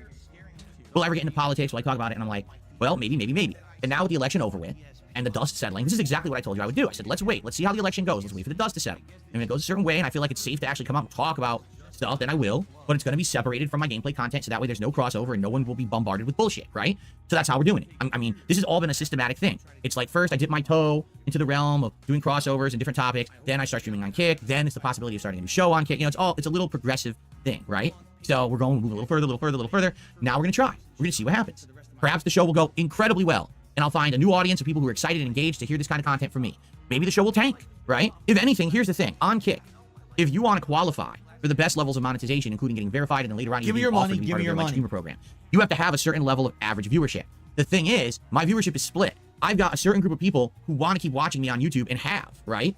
Will I ever get into politics? Will I talk about it? And I'm like, well, maybe. And now with the election over with and the dust settling, this is exactly what I told you I would do. I said, let's wait. Let's see how the election goes. Let's wait for the dust to settle. And if it goes a certain way and I feel like it's safe to actually come out and talk about stuff, then I will. But it's going to be separated from my gameplay content, so that way there's no crossover and no one will be bombarded with bullshit, right? So that's how we're doing it. I mean, this has all been a systematic thing. It's like, first I dip my toe into the realm of doing crossovers and different topics. Then I start streaming on Kick. Then it's the possibility of starting a new show on Kick. You know, it's a little progressive thing, right? So we're going to move a little further. Now we're going to try. We're going to see what happens. Perhaps the show will go incredibly well, and I'll find a new audience of people who are excited and engaged to hear this kind of content from me. Maybe the show will tank, right? If anything, here's the thing. On Kick, if you want to qualify for the best levels of monetization, including getting verified and then later on give me your money, streamer program, you have to have a certain level of average viewership. The thing is, my viewership is split. I've got a certain group of people who want to keep watching me on YouTube and have, right?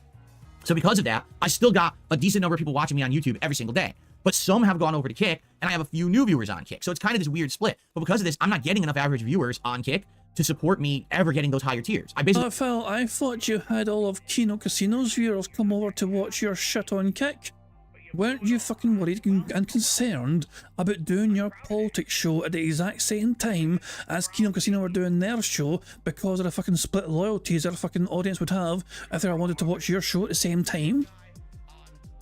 So because of that, I still got a decent number of people watching me on YouTube every single day. But some have gone over to Kick, and I have a few new viewers on Kick. So it's kind of this weird split. But because of this, I'm not getting enough average viewers on Kick to support me ever getting those higher tiers. Phil, I thought you had all of Kino Casino's viewers come over to watch your shit on Kick. Weren't you fucking worried and concerned about doing your politics show at the exact same time as Kino Casino were doing their show because of the fucking split loyalties that a fucking audience would have if they wanted to watch your show at the same time?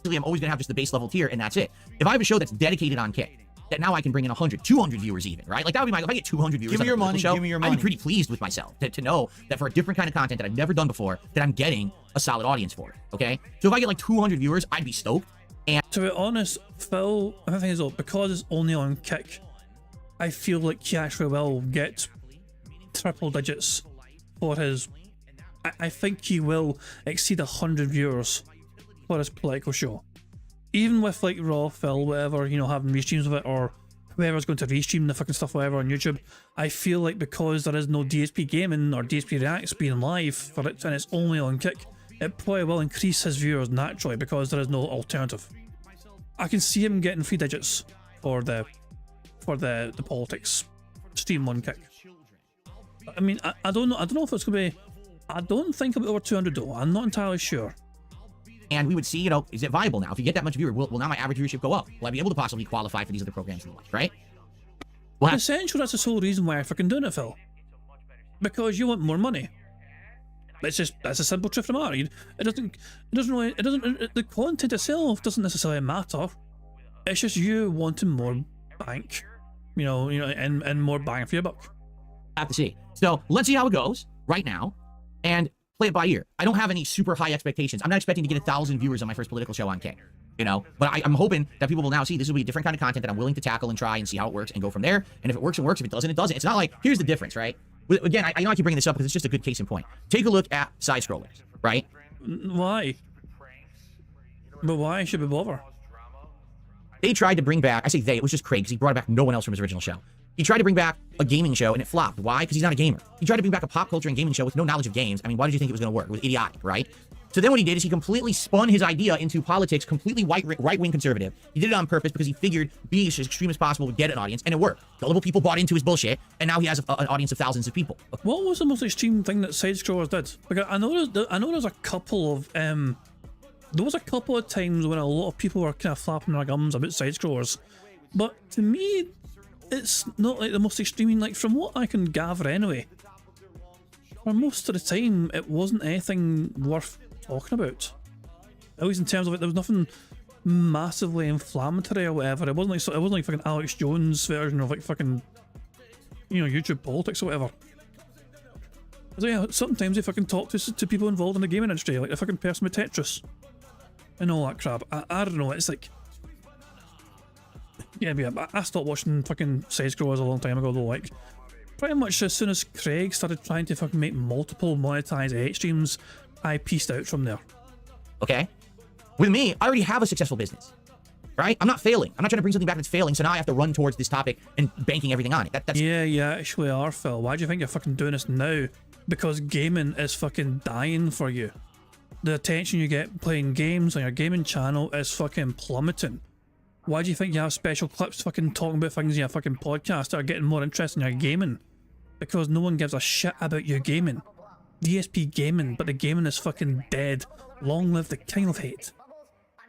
I'm always going to have just the base level tier, and that's it. If I have a show that's dedicated on Kick, that now I can bring in 100, 200 viewers even, right? Like that would be if I get 200 viewers on the show, I'd be pretty pleased with myself to know that for a different kind of content that I've never done before, that I'm getting a solid audience for it, okay? So if I get like 200 viewers, I'd be stoked. And to be honest, Phil, the thing is though, because it's only on Kick, I feel like he actually will get triple digits for his... I think he will exceed 100 viewers for his political show. Even with like Raw, Phil, whatever, you know, having restreams of it, or whoever's going to restream the fucking stuff, whatever, on YouTube, I feel like because there is no DSP Gaming or DSP Reacts being live for it, and it's only on Kick, it probably will increase his viewers naturally because there is no alternative. I can see him getting 3 digits for the politics stream on Kick. I mean, I don't know if it's gonna be. I don't think it'll be over 200 though. I'm not entirely sure. And we would see, you know, is it viable now? If you get that much viewer, will now my average viewership go up? Will I be able to possibly qualify for these other programs and the like, right? What? Essentially, that's the sole reason why I fucking doing it, Phil. Because you want more money. It's just, that's a simple truth of the matter. The content itself doesn't necessarily matter. It's just you wanting more bank, and more bang for your buck. Have to see. So let's see how it goes right now, and play it by ear. I don't have any super high expectations. I'm not expecting to get 1,000 viewers on my first political show on K. But I'm hoping that people will now see this will be a different kind of content that I'm willing to tackle and try and see how it works and go from there. And if it works, it works. If it doesn't, it doesn't. It's not like, here's the difference, right? Again, I know I keep bringing this up because it's just a good case in point. Take a look at side scrollers, right? Why? But why should we bother? They tried to bring back, I say they, it was just Craig because he brought back no one else from his original show. He tried to bring back a gaming show and it flopped. Why? Because he's not a gamer. He tried to bring back a pop culture and gaming show with no knowledge of games. I mean, why did you think it was going to work? It was idiotic, right? So then what he did is he completely spun his idea into politics, completely right-wing conservative. He did it on purpose because he figured being as extreme as possible would get an audience, and it worked. Gullible people bought into his bullshit, and now he has an audience of thousands of people. What was the most extreme thing that side scrollers did? Because I know there's a couple of there was a couple of times when a lot of people were kind of flapping their gums about side scrollers, but to me, it's not like the most extreme. Like from what I can gather, anyway, for most of the time, it wasn't anything worth talking about. At least in terms of it, there was nothing massively inflammatory or whatever. It wasn't like fucking Alex Jones' version of like fucking YouTube politics or whatever. So yeah, sometimes they fucking talk to people involved in the gaming industry, like the fucking person with Tetris and all that crap. I don't know. It's like, yeah, I stopped watching fucking side scrollers a long time ago though. Like pretty much as soon as Craig started trying to fucking make multiple monetized H streams, I pieced out from there. Okay? With me, I already have a successful business. Right? I'm not failing. I'm not trying to bring something back that's failing, so now I have to run towards this topic and banking everything on it. That's... Yeah, you actually are, Phil. Why do you think you're fucking doing this now? Because gaming is fucking dying for you. The attention you get playing games on your gaming channel is fucking plummeting. Why do you think you have special clips fucking talking about things in your fucking podcast that are getting more interest in your gaming? Because no one gives a shit about your gaming. DSP gaming, but the gaming is fucking dead. Long live the king of hate.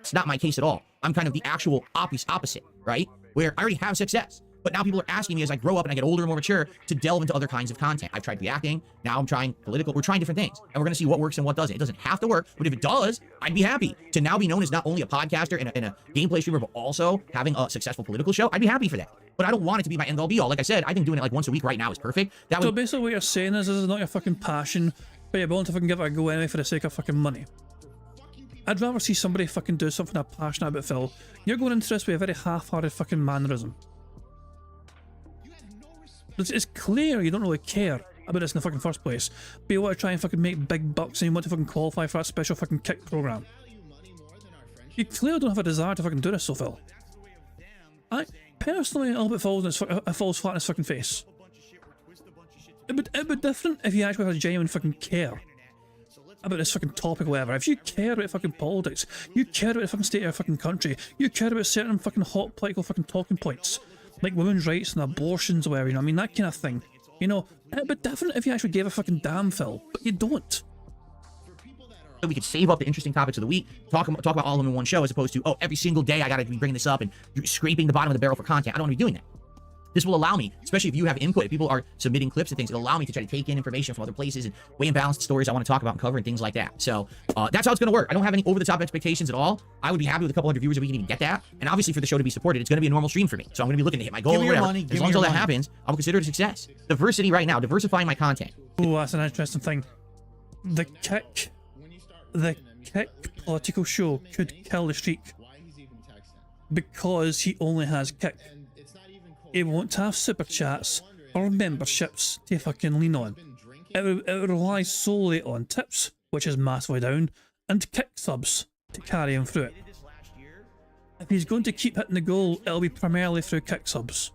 It's not my case at all. I'm kind of the actual opposite, right? Where I already have success. But now people are asking me as I grow up and I get older and more mature to delve into other kinds of content. I've tried reacting, now I'm trying political, we're trying different things. And we're gonna see what works and what doesn't. It doesn't have to work, but if it does, I'd be happy to now be known as not only a podcaster and a gameplay streamer, but also having a successful political show. I'd be happy for that. But I don't want it to be my end all be all. Like I said, I think doing it like once a week right now is perfect. So basically what you're saying is this is not your fucking passion, but you're willing to fucking give it a go anyway for the sake of fucking money. I'd rather see somebody fucking do something they're passionate about, Phil. You're going into this with a very half-hearted fucking mannerism. It's clear you don't really care about this in the fucking first place, but you want to try and fucking make big bucks and you want to fucking qualify for that special fucking kick program. You clearly don't have a desire to fucking do this, so Phil. I personally, a little bit falls flat in his fucking face. It'd be different if you actually had a genuine fucking care about this fucking topic or whatever. If you care about fucking politics, you care about the fucking state of your fucking country, you care about certain fucking hot political fucking talking points, like women's rights and abortions or whatever, I mean, that kind of thing. It'd be different if you actually gave a fucking damn, Phil, but you don't. We could save up the interesting topics of the week, talk about all of them in one show, as opposed to, oh, every single day I gotta be bringing this up and scraping the bottom of the barrel for content. I don't want to be doing that. This will allow me, especially if you have input, if people are submitting clips and things, it'll allow me to try to take in information from other places and weigh and balance the stories I want to talk about and cover and things like that. So that's how it's going to work. I don't have any over-the-top expectations at all. I would be happy with a couple hundred viewers if we can even get that. And obviously for the show to be supported, it's going to be a normal stream for me. So I'm going to be looking to hit my goal or whatever. As long as all that happens, I'll consider it a success. Diversity right now, diversifying my content. Oh, that's an interesting thing. The kick political show could kill the streak because he only has kick. It won't have super chats or memberships to fucking lean on. It would rely solely on tips, which is massively down, and kick subs to carry him through it. If he's going to keep hitting the goal, it'll be primarily through kick subs,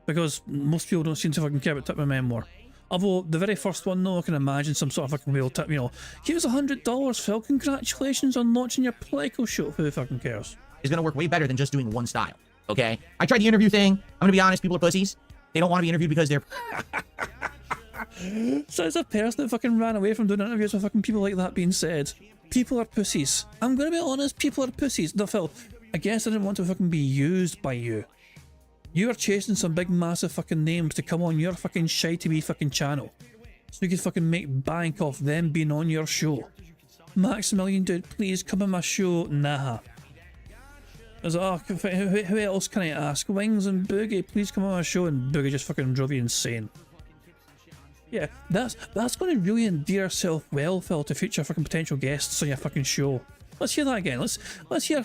because most people don't seem to fucking care about tipping anymore. Although the very first one, though, I can imagine some sort of fucking real tip. Here's $100, Phil. Congratulations on launching your political show. Who fucking cares? It's gonna work way better than just doing one style. Okay, I tried the interview thing. I'm gonna be honest, people are pussies. They don't want to be interviewed because they're... So as a person that fucking ran away from doing interviews with fucking people like that being said, people are pussies. I'm gonna be honest, people are pussies. No, Phil, I guess I didn't want to fucking be used by you. You're chasing some big massive fucking names to come on your fucking shitey wee fucking channel. So you can fucking make bank off them being on your show. Maximilian dude, please come on my show. Nah. I was like, oh, who else can I ask? Wings and Boogie, please come on my show. And Boogie just fucking drove you insane. Yeah, that's going to really endear yourself well, Phil, to future fucking potential guests on your fucking show. Let's hear that again. Let's hear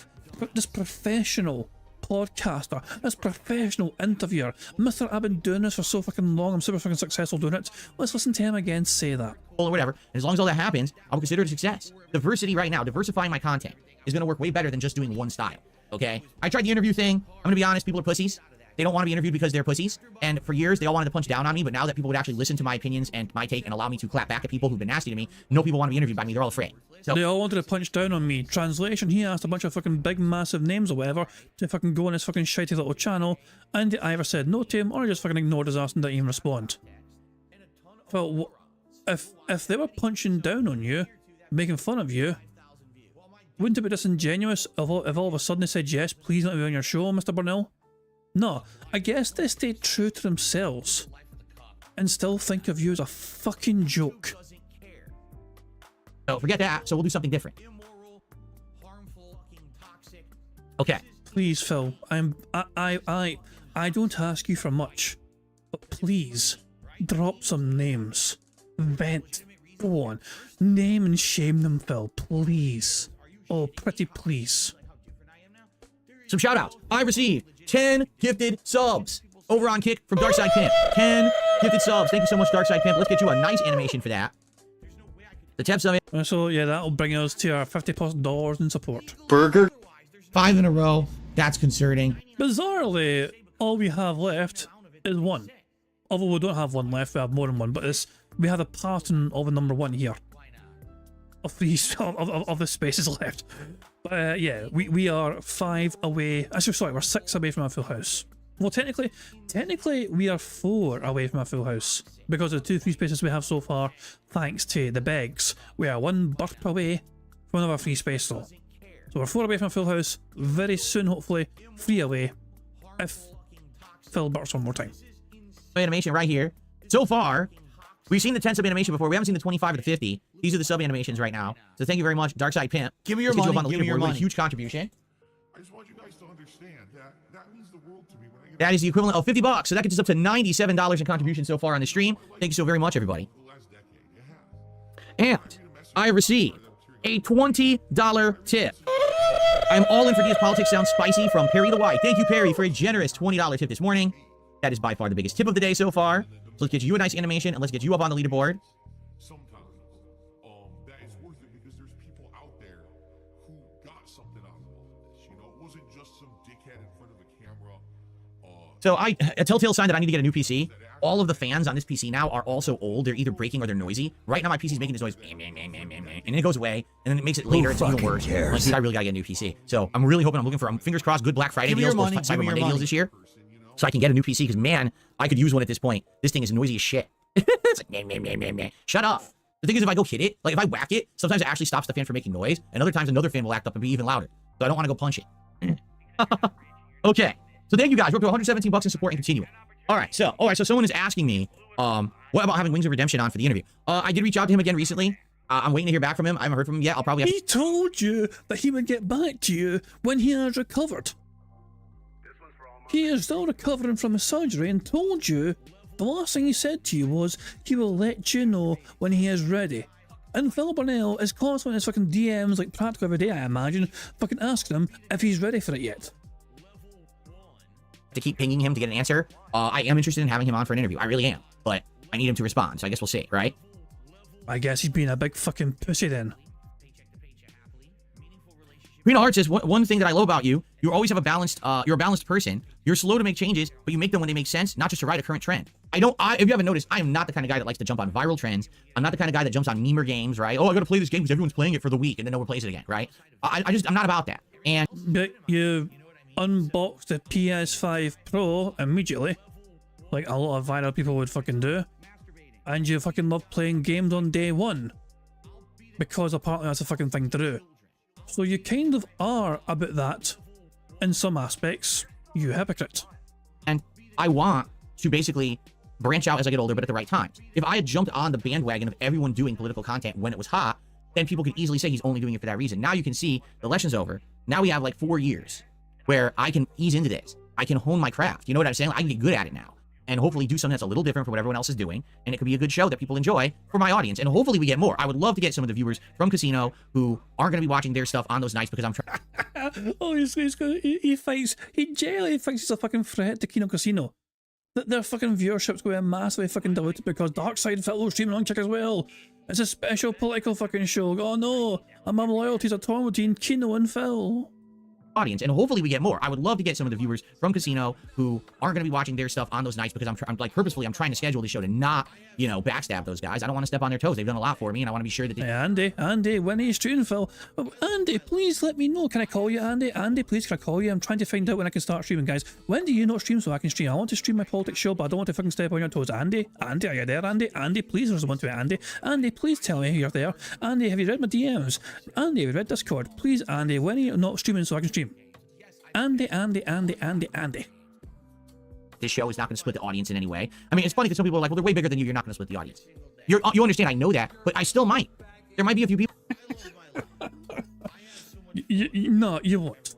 this professional podcaster, this professional interviewer. Mr. I've been doing this for so fucking long, I'm super fucking successful doing it. Let's listen to him again say that. Or whatever. And as long as all that happens, I would consider it a success. Diversity right now, diversifying my content is going to work way better than just doing one style. Okay? I tried the interview thing. I'm going to be honest, people are pussies. They don't want to be interviewed because they're pussies. And for years, they all wanted to punch down on me. But now that people would actually listen to my opinions and my take and allow me to clap back at people who've been nasty to me, no people want to be interviewed by me. They're all afraid. So they all wanted to punch down on me. Translation, he asked a bunch of fucking big massive names or whatever to fucking go on his fucking shitty little channel, and I either said no to him or I just fucking ignored his ass and didn't even respond. Well, if they were punching down on you, making fun of you, wouldn't it be disingenuous if all of a sudden they said yes, please let me be on your show, Mr. Burnell? No, I guess they stayed true to themselves and still think of you as a fucking joke. So forget that. So we'll do something different. Okay. Please, Phil. I don't ask you for much, but please drop some names. Vent. Go on. Name and shame them, Phil. Please. Oh, pretty please. Some shout outs. I received 10 gifted subs over on Kick from Darkside Pimp. 10 gifted subs. Thank you so much, Darkside Pimp. Let's get you a nice animation for that. The Teb Summit. So yeah, that'll bring us to our $50+ in support. Burger. 5 in a row. That's concerning. Bizarrely, all we have left is one. Although we don't have one left, we have more than one. But we have a pattern of a number one here. Of these of the spaces left. But yeah, we are 5 away. Actually, sorry, we're 6 away from our full house. Well, technically, we are 4 away from our full house because of the 2 free spaces we have so far. Thanks to the begs, we are 1 burp away from another free space though. So we're 4 away from our full house. Very soon, hopefully, 3 away. If Phil burps one more time. Animation right here. So far, we've seen the 10 sub animation before. We haven't seen the 25 or the 50. These are the sub animations right now. So thank you very much, Darkside Pimp. Give me your money. Give me your money. A huge contribution. I just want you guys to understand that means the world to me when I get That is the equivalent of $50. So that gets us up to $97 in contribution so far on the stream. Thank you so very much, everybody. the last decade. It has. And I received a $20 tip. I'm all in for DS Politics Sounds Spicy from Perry the White. Thank you, Perry, for a generous $20 tip this morning. That is by far the biggest tip of the day so far. So let's get you a nice animation and let's get you up on the leaderboard. Sometimes that is worth it because there's people out there who got something out of all of this. You know, it wasn't just some dickhead in front of a camera. So a telltale sign that I need to get a new PC. All of the fans on this PC now are also old. They're either breaking or they're noisy. Right now my PC's making this noise, and then it goes away, and then it makes it later. It's even worse. Like, dude, I really gotta get a new PC. So I'm really hoping, I'm looking for, fingers crossed, good Black Friday deals, or Cyber Monday deals this year, so I can get a new PC. Because man, I could use one at this point. This thing is noisy as shit. It's like, shut up. The thing is, if I go hit it, like if I whack it, sometimes it actually stops the fan from making noise, and other times another fan will act up and be even louder. So I don't want to go punch it. Okay. So thank you guys. We're up to $117 in support and continuing. All right, so someone is asking me, what about having Wings of Redemption on for the interview? I did reach out to him again recently. I'm waiting to hear back from him. I haven't heard from him yet. I'll probably have He told you that he would get back to you when he has recovered. He is still recovering from his surgery and told you, the last thing he said to you was he will let you know when he is ready. And Phil Burnell is constantly in his fucking DMs like practically every day, I imagine, fucking asking him if he's ready for it yet. to keep pinging him to get an answer. I am interested in having him on for an interview. I really am, but I need him to respond. So I guess we'll see, right? I guess he's being a big fucking pussy then. Green Heart says, one thing that I love about you, you always have a balanced, you're a balanced person. You're slow to make changes, but you make them when they make sense, not just to ride a current trend. If you haven't noticed, I am not the kind of guy that likes to jump on viral trends. I'm not the kind of guy that jumps on memer games, right? Oh, I gotta play this game because everyone's playing it for the week and then no one plays it again, right? I'm not about that. And but you unboxed the PS5 Pro immediately, like a lot of viral people would fucking do, and you fucking love playing games on day one, because apparently that's a fucking thing to do. So you kind of are about that in some aspects, you hypocrite. And I want to basically branch out as I get older, but at the right times. If I had jumped on the bandwagon of everyone doing political content when it was hot, then people could easily say he's only doing it for that reason. Now you can see the election's over. Now we have like 4 years where I can ease into this. I can hone my craft. You know what I'm saying? I can get good at it now. And hopefully do something that's a little different from what everyone else is doing. And it could be a good show that people enjoy for my audience. And hopefully we get more. I would love to get some of the viewers from Casino who aren't going to be watching their stuff on those nights because I'm trying. Oh, he genuinely thinks he's a fucking threat to Kino Casino. That their fucking viewership's going to be massively fucking diluted because Darkside Phil streaming on Chick as well. It's a special political fucking show. Oh no, my loyalties are torn between Kino and Phil. Audience, and hopefully we get more. I would love to get some of the viewers from Casino who aren't going to be watching their stuff on those nights because I'm like purposefully I'm trying to schedule this show to not, you know, backstab those guys. I don't want to step on their toes. They've done a lot for me, and I want to be sure that they... Hey, Andy, when are you streaming, Phil? Oh, Andy, please let me know. Can I call you, Andy? Andy, please, can I call you? I'm trying to find out when I can start streaming, guys. When do you not stream so I can stream? I want to stream my politics show, but I don't want to fucking step on your toes. Andy, are you there, Andy? Andy, please respond to it, Andy. Andy, please tell me you're there. Andy, have you read my DMs? Andy, have you read Discord? Please, Andy, when are you not streaming so I can stream? Andy. This show is not going to split the audience in any way. I mean, it's funny because some people are like, well, they're way bigger than you. You're not going to split the audience. You understand, I know that, but I still might. There might be a few people. No, you won't. It's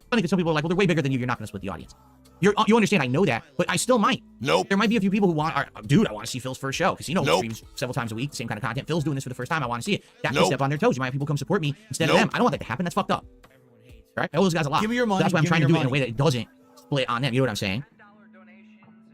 funny because some people are like, well, they're way bigger than you. You're not going to split the audience. You understand, I know that, but I still might. Nope. There might be a few people who want, dude, I want to see Phil's first show. Casino streams several times a week, the same kind of content. Phil's doing this for the first time. I want to see it. That can step on their toes. You might have people come support me instead of them. I don't want that to happen. That's fucked up. Right? I owe those guys a lot. Give me your money. So that's why I'm trying to do it in a way that it doesn't split on them. You know what I'm saying?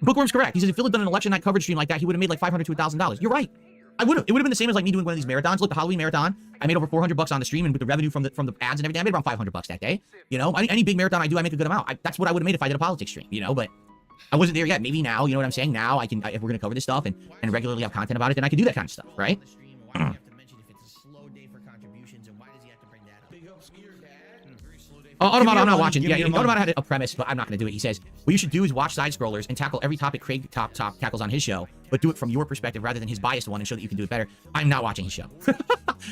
Bookworm's correct. He says if Phil had done an election night coverage stream like that, he would have made like $500 to $1,000. You're right. I would have. It would have been the same as like me doing one of these marathons. Look, the Halloween marathon, I made over $400 on the stream, and with the revenue from the ads and everything, I made around $500 that day. You know, any big marathon I do, I make a good amount. That's what I would have made if I did a politics stream. You know, but I wasn't there yet. Maybe now, you know what I'm saying? Now I can, if we're gonna cover this stuff and regularly have content about it, then I can do that kind of stuff, right? Oh, Automata, I'm not watching. Yeah, Automata had a premise, but I'm not going to do it. He says, what you should do is watch side scrollers and tackle every topic Craig tackles on his show, but do it from your perspective rather than his biased one and show that you can do it better. I'm not watching his show.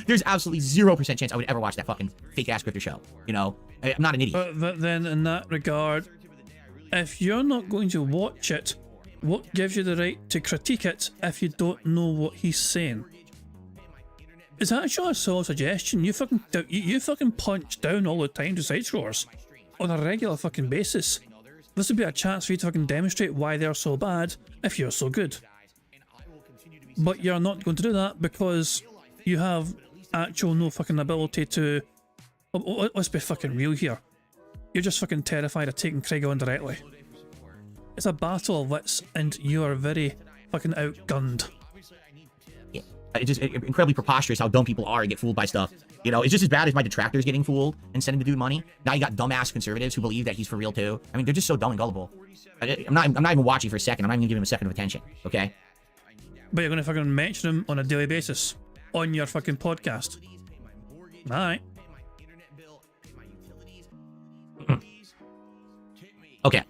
There's absolutely 0% chance I would ever watch that fucking fake-ass grifter show. You know? I'm not an idiot. But then, in that regard, if you're not going to watch it, what gives you the right to critique it if you don't know what he's saying? It's actually a solid suggestion. You fucking punch down all the time to side scrollers on a regular fucking basis. This would be a chance for you to fucking demonstrate why they're so bad if you're so good. But you're not going to do that because you have actual no fucking ability to... Let's be fucking real here. You're just fucking terrified of taking Craig on directly. It's a battle of wits and you are very fucking outgunned. It's just incredibly preposterous how dumb people are and get fooled by stuff. You know, it's just as bad as my detractors getting fooled and sending the dude money. Now you got dumbass conservatives who believe that he's for real too. I mean, they're just so dumb and gullible. I'm not even watching for a second. I'm not even giving him a second of attention. Okay. But you're gonna fucking mention him on a daily basis on your fucking podcast. Alright. Okay.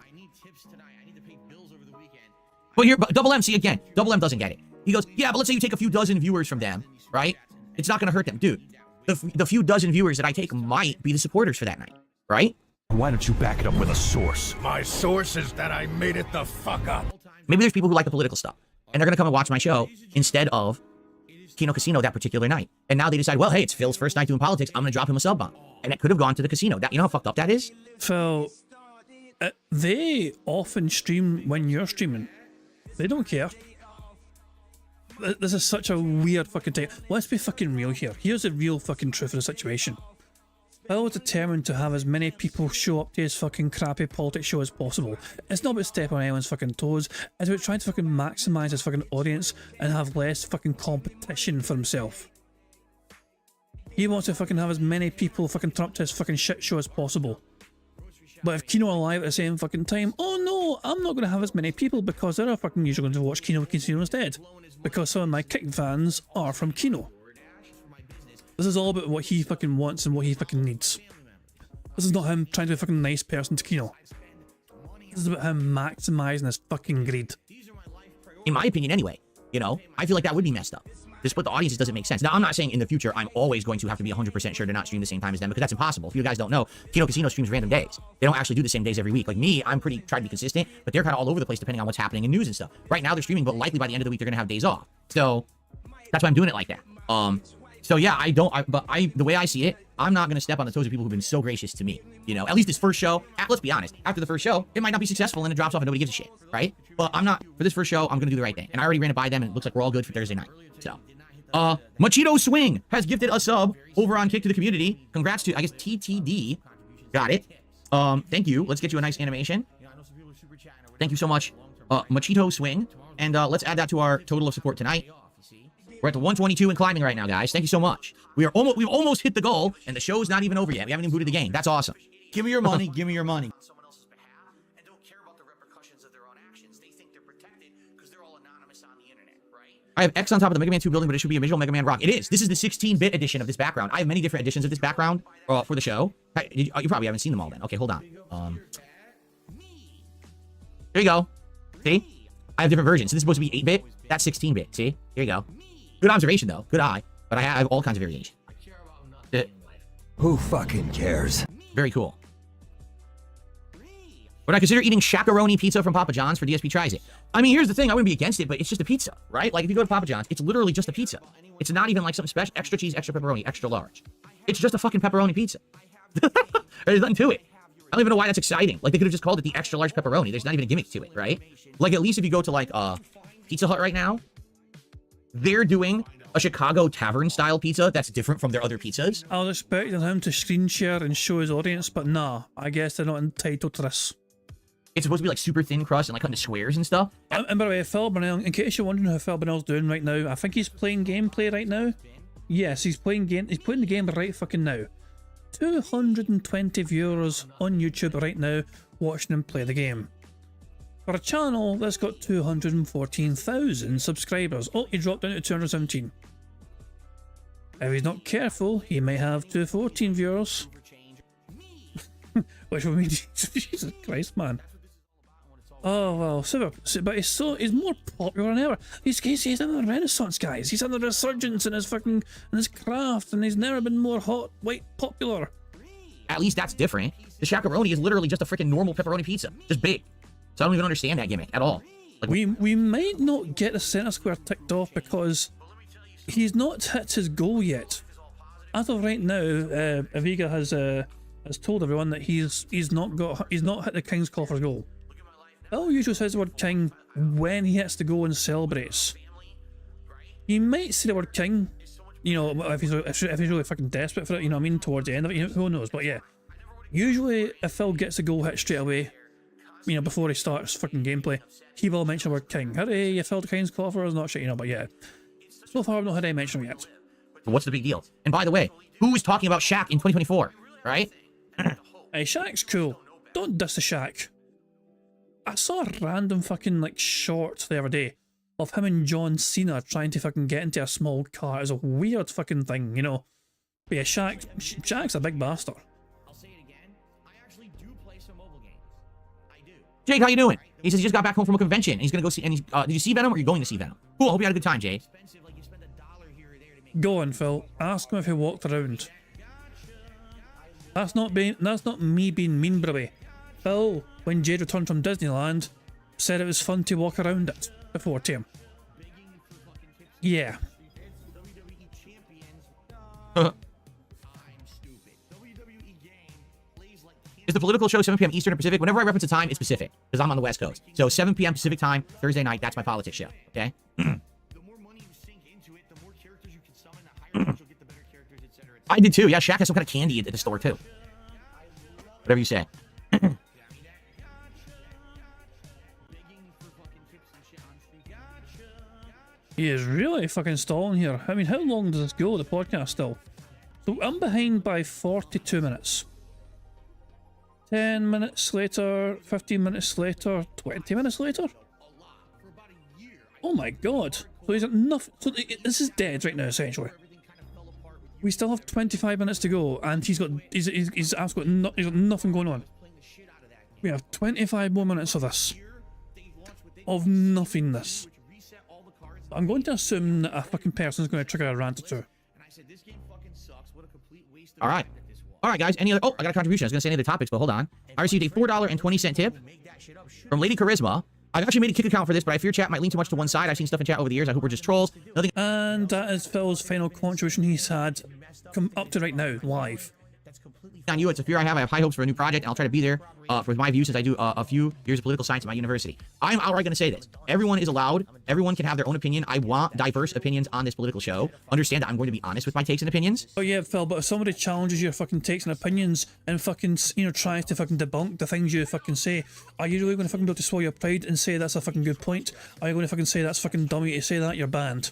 But here, Double M, see again, Double M doesn't get it. He goes, yeah, but let's say you take a few dozen viewers from them, right? It's not going to hurt them. Dude, the few dozen viewers that I take might be the supporters for that night, right? Why don't you back it up with a source? My source is that I made it the fuck up. Maybe there's people who like the political stuff, and they're going to come and watch my show instead of Kino Casino that particular night. And now they decide, well, hey, it's Phil's first night doing politics. I'm going to drop him a sub bomb. And it could have gone to the casino. You know how fucked up that is? Phil, they often stream when you're streaming. They don't care. This is such a weird fucking thing. Let's be fucking real here. Here's the real fucking truth of the situation. Phil was determined to have as many people show up to his fucking crappy politics show as possible. It's not about stepping on anyone's fucking toes. It's about trying to fucking maximise his fucking audience and have less fucking competition for himself. He wants to fucking have as many people fucking turn up to his fucking shit show as possible. But if Kino are live at the same fucking time, oh no, I'm not going to have as many people because they're fucking usually going to watch Kino Casino instead. Because some of my kicking fans are from Kino. This is all about what he fucking wants and what he fucking needs. This is not him trying to be a fucking nice person to Kino. This is about him maximising his fucking greed. In my opinion anyway, you know, I feel like that would be messed up. to split the audiences doesn't make sense. Now, I'm not saying in the future I'm always going to have to be 100% sure to not stream the same time as them, because that's impossible. If you guys don't know, Kino Casino streams random days. They don't actually do the same days every week. Like me, I'm pretty trying to be consistent, but they're kind of all over the place depending on what's happening in news and stuff. Right now they're streaming, but likely by the end of the week they're gonna have days off. So that's why I'm doing it like that. So yeah, the way I see it, I'm not gonna step on the toes of people who've been so gracious to me. You know, at least this first show. Let's be honest. After the first show, it might not be successful and it drops off and nobody gives a shit, right? But I'm not for this first show. I'm gonna do the right thing, and I already ran it by them, and it looks like we're all good for Thursday night. So, Machito Swing has gifted a sub over on Kick to the community. Congrats to, I guess, TTD. Got it. Thank you. Let's get you a nice animation. Thank you so much, Machito Swing, and let's add that to our total of support tonight. We're at the 122 and climbing right now, guys. Thank you so much. We've almost hit the goal, and the show's not even over yet. We haven't even booted the game. That's awesome. Give me your money. Give me your money. I have X on top of the Mega Man 2 building, but it should be a visual Mega Man rock. It is. This is the 16-bit edition of this background. I have many different editions of this background for the show. You probably haven't seen them all then. Okay, hold on. There you go. See? I have different versions. So this is supposed to be 8-bit. That's 16-bit. See? Here you go. Good observation, though. Good eye. But I have all kinds of variation. Who fucking cares? Very cool. Would I consider eating shakaroni pizza from Papa John's for DSP Tries It? I mean, here's the thing. I wouldn't be against it, but it's just a pizza, right? Like, if you go to Papa John's, it's literally just a pizza. It's not even like something special. Extra cheese, extra pepperoni, extra large. It's just a fucking pepperoni pizza. There's nothing to it. I don't even know why that's exciting. Like, they could have just called it the extra large pepperoni. There's not even a gimmick to it, right? Like, at least if you go to, like, Pizza Hut right now, they're doing a Chicago tavern-style pizza that's different from their other pizzas. I was expecting him to screen share and show his audience, but nah, I guess they're not entitled to this. It's supposed to be like super thin crust and like cut into squares and stuff. And by the way, Phil Burnell, in case you're wondering how Phil Burnell's doing right now, I think he's playing gameplay right now. Yes, he's playing the game right fucking now. 220 viewers on YouTube right now watching him play the game. For a channel that's got 214,000 subscribers. Oh, he dropped down to 217. If he's not careful, he may have 214 viewers. Which would mean, Jesus Christ, man. Oh well, super, but he's more popular than ever. He's in the Renaissance, guys. He's in the resurgence in his craft, and he's never been more popular. At least that's different. The shakaroni is literally just a freaking normal pepperoni pizza, just big. So I don't even understand that gimmick at all. Like, we might not get the center square ticked off because he's not hit his goal yet. As of right now, Aviga has told everyone that he's not hit the King's Call for goal. Phil usually says the word king when he hits the goal and celebrates. He might say the word king, you know, if he's really fucking desperate for it, you know what I mean, towards the end of it, who knows, but yeah. Usually, if Phil gets a goal hit straight away, you know, before he starts fucking gameplay, he will mention the word king. Hooray, you filled the King's Call for us, not shit, you know, but yeah. So far, I've not had any mention of it yet. What's the big deal? And by the way, who is talking about Shaq in 2024, right? Hey, Shaq's cool. Don't diss the Shaq. I saw a random fucking like short the other day of him and John Cena trying to fucking get into a small car. It's a weird fucking thing, you know. But yeah, Shaq's a big bastard. I'll say it again. I actually do play some mobile games. I do. Jade, how you doing? He says he just got back home from a convention and he's gonna go see. And he's did you see Venom or are you going to see Venom? Cool. I hope you had a good time, Jade. Go on, Phil. Ask him if he walked around. That's not me being mean, by the way. Phil, when Jade returned from Disneyland, said it was fun to walk around it before to him. Yeah. Is the political show 7 p.m. Eastern or Pacific? Whenever I reference a time, it's Pacific, because I'm on the West Coast. So 7 p.m. Pacific time, Thursday night, that's my politics show, okay? I did too. Yeah, Shaq has some kind of candy at the store too. Whatever you say. He is really fucking stalling here. I mean, how long does this go, the podcast still? So I'm behind by 42 minutes. 10 minutes later, 15 minutes later, 20 minutes later? Oh my god. So he's at nothing. So this is dead right now, essentially. We still have 25 minutes to go, and he's got nothing going on. We have 25 more minutes of this. Of nothingness. I'm going to assume that a fucking person's going to trigger a rant or two. All right. All right, guys. Any other? Oh, I got a contribution. I was going to say any other topics, but hold on. I received a $4.20 tip from Lady Charisma. I've actually made a kick account for this, but I fear chat might lean too much to one side. I've seen stuff in chat over the years. I hope we're just trolls. Nothing. And that is Phil's final contribution he's had come up to right now, live. On you, it's a fear I have. I have high hopes for a new project, and I'll try to be there for my views since I do a few years of political science at my university. I'm outright going to say this. Everyone is allowed. Everyone can have their own opinion. I want diverse opinions on this political show. Understand that I'm going to be honest with my takes and opinions. Oh yeah, Phil, but if somebody challenges your fucking takes and opinions and fucking, you know, tries to fucking debunk the things you fucking say, are you really going to fucking be able to swallow your pride and say that's a fucking good point? Are you going to fucking say that's fucking dumb to say that? You're banned.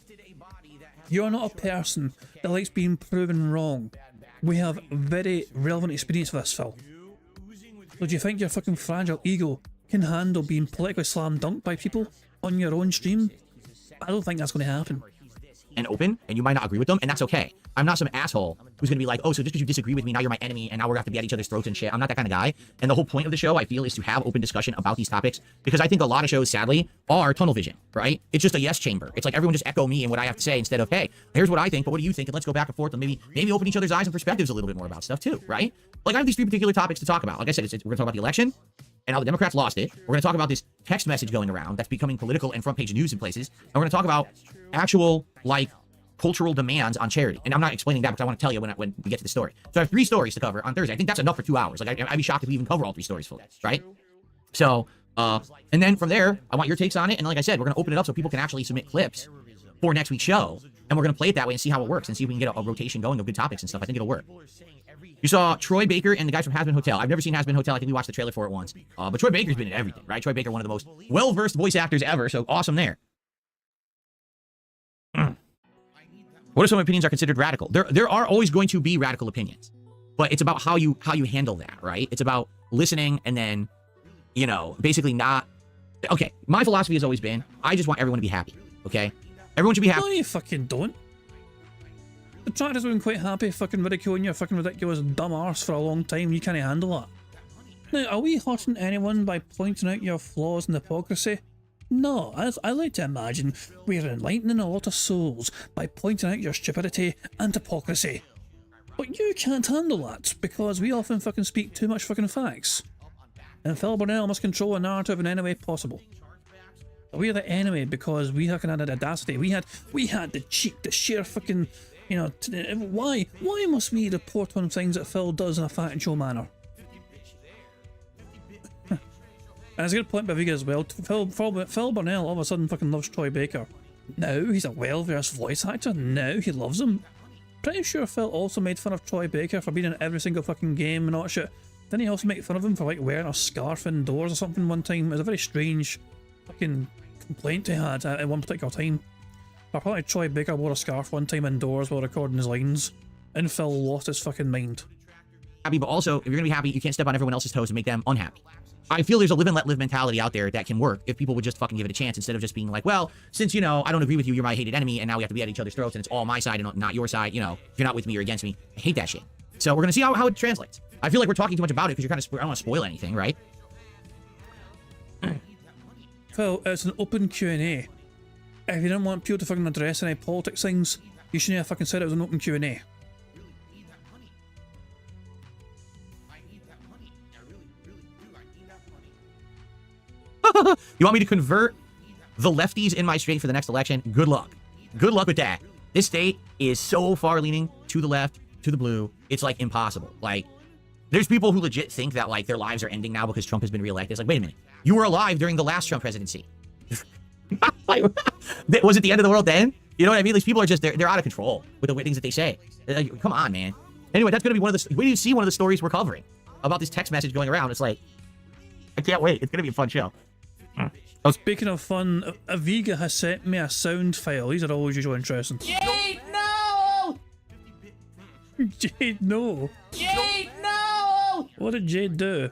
You're not a person that likes being proven wrong. We have very relevant experience with this, Phil. So do you think your fucking fragile ego can handle being politically slam dunked by people on your own stream? I don't think that's going to happen. And open, and you might not agree with them, and that's okay. I'm not some asshole who's going to be like, oh, so just because you disagree with me, now you're my enemy, and now we're going to have to be at each other's throats and shit. I'm not that kind of guy. And the whole point of the show, I feel, is to have open discussion about these topics, because I think a lot of shows, sadly, are tunnel vision, right? It's just a yes chamber. It's like everyone just echo me and what I have to say instead of, hey, here's what I think, but what do you think? And let's go back and forth and maybe open each other's eyes and perspectives a little bit more about stuff too, right? Like I have these 3 particular topics to talk about. Like I said, we're going to talk about the election and how the Democrats lost it. We're going to talk about this text message going around that's becoming political and front page news in places. And we're going to talk about actual, like, cultural demands on charity. And I'm not explaining that because I want to tell you when we get to the story. So I have 3 stories to cover on Thursday. I think that's enough for 2 hours. Like I'd be shocked if we even cover all 3 stories fully, right? So, and then from there, I want your takes on it. And like I said, we're going to open it up so people can actually submit clips for next week's show. And we're going to play it that way and see how it works and see if we can get a rotation going of good topics and stuff. I think it'll work. You saw Troy Baker and the guys from Has Been Hotel. I've never seen Has Been Hotel. I think we watched the trailer for it once. But Troy Baker's been in everything, right? Troy Baker, one of the most well-versed voice actors ever. So awesome there. What are some opinions are considered radical? There are always going to be radical opinions, but it's about how you handle that, right? It's about listening and then, you know, basically not. Okay, my philosophy has always been, I just want everyone to be happy. Okay, everyone should be happy. No, you fucking don't. The tractor's been quite happy fucking ridiculing your fucking ridiculous dumb arse for a long time. You can't handle that. Now, are we hurting anyone by pointing out your flaws and hypocrisy? No, as I like to imagine, we're enlightening a lot of souls by pointing out your stupidity and hypocrisy. But you can't handle that, because we often fucking speak too much fucking facts. And Phil Burnell must control a narrative in any way possible. We're the enemy because we fucking had the audacity. We had the cheek, the sheer fucking, you know, why must we report on things that Phil does in a factual manner? And it's a good point by Vega as well. Phil Burnell all of a sudden fucking loves Troy Baker. Now he's a well-versed voice actor. Now he loves him. Pretty sure Phil also made fun of Troy Baker for being in every single fucking game and all that shit. Didn't he also make fun of him for like wearing a scarf indoors or something one time? It was a very strange fucking complaint he had at one particular time. Apparently Troy Baker wore a scarf one time indoors while recording his lines, and Phil lost his fucking mind. Happy, but also, if you're gonna be happy, you can't step on everyone else's toes and make them unhappy. I feel there's a live and let live mentality out there that can work if people would just fucking give it a chance instead of just being like, well, since, you know, I don't agree with you, you're my hated enemy, and now we have to be at each other's throats, and it's all my side and not your side, you know, if you're not with me, you're against me. I hate that shit. So we're gonna see how it translates. I feel like we're talking too much about it because you're kind of, I don't want to spoil anything, right? Phil, it's an open Q&A. If you didn't want people to fucking address any politics things, you shouldn't have fucking said it was an open Q&A. You want me to convert the lefties in my state for the next election? Good luck. Good luck with that. This state is so far leaning to the left, to the blue, it's like impossible. Like, there's people who legit think that like their lives are ending now because Trump has been reelected. It's like, wait a minute. You were alive during the last Trump presidency. Was it the end of the world then? You know what I mean? These people are just, they're out of control with the things that they say. Like, come on, man. Anyway, that's going to be one of the, when you see one of the stories we're covering about this text message going around, it's like, I can't wait. It's going to be a fun show. Speaking of fun, Aviga has sent me a sound file. These are always usually interesting. Jade, no! Jade, no. Jade, no! What did Jade do?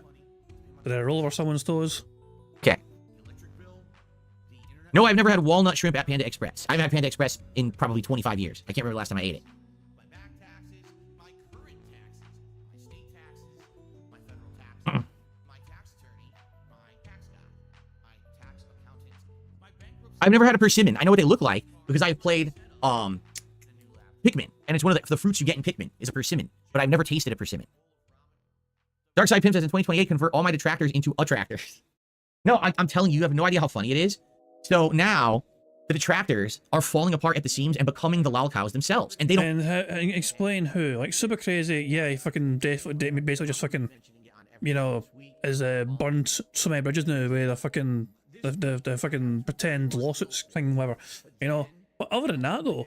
Did I roll over someone's toes? Okay. No, I've never had walnut shrimp at Panda Express. I haven't had Panda Express in probably 25 years. I can't remember the last time I ate it. I've never had a persimmon. I know what they look like, because I've played Pikmin, and it's one of the fruits you get in Pikmin is a persimmon, but I've never tasted a persimmon. Darkside Pimp says in 2028, convert all my detractors into attractors. No, I'm telling you, you have no idea how funny it is. So now the detractors are falling apart at the seams and becoming the lolcows themselves, and they don't. And explain who? Like Super Crazy, yeah, he fucking basically just fucking, you know, is burned so many bridges now with the fucking the fucking pretend lawsuits thing, whatever, you know. But other than that though,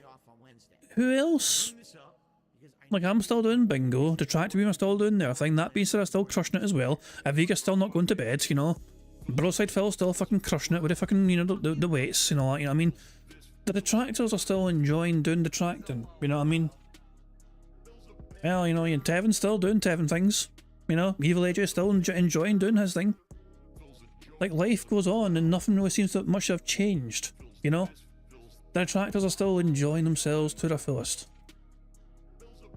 who else? Like, I'm still doing bingo, Detractor Beam are still doing their thing, that being said, I'm still crushing it as well. Aviga's still not going to bed, you know. Broadside Phil's still fucking crushing it with the fucking, you know, the weights, you know what I mean? The detractors are still enjoying doing detracting, you know what I mean? Well, you know, and Tevin's still doing Tevin things, you know. Evil AJ is still enjoying doing his thing. Like, life goes on and nothing really seems to much have changed, you know. The detractors are still enjoying themselves to their fullest.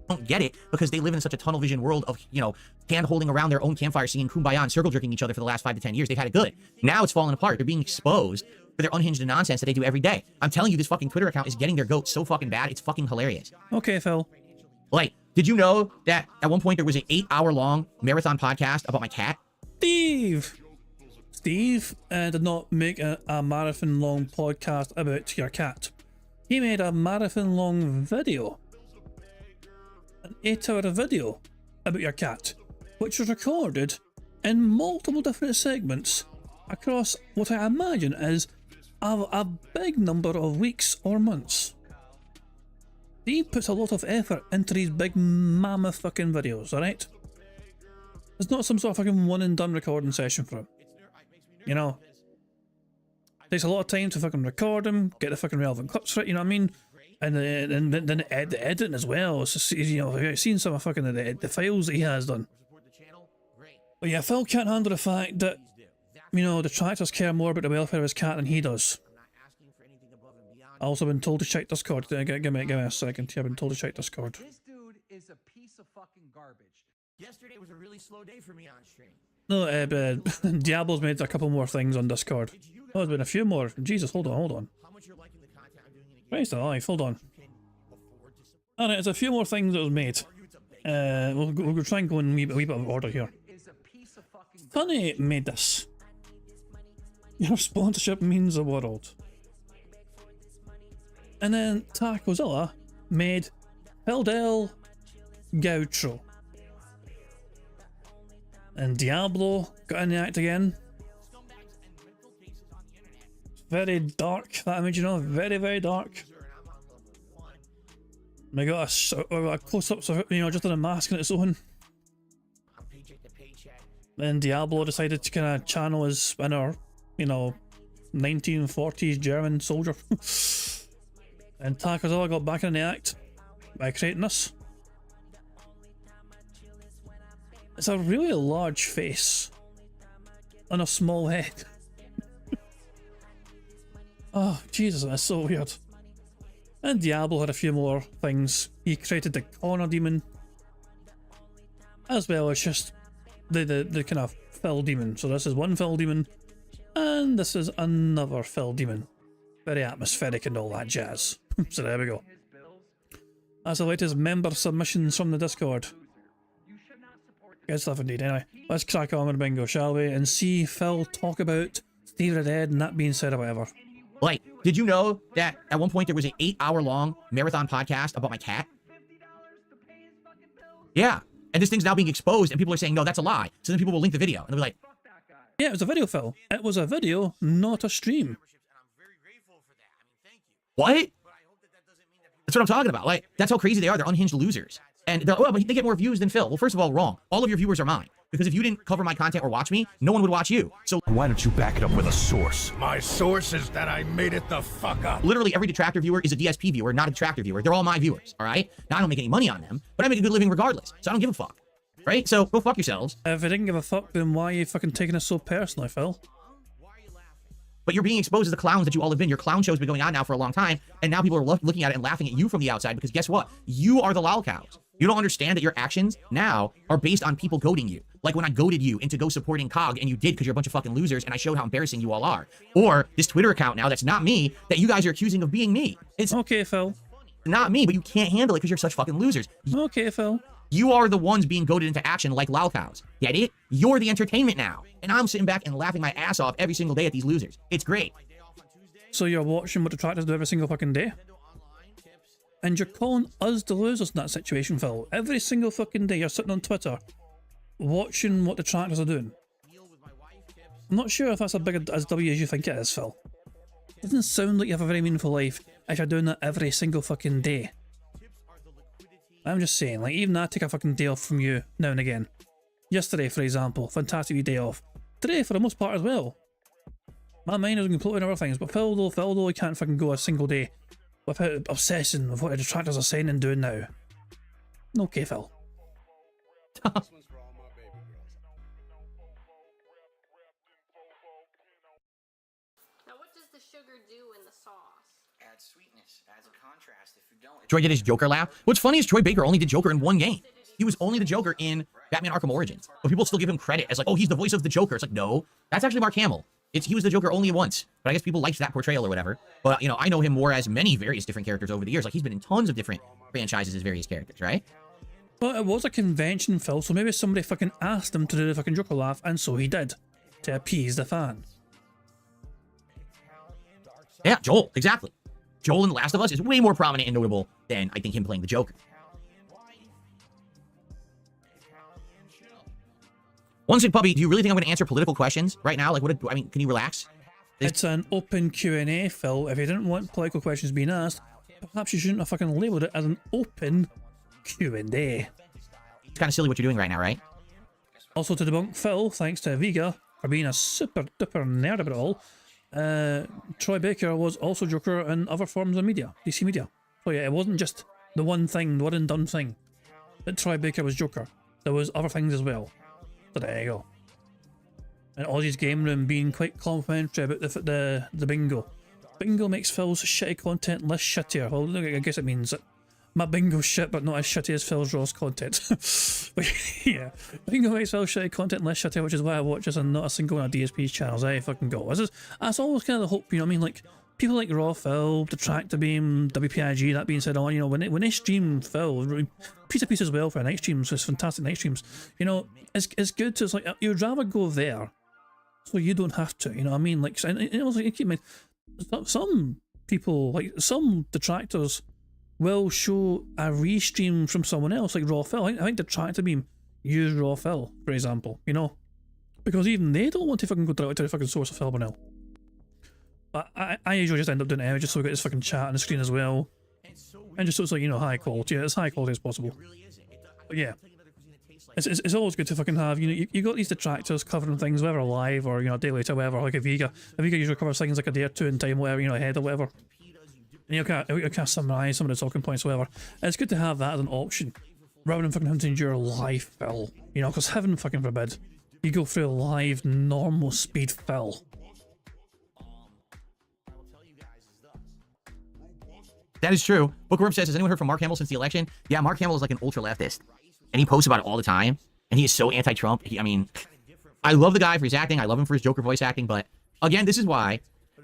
Don't get it because they live in such a tunnel vision world of, you know, hand holding around their own campfire, singing Kumbaya and circle jerking each other for the last 5 to 10 years. They've had it good. Now it's falling apart. They're being exposed for their unhinged nonsense that they do every day. I'm telling you, this fucking Twitter account is getting their goat so fucking bad. It's fucking hilarious. Okay, Phil. Like, did you know that at one point there was an 8-hour-long marathon podcast about my cat? Steve did not make a marathon-long podcast about your cat. He made a marathon-long video. An 8-hour video about your cat, which was recorded in multiple different segments across what I imagine is a big number of weeks or months. He puts a lot of effort into these big mammoth fucking videos, alright? It's not some sort of fucking one and done recording session for him. You know? Takes a lot of time to fucking record them, get the fucking relevant clips for it, you know what I mean? And then the editing as well. It's just, you know, I've seen some of fucking the files that he has done. But yeah, Phil can't handle the fact that, you know, the detractors care more about the welfare of his cat than he does. I've also been told to check Discord. Give me a second. Yeah, I've been told to check Discord. This dude is a piece of fucking garbage. Yesterday was a really slow day for me on stream. No, but Diablo's made a couple more things on Discord. Oh, there's been a few more. Jesus, hold on. Christ alive, hold on. Alright, there's a few more things that was made. We'll try and go in a wee bit of order here. Funny made this. Your sponsorship means the world. And then Tacozilla made Hildel Gaucho. And Diablo got in the act again. Very dark, that image, you know, very, very dark. We got a close-up of it, you know, just on a mask on its own. Then Diablo decided to kind of channel his inner, you know, 1940s German soldier. And Tacozilla got back in the act by creating this. It's a really large face on a small head. Oh, Jesus, that's so weird. And Diablo had a few more things. He created the corner demon, as well as just the kind of fell demon. So this is one fell demon, and this is another fell demon. Very atmospheric and all that jazz. So there we go. That's the latest member submissions from the Discord. Good stuff indeed. Anyway, let's crack on with bingo, shall we? And see Phil talk about Steve the Dead and that being said or whatever. Like, did you know that at one point there was an 8-hour-long marathon podcast about my cat? Yeah. And this thing's now being exposed and people are saying, no, that's a lie. So then people will link the video and they'll be like, yeah, it was a video, Phil. It was a video, not a stream. What? That's what I'm talking about. Like, that's how crazy they are. They're unhinged losers. And they're, oh, but they get more views than Phil. Well, first of all, wrong. All of your viewers are mine. Because if you didn't cover my content or watch me, no one would watch you. So why don't you back it up with a source? My source is that I made it the fuck up. Literally every detractor viewer is a DSP viewer, not a detractor viewer. They're all my viewers, all right? Now, I don't make any money on them, but I make a good living regardless. So I don't give a fuck, right? So go fuck yourselves. If I didn't give a fuck, then why are you fucking taking it so personally, Phil? But you're being exposed as the clowns that you all have been. Your clown show's been going on now for a long time, and now people are looking at it and laughing at you from the outside because guess what? You are the lolcows. You don't understand that your actions now are based on people goading you. Like when I goaded you into go supporting COG and you did because you're a bunch of fucking losers and I showed how embarrassing you all are. Or this Twitter account now that's not me that you guys are accusing of being me. It's Okay, Phil. not me, but you can't handle it because you're such fucking losers. Okay, Phil. You are the ones being goaded into action like lolcows. Get it? You're the entertainment now. And I'm sitting back and laughing my ass off every single day at these losers. It's great. So you're watching what detractors do every single fucking day? And you're calling us the losers in that situation, Phil. Every single fucking day you're sitting on Twitter watching what detractors are doing. I'm not sure if that's as big as W as you think it is, Phil. It doesn't sound like you have a very meaningful life if you're doing that every single fucking day. I'm just saying, like, even I take a fucking day off from you now and again. Yesterday, for example, fantastic day off. Today, for the most part as well. My mind is completely on other things, but Phil though, he can't fucking go a single day without obsessing with what the detractors are saying and doing now. Okay, Phil. Troy did his Joker laugh. What's funny is Troy Baker only did Joker in one game. He was only the Joker in Batman Arkham Origins. But people still give him credit as like, oh, he's the voice of the Joker. It's like, no, that's actually Mark Hamill. He was the Joker only once. But I guess people liked that portrayal or whatever. But, you know, I know him more as many various different characters over the years. Like, he's been in tons of different franchises as various characters, right? But it was a convention, Phil, so maybe somebody fucking asked him to do the fucking Joker laugh, and so he did. To appease the fans. Yeah, Joel, exactly. Joel in The Last of Us is way more prominent and notable than I think him playing the Joker. One Sick Puppy, do you really think I'm going to answer political questions right now? Like, I mean, can you relax? It's an open Q&A, Phil. If you didn't want political questions being asked, perhaps you shouldn't have fucking labelled it as an open Q&A. It's kind of silly what you're doing right now, right? Also to debunk Phil, thanks to Viga for being a super duper nerd about it all. Troy Baker was also Joker in other forms of media, DC media. So yeah, it wasn't just the one thing, the one and done thing that Troy Baker was Joker. There was other things as well. So there you go. And Ozzy's game room being quite complimentary about the bingo. Bingo makes Phil's shitty content less shittier. Well, I guess it means that my bingo's shit, but not as shitty as Phil's Ross content. But yeah, bingo makes Phil's shitty content less shitty, which is why I watch this and not a single one of DSP's channels. I fucking go. That's always kind of the hope, you know what I mean? Like, people like Raw Phil, Detractor Beam, WPIG, that being said, you know, when they stream Phil, piece of piece as well for night streams, it's fantastic night streams, you know, it's good to, it's like, you'd rather go there so you don't have to, you know what I mean? Like, and also, keep in mind, some people, like, some detractors will show a restream from someone else, like Raw Phil. I think Detractor Beam used Raw Phil, for example, you know, because even they don't want to fucking go direct to the fucking source of Phil Burnell. But I usually just end up doing it anyway, just so we get this fucking chat on the screen as well. And just so it's like, you know, high quality, as high quality as possible. But yeah, it's always good to fucking have, you know, you got these detractors covering things, whether live or, you know, a day later, whatever, like a Vega. A Vega usually covers things like a day or two in time, whatever, you know, ahead or whatever. And you can't summarize some of the talking points, whatever. And it's good to have that as an option, rather than fucking having to endure live fill, you know, because heaven fucking forbid you go through a live normal speed fill. That is true. Bookworm says, has anyone heard from Mark Hamill since the election? Yeah, Mark Hamill is like an ultra leftist, and he posts about it all the time, and he is so anti-Trump. I mean, I love the guy for his acting. I love him for his Joker voice acting, but again, this is why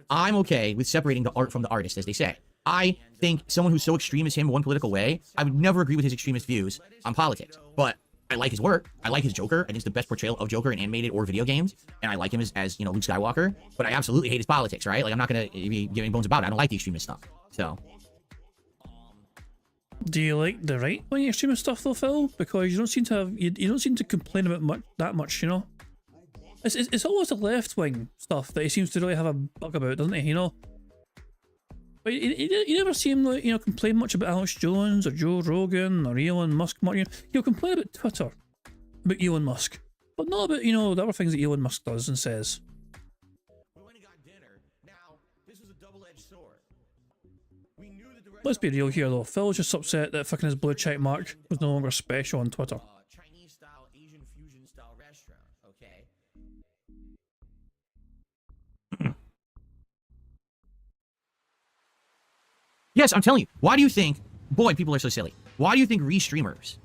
I'm okay with separating the art from the artist, as they say. I think someone who's so extreme as him one political way, I would never agree with his extremist views on politics, but I like his work. I like his Joker. I think it's the best portrayal of Joker in animated or video games, and I like him as you know, Luke Skywalker, but I absolutely hate his politics, right? Like, I'm not going to be giving bones about it. I don't like the extremist stuff, so. Do you like the right-wing extremist stuff though, Phil? Because you don't seem to have, you don't seem to complain about that much, you know? It's always the left-wing stuff that he seems to really have a bug about, doesn't he, you know? But you never see him, like, you know, complain much about Alex Jones or Joe Rogan or Elon Musk. He'll complain about Twitter, about Elon Musk, but not about, you know, the other things that Elon Musk does and says. Let's be real here though, Phil's just upset that fucking his blue check mark was no longer special on Twitter. Chinese style, Asian fusion style restaurant, okay? Yes, I'm telling you. Why do you think, boy, people are so silly. Why do you think restreamers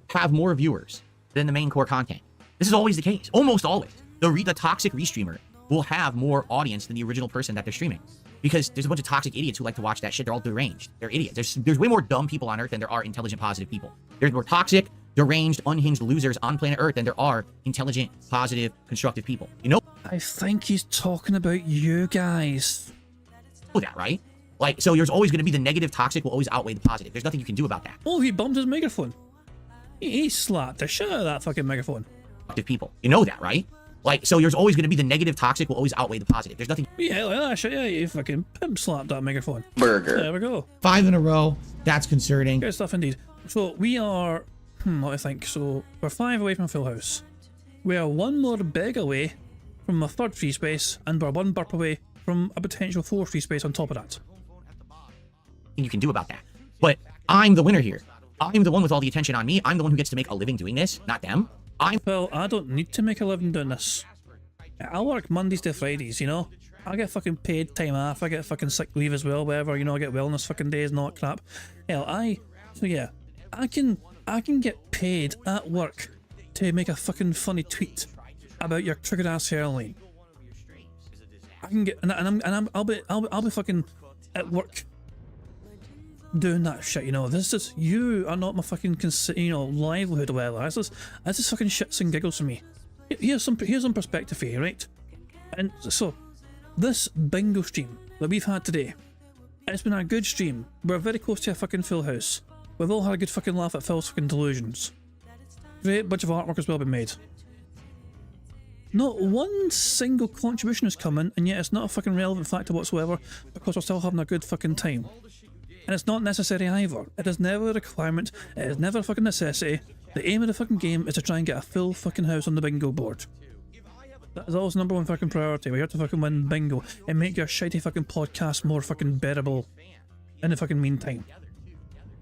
have more viewers than the main core content? This is always the case. Almost always. The toxic restreamer will have more audience than the original person that they're streaming. Because there's a bunch of toxic idiots who like to watch that shit. They're all deranged. They're idiots. There's way more dumb people on Earth than there are intelligent, positive people. There's more toxic, deranged, unhinged losers on planet Earth than there are intelligent, positive, constructive people. You know I think he's talking about you guys. that, right? Like, so there's always going to be the negative toxic will always outweigh the positive. There's nothing you can do about that. Oh, he bumped his microphone. He slapped the shit out of that fucking microphone. People. You know that, right? Like, so there's always going to be the negative toxic will always outweigh the positive. There's nothing. Yeah, like that shit. Yeah, you fucking pimp slapped that microphone. Burger. There we go. 5 in a row. That's concerning. Good stuff indeed. So we are, what do I think? So we're 5 away from Full House. We are 1 more beg away from a 3rd free space, and we're 1 burp away from a potential 4th free space on top of that. You can do about that. But I'm the winner here. I'm the one with all the attention on me. I'm the one who gets to make a living doing this, not them. Well, I don't need to make a living doing this. I work Mondays to Fridays, you know? I get fucking paid time off, I get fucking sick leave as well, whatever, you know, I get wellness fucking days and all that crap. Hell, so yeah, I can get paid at work to make a fucking funny tweet about your triggered ass hairline. I can get, I'll be fucking at work doing that shit, you know. This is, you are not my fucking, you know, livelihood or whatever. That's just fucking shits and giggles for me. Here's some perspective for you, right? And so, this bingo stream that we've had today, it's been a good stream. We're very close to a fucking full house. We've all had a good fucking laugh at Phil's fucking delusions. Great bunch of artwork has well been made. Not one single contribution has come in, and yet it's not a fucking relevant factor whatsoever, because we're still having a good fucking time. And it's not necessary either. It is never a requirement, it is never a fucking necessity. The aim of the fucking game is to try and get a full fucking house on the bingo board. That is always number 1 fucking priority. We're here to fucking win bingo and make your shitty fucking podcast more fucking bearable in the fucking meantime.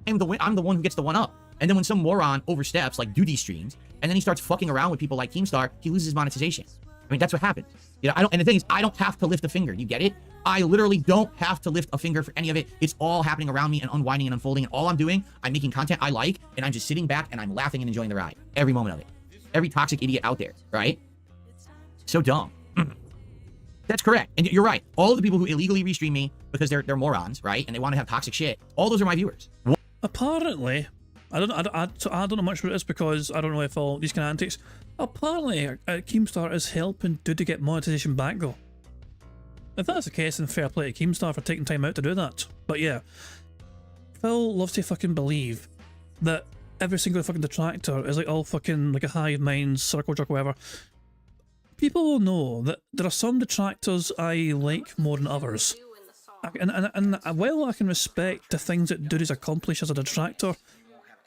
I'm the one who gets the one up. And then when some moron oversteps, like do these streams, and then he starts fucking around with people like Keemstar, he loses monetization. I mean, that's what happens. You know, and the thing is, I don't have to lift a finger. You get it? I literally don't have to lift a finger for any of it. It's all happening around me and unwinding and unfolding. And all I'm doing, I'm making content I like, and I'm just sitting back and I'm laughing and enjoying the ride. Every moment of it. Every toxic idiot out there, right? So dumb. That's correct. And you're right. All of the people who illegally restream me because they're morons, right? And they want to have toxic shit. All those are my viewers. Apparently, I don't know much about this because I don't know if all these kind of antics. Apparently, Keemstar is helping Dude to get monetization back though. If that's the case, then fair play to Keemstar for taking time out to do that. But yeah, Phil loves to fucking believe that every single fucking detractor is like all fucking like a hive mind, circle jerk, whatever. People will know that there are some detractors I like more than others. And while I can respect the things that Dude has accomplished as a detractor,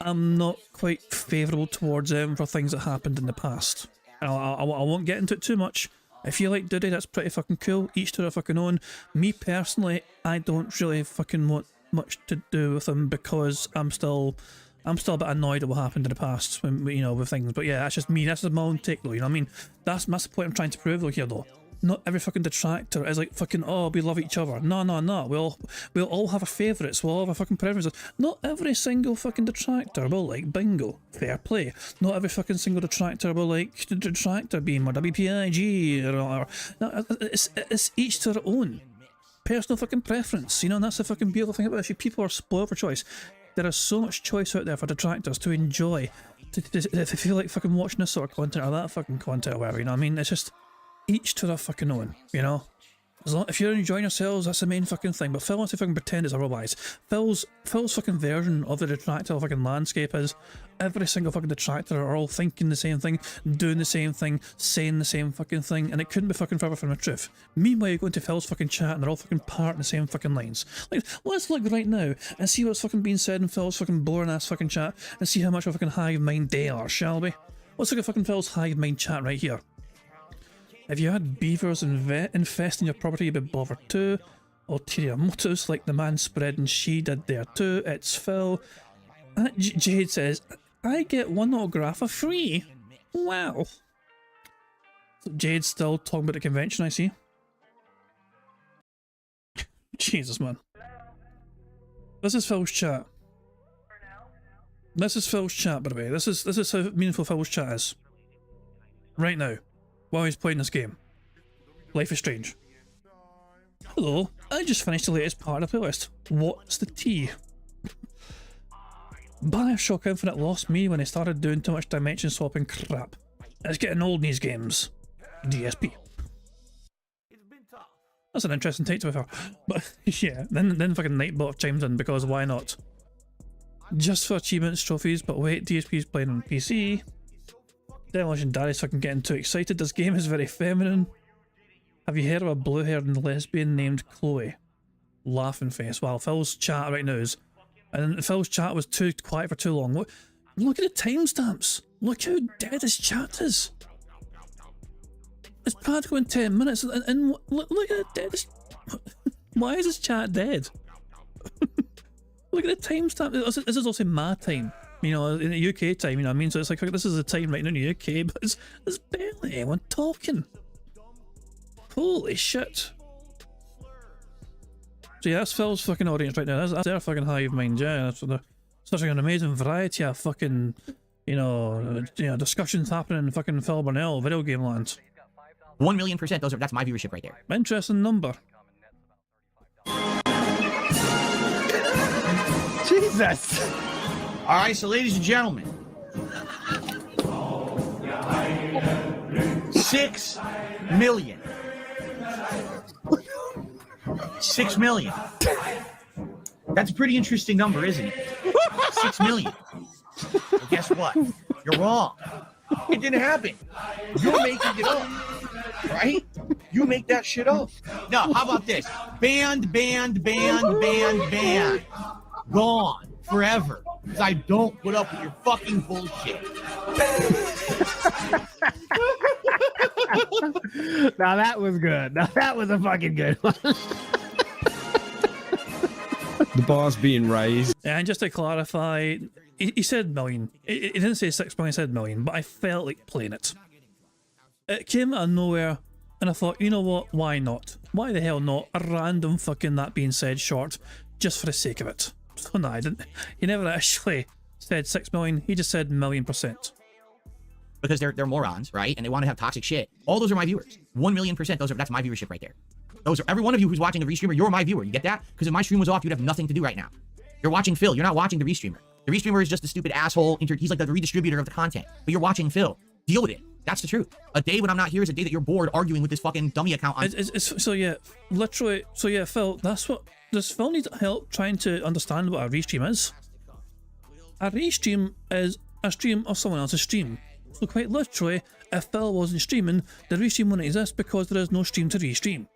I'm not quite favourable towards them for things that happened in the past. I won't get into it too much. If you like Dudy, that's pretty fucking cool. Each to their fucking own. Me personally, I don't really fucking want much to do with him because I'm still a bit annoyed at what happened in the past, when, you know, with things. But yeah, that's just me. That's just my own take, though. You know what I mean? That's the point I'm trying to prove, though, here, though. Not every fucking detractor is like fucking, oh, we love each other. No. We'll all have our favourites. We'll all have our fucking preferences. Not every single fucking detractor will like bingo. Fair play. Not every fucking single detractor will like the detractor beam or WPIG or no, it's each to their own. Personal fucking preference. You know, and that's the fucking beautiful thing about this. People are spoiled for choice. There is so much choice out there for detractors to enjoy. To feel like fucking watching this sort of content or that fucking content or whatever, you know what I mean? It's just each to their fucking own, you know? As long, if you're enjoying yourselves, that's the main fucking thing. But Phil wants to fucking pretend it's otherwise. Phil's fucking version of the detractor fucking landscape is every single fucking detractor are all thinking the same thing, doing the same thing, saying the same fucking thing, and it couldn't be fucking further from the truth. Meanwhile, you go into Phil's fucking chat and they're all fucking parting the same fucking lines. Like, let's look right now and see what's fucking being said in Phil's fucking boring ass fucking chat and see how much of a fucking hive mind they are, shall we? Let's look at fucking Phil's hive mind chat right here. If you had beavers infesting your property, you'd be bothered too. Ulterior motives like the man spreading she did there too. It's Phil. Jade says, I get one autograph for free. Wow. So Jade's still talking about the convention, I see. Jesus, man. This is Phil's chat. This is Phil's chat, by the way. This is how meaningful Phil's chat is. right now while he's playing this game. Life is Strange. Hello, I just finished the latest part of the playlist. What's the tea? Bioshock Infinite lost me when I started doing too much dimension swapping crap. It's getting old in these games. DSP. That's an interesting take to be fair. But yeah, then fucking Nightbot chimes in because why not? Just for achievements, trophies, but wait, DSP's playing on PC. Demolition Daddy's fucking getting too excited. This game is very feminine. Have you heard of a blue-haired lesbian named Chloe? Laughing face. Wow, Phil's chat right now is... And Phil's chat was too quiet for too long. Look at the timestamps. Look how dead his chat is. It's practically in 10 minutes, and look at the dead. Why is his chat dead? Look at the timestamp. This is also my time, you know, in the UK time. You know what I mean? So it's like this is the time right now in the UK, but there's barely anyone talking. Holy shit. So yeah, that's Phil's fucking audience right now. That's their fucking hive mind, yeah. That's such an amazing variety of fucking, you know, discussions happening in fucking Phil Burnell video game land. 1,000,000%. That's my viewership right there. Interesting number. Jesus. All right, so ladies and gentlemen, 6 million. 6 million. That's a pretty interesting number, isn't it? 6 million. Well, guess what? You're wrong. It didn't happen. You're making it up, right? You make that shit up. No, how about this? Banned. Gone forever. Because I don't put up with your fucking bullshit. Now that was good. Now that was a fucking good one. The bar's being raised. And just to clarify, he said million. He didn't say 6 million, he said million, but I felt like playing it. It came out of nowhere, and I thought, you know what, why not? Why the hell not? A random fucking that being said short, just for the sake of it. So no, I didn't. He never actually said 6 million, he just said 1,000,000%. Because they're morons, right? And they want to have toxic shit. All those are my viewers. 1,000,000%. That's my viewership right there. Those are every one of you who's watching the restreamer. You're my viewer. You get that? Because if my stream was off, you'd have nothing to do right now. You're watching Phil. You're not watching the restreamer. The restreamer is just a stupid asshole. He's like the redistributor of the content. But you're watching Phil. Deal with it. That's the truth. A day when I'm not here is a day that you're bored arguing with this fucking dummy account. So yeah, literally. So yeah, Phil. That's what. Does Phil need help trying to understand what a restream is? A restream is a stream of someone else's stream. So quite literally, if Phil wasn't streaming, the restream wouldn't exist because there is no stream to restream.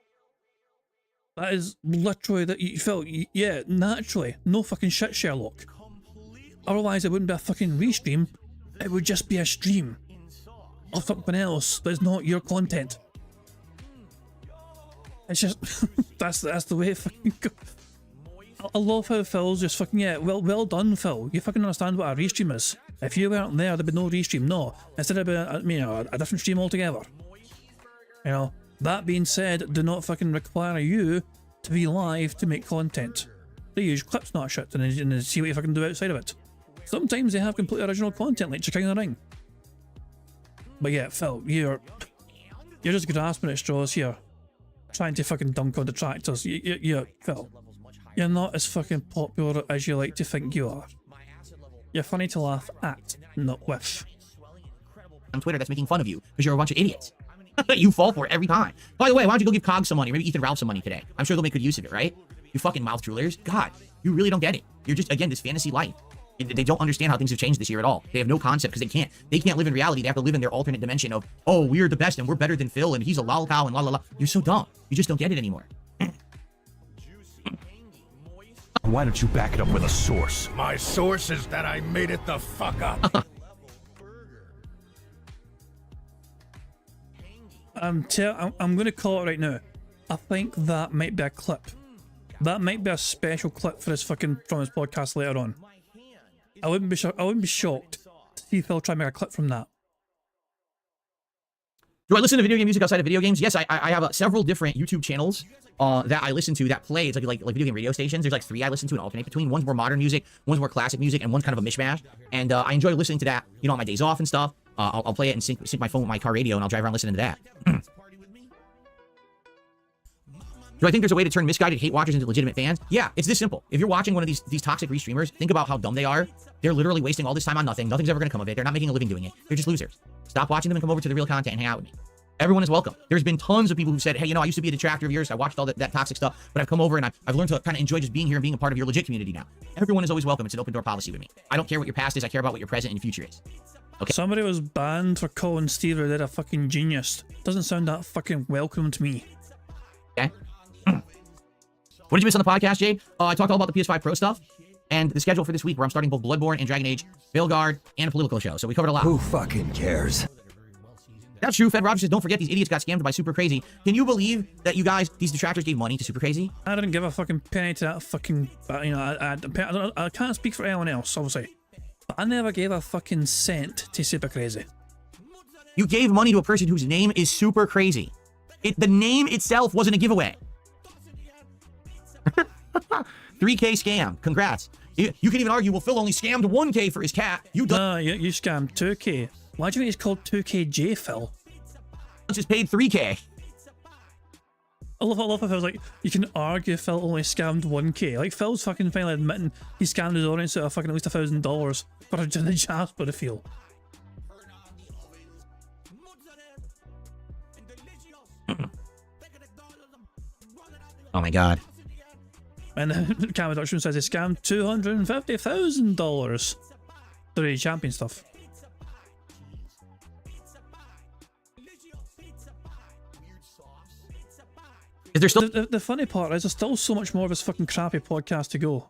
That is literally that you felt, yeah, naturally, no fucking shit, Sherlock. Otherwise, it wouldn't be a fucking restream. It would just be a stream of something else that's not your content. It's just that's the way it fucking goes. I love how Phil's just fucking, yeah, well done, Phil. You fucking understand what a restream is. If you weren't there, there'd be no restream. No, instead of a different stream altogether. You know. That being said, do not fucking require you to be live to make content. They use clips, not shit, and they see what you fucking do outside of it. Sometimes they have completely original content, like King of the Ring. But yeah, Phil, you're just grasping at straws here, trying to fucking dunk on detractors. Phil, you're not as fucking popular as you like to think you are. You're funny to laugh at, not with. On Twitter that's making fun of you because you're a bunch of idiots. You fall for it every time. By the way, why don't you go give Cog some money? Maybe Ethan Ralph some money today. I'm sure they'll make good use of it, right? You fucking mouth droolers. God, you really don't get it. You're just, again, this fantasy life. They don't understand how things have changed this year at all. They have no concept because they can't live in reality. They have to live in their alternate dimension of, oh, we're the best and we're better than Phil and he's a lolcow and la la la. You're so dumb. You just don't get it anymore. Why don't you back it up with a source? My source is that I made it the fuck up. I'm going to call it right now. I think that might be a clip. That might be a special clip for his fucking from his podcast later on. I wouldn't be shocked to see Phil try and make a clip from that. Do I listen to video game music outside of video games? Yes, I have several different YouTube channels that I listen to that play. It's like video game radio stations. There's like 3 I listen to and alternate between. One's more modern music, one's more classic music, and one's kind of a mishmash. And I enjoy listening to that, you know, on my days off and stuff. I'll play it and sync my phone with my car radio, and I'll drive around listening to that. Do I think there's a way to turn misguided hate watchers into legitimate fans? Yeah, it's this simple. If you're watching one of these toxic restreamers, think about how dumb they are. They're literally wasting all this time on nothing. Nothing's ever going to come of it. They're not making a living doing it. They're just losers. Stop watching them and come over to the real content and hang out with me. Everyone is welcome. There's been tons of people who said, hey, you know, I used to be a detractor of yours. I watched all that toxic stuff, but I've come over and I've learned to kind of enjoy just being here and being a part of your legit community now. Everyone is always welcome. It's an open door policy with me. I don't care what your past is. I care about what your present and future is. Okay. Somebody was banned for calling Steve Rudder a fucking genius. Doesn't sound that fucking welcome to me. Okay. What did you miss on the podcast, Jade? I talked all about the PS5 Pro stuff and the schedule for this week where I'm starting both Bloodborne and Dragon Age, Veilguard, and a political show. So we covered a lot. Who fucking cares? That's true. Fed Rogers says, don't forget these idiots got scammed by Super Crazy. Can you believe that you guys, these detractors, gave money to Super Crazy? I didn't give a fucking penny to that fucking, you know, I can't speak for anyone else, obviously. But I never gave a fucking cent to Super Crazy. You gave money to a person whose name is Super Crazy. The name itself wasn't a giveaway. 3K scam. Congrats. You can even argue, well, Phil only scammed 1K for his cat. You scammed 2K. Why do you think it's called 2KJ, Phil? Just paid 3K. I love if I was like, you can argue Phil only scammed 1K. Like, Phil's fucking finally admitting he scammed his audience out of fucking at least $1,000 for a Jasper to feel. Oh my god. And the Cam Reduction says he scammed $250,000 through the champion stuff. Is there still the funny part is there's still so much more of this fucking crappy podcast to go.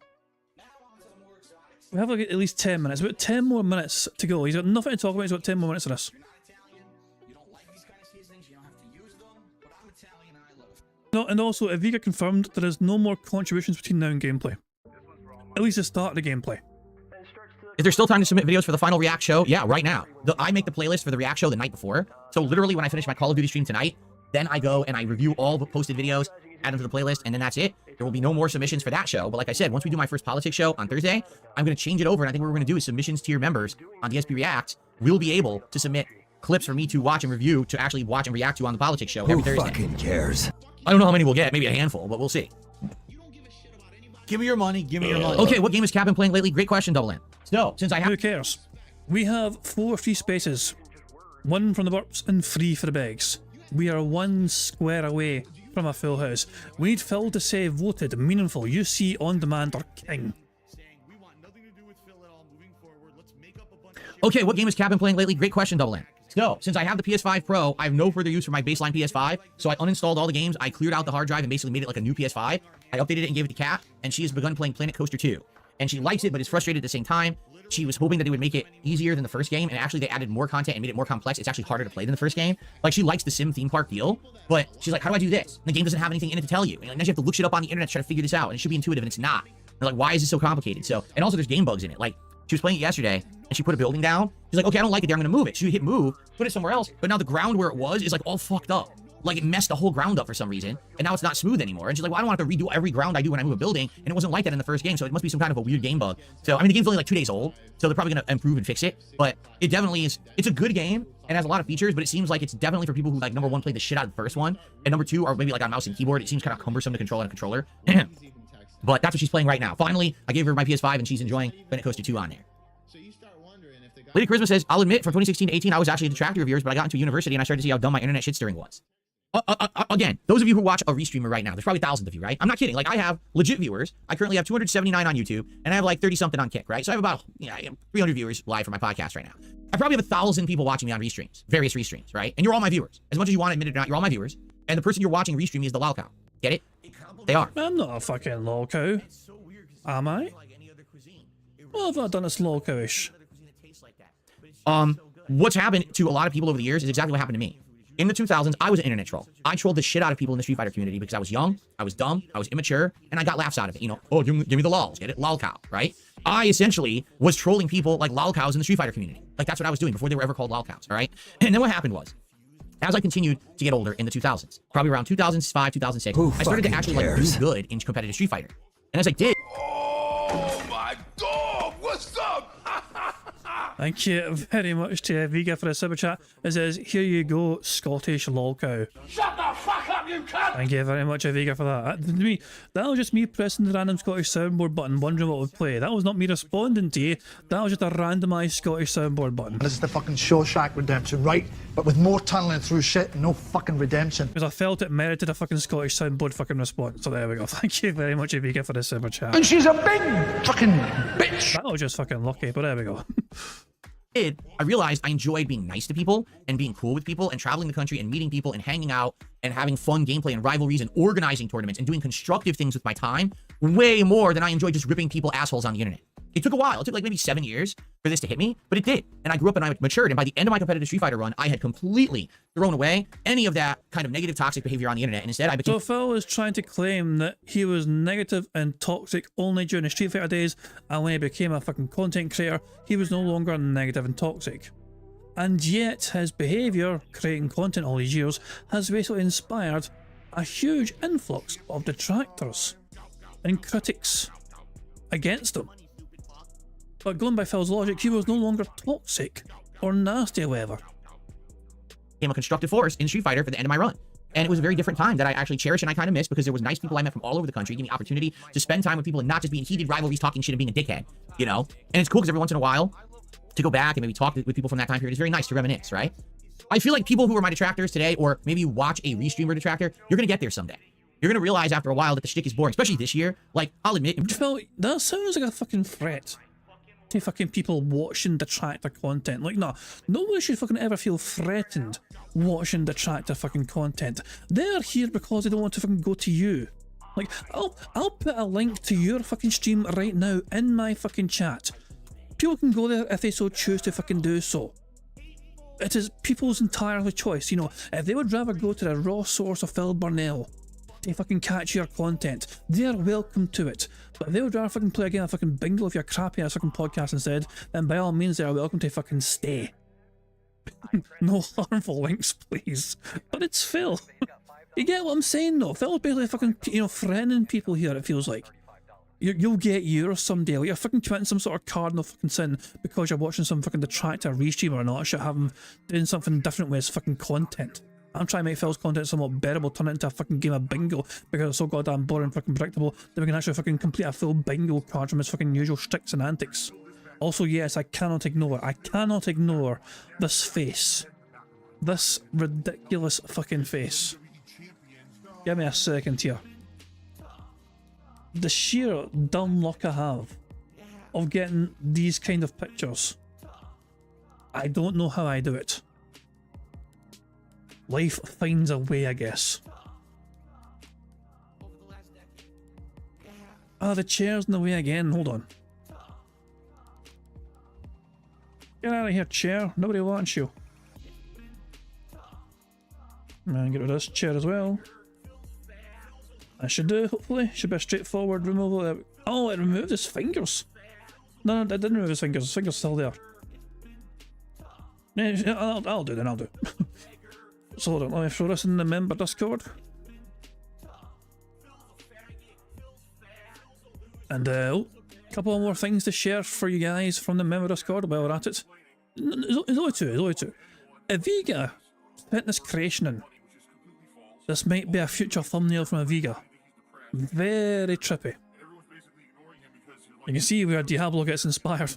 We have like at least 10 minutes. About 10 more minutes to go. He's got nothing to talk about. He's got 10 more minutes of this. No, and also, if you get confirmed, there is no more contributions between now and gameplay. At least the start of the gameplay. Is there still time to submit videos for the final React show? Yeah, right now. I make the playlist for the React show the night before. So literally when I finish my Call of Duty stream tonight, then I go and I review all the posted videos, add them to the playlist, and then that's it. There will be no more submissions for that show. But like I said, once we do my first politics show on Thursday, I'm going to change it over. And I think what we're going to do is submissions to your members on DSP React. We'll be able to submit clips for me to watch and review to actually watch and react to on the politics show every Thursday. Who fucking cares? I don't know how many we'll get. Maybe a handful, but we'll see. Give me your money. Give me your money. Okay, what game has Cap been playing lately? Great question, Double N. So, since I have... Who cares? We have 4 free spaces. 1 from the burps and 3 for the begs. We are 1 square away from a full house. We need Phil to say voted, meaningful, UC, on demand, or king. Okay, what game has Cap been playing lately? Great question, Double N. So, since I have the PS5 Pro, I have no further use for my baseline PS5, so I uninstalled all the games, I cleared out the hard drive and basically made it like a new PS5. I updated it and gave it to Kat, and she has begun playing Planet Coaster 2. And she likes it, but is frustrated at the same time. She was hoping that they would make it easier than the first game, and actually they added more content and made it more complex. It's actually harder to play than the first game. Like, she likes the sim theme park deal, but she's like, how do I do this? And the game doesn't have anything in it to tell you. And now you have to look shit up on the internet to try to figure this out, and it should be intuitive, and it's not. And like, why is this so complicated? So, and also there's game bugs in it. Like, she was playing it yesterday, and she put a building down. She's like, okay, I don't like it there, I'm gonna move it. She would hit move, put it somewhere else, but now the ground where it was is like all fucked up. Like, it messed the whole ground up for some reason, and now it's not smooth anymore. And she's like, well, I don't want to redo every ground I do when I move a building, and it wasn't like that in the first game, so it must be some kind of a weird game bug. So, I mean, the game's only like 2 days old, so they're probably gonna improve and fix it, but it definitely is, it's a good game, and has a lot of features, but it seems like it's definitely for people who, like, number 1, played the shit out of the first one, and number 2, are maybe like on mouse and keyboard. It seems kind of cumbersome to control on a controller. But that's what she's playing right now. Finally, I gave her my PS5, and she's enjoying Planet Coaster 2 on there. Lady Charisma says, I'll admit, from 2016 to 18, I was actually a detractor of yours, but I got into university and I started to see how dumb my internet shit stirring was. Again, those of you who watch a restreamer right now, there's probably thousands of you, right? I'm not kidding. Like, I have legit viewers. I currently have 279 on YouTube, and I have like 30-something on Kick, right? So I have about 300 viewers live for my podcast right now. I probably have 1,000 people watching me on restreams, various restreams, right? And you're all my viewers. As much as you want to admit it or not, you're all my viewers. And the person you're watching restream me is the lol cow. Get it? They are. I'm not a fucking lol cow. Am I? Well, I've not done this lol cowish. What's happened to a lot of people over the years is exactly what happened to me. In the 2000s, I was an internet troll. I trolled the shit out of people in the Street Fighter community because I was young, I was dumb, I was immature, and I got laughs out of it. You know, oh, give me the lols, get it? Lol cow, right? I essentially was trolling people like lol cows in the Street Fighter community. Like, that's what I was doing before they were ever called lol cows, all right? And then what happened was, as I continued to get older in the 2000s, probably around 2005, 2006, I started to actually like do good in competitive Street Fighter. And as I did... Oh my god, what's up? Thank you very much to Viga for the super chat. It says, here you go, Scottish lol cow. Shut the fuck up, you cunt! Thank you very much, Viga, for that. That was just me pressing the random Scottish soundboard button, wondering what would play. That was not me responding to you. That was just a randomised Scottish soundboard button. This is the fucking Shawshank Redemption, right? But with more tunneling through shit and no fucking redemption. Because I felt it merited a fucking Scottish soundboard fucking response. So there we go. Thank you very much, Viga, for the super chat. And she's a big fucking bitch! That was just fucking lucky, but there we go. I realized I enjoyed being nice to people and being cool with people and traveling the country and meeting people and hanging out and having fun gameplay and rivalries and organizing tournaments and doing constructive things with my time way more than I enjoy just ripping people assholes on the internet. It took a while. It took like maybe 7 years for this to hit me, but it did. And I grew up and I matured. And by the end of my competitive Street Fighter run, I had completely thrown away any of that kind of negative, toxic behavior on the internet. And instead, I became... So Phil was trying to claim that he was negative and toxic only during the Street Fighter days, and when he became a fucking content creator, he was no longer negative and toxic. And yet, his behavior, creating content all these years, has basically inspired a huge influx of detractors and critics against him. But going by Phil's logic, he was no longer toxic or nasty or whatever. Became a constructive force in Street Fighter for the end of my run. And it was a very different time that I actually cherish and I kind of miss because there was nice people I met from all over the country, giving me opportunity to spend time with people and not just being heated rivalries, talking shit and being a dickhead, you know? And it's cool because every once in a while, to go back and maybe talk with people from that time period is very nice to reminisce, right? I feel like people who are my detractors today, or maybe you watch a restreamer detractor, you're going to get there someday. You're going to realize after a while that the shtick is boring, especially this year. Like, I'll admit... Phil, that sounds like a fucking threat to fucking people watching detractor content. Like, no, nobody should fucking ever feel threatened watching detractor fucking content. They're here because they don't want to fucking go to you. Like, I'll put a link to your fucking stream right now in my fucking chat. People can go there if they so choose to fucking do so. It is people's entirely choice, you know. If they would rather go to the raw source of Phil Burnell to fucking catch your content, they're welcome to it. But if they would rather fucking play a game of fucking bingo if you're crappy at a fucking podcast instead, then by all means they are welcome to fucking stay. No harmful links, please. But it's Phil. You get what I'm saying though? Phil's basically fucking, you know, threatening people here, it feels like. You'll get yours someday. Like you're fucking committing some sort of cardinal fucking sin because you're watching some fucking detractor restreamer or not, shit, having doing something different with his fucking content. I'm trying to make Phil's content somewhat bearable, turn it into a fucking game of bingo because it's so goddamn boring and fucking predictable that we can actually fucking complete a full bingo card from his fucking usual shticks and antics. Also, yes, I cannot ignore this face. This ridiculous fucking face. Give me a second here. The sheer dumb luck I have of getting these kind of pictures. I don't know how I do it. Life finds a way, I guess. Ah, the chair's in the way again. Hold on. Get out of here, chair. Nobody wants you. And get rid of this chair as well. I should do, hopefully. Should be a straightforward removal. Oh, it removed his fingers. No, it didn't remove his fingers. His finger's still there. Yeah, I'll do then, I'll do. So hold on, let me throw this in the member Discord. And a couple more things to share for you guys from the member Discord while we're at it. There's only two. Aviga fitness creation in. This might be a future thumbnail from Aviga. Very trippy. You can see where Diablo gets inspired.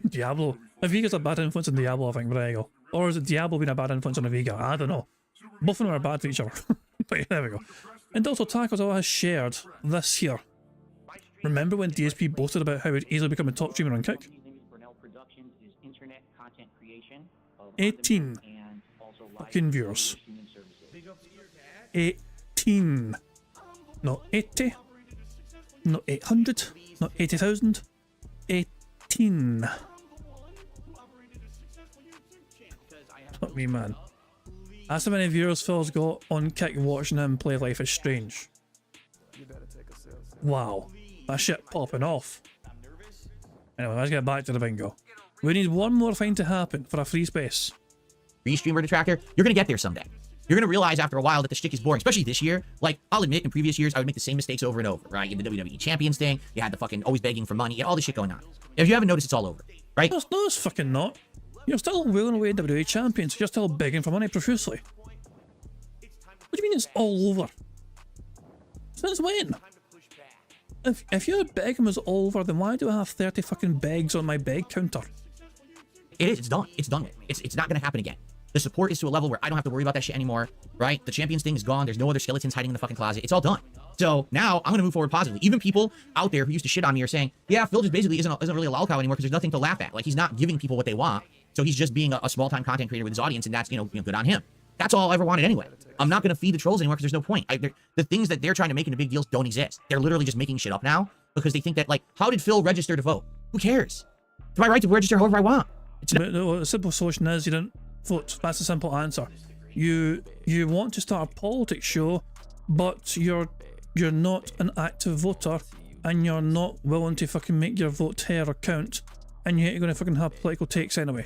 Diablo. Aviga's a bad influence on Diablo, I think, but there you go. Or is it Diablo being a bad influence on Aviga? I don't know. Both of them are bad to each other. But yeah, there we go. And also Tackles has shared this here. Remember when DSP boasted about how he'd easily become a top streamer on Kick? 18 fucking viewers. 18. Not 80. Not 800. Not 80,000. 18. Fuck me, man. That's how many viewers Phil's got on Kick watching him play Life is Strange. Wow. That shit popping off. Anyway, let's get back to the bingo. We need one more thing to happen for a free space. Restreamer detractor, you're gonna get there someday. You're gonna realize after a while that the shtick is boring, especially this year. Like, I'll admit, in previous years, I would make the same mistakes over and over, right? You had the WWE Champions thing, you had the fucking always begging for money, you had all this shit going on. If you haven't noticed, it's all over. right? No, it's fucking not. You're still wheeling away WWE champions. You're still begging for money profusely. What do you mean it's all over? Since when? If your begging was all over, then why do I have 30 fucking begs on my beg counter? It is. It's done. It's done with. It's not going to happen again. The support is to a level where I don't have to worry about that shit anymore, right? The champions thing is gone. There's no other skeletons hiding in the fucking closet. It's all done. So now I'm going to move forward positively. Even people out there who used to shit on me are saying, yeah, Phil just basically isn't really a lol cow anymore because there's nothing to laugh at. Like, he's not giving people what they want. So he's just being a small-time content creator with his audience, and that's, good on him. That's all I ever wanted anyway. I'm not going to feed the trolls anymore because there's no point. The things that they're trying to make into big deals don't exist. They're literally just making shit up now because they think that, like, how did Phil register to vote? Who cares? It's my right to register however I want. The simple solution is you didn't vote. That's the simple answer. You want to start a politics show, but you're not an active voter, and you're not willing to fucking make your vote hear or count, and yet you're going to fucking have political takes anyway.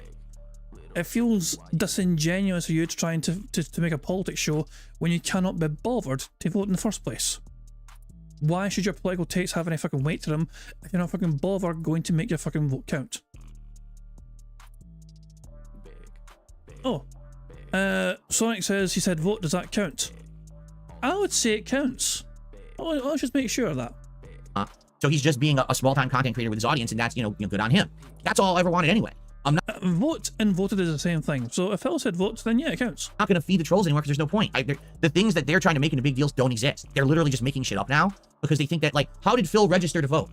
It feels disingenuous for you to trying to make a politics show when you cannot be bothered to vote in the first place. Why should your political takes have any fucking weight to them if you're not fucking bothered going to make your fucking vote count? Oh, Sonic says he said vote, does that count? I would say it counts. Let's just make sure of that. So he's just being a small-time content creator with his audience, and that's, good on him. That's all I ever wanted anyway. I'm not vote and voted is the same thing. So if Phil said vote, then yeah, it counts. Not going to feed the trolls anymore because there's no point. The things that they're trying to make into big deals don't exist. They're literally just making shit up now because they think that, like, how did Phil register to vote?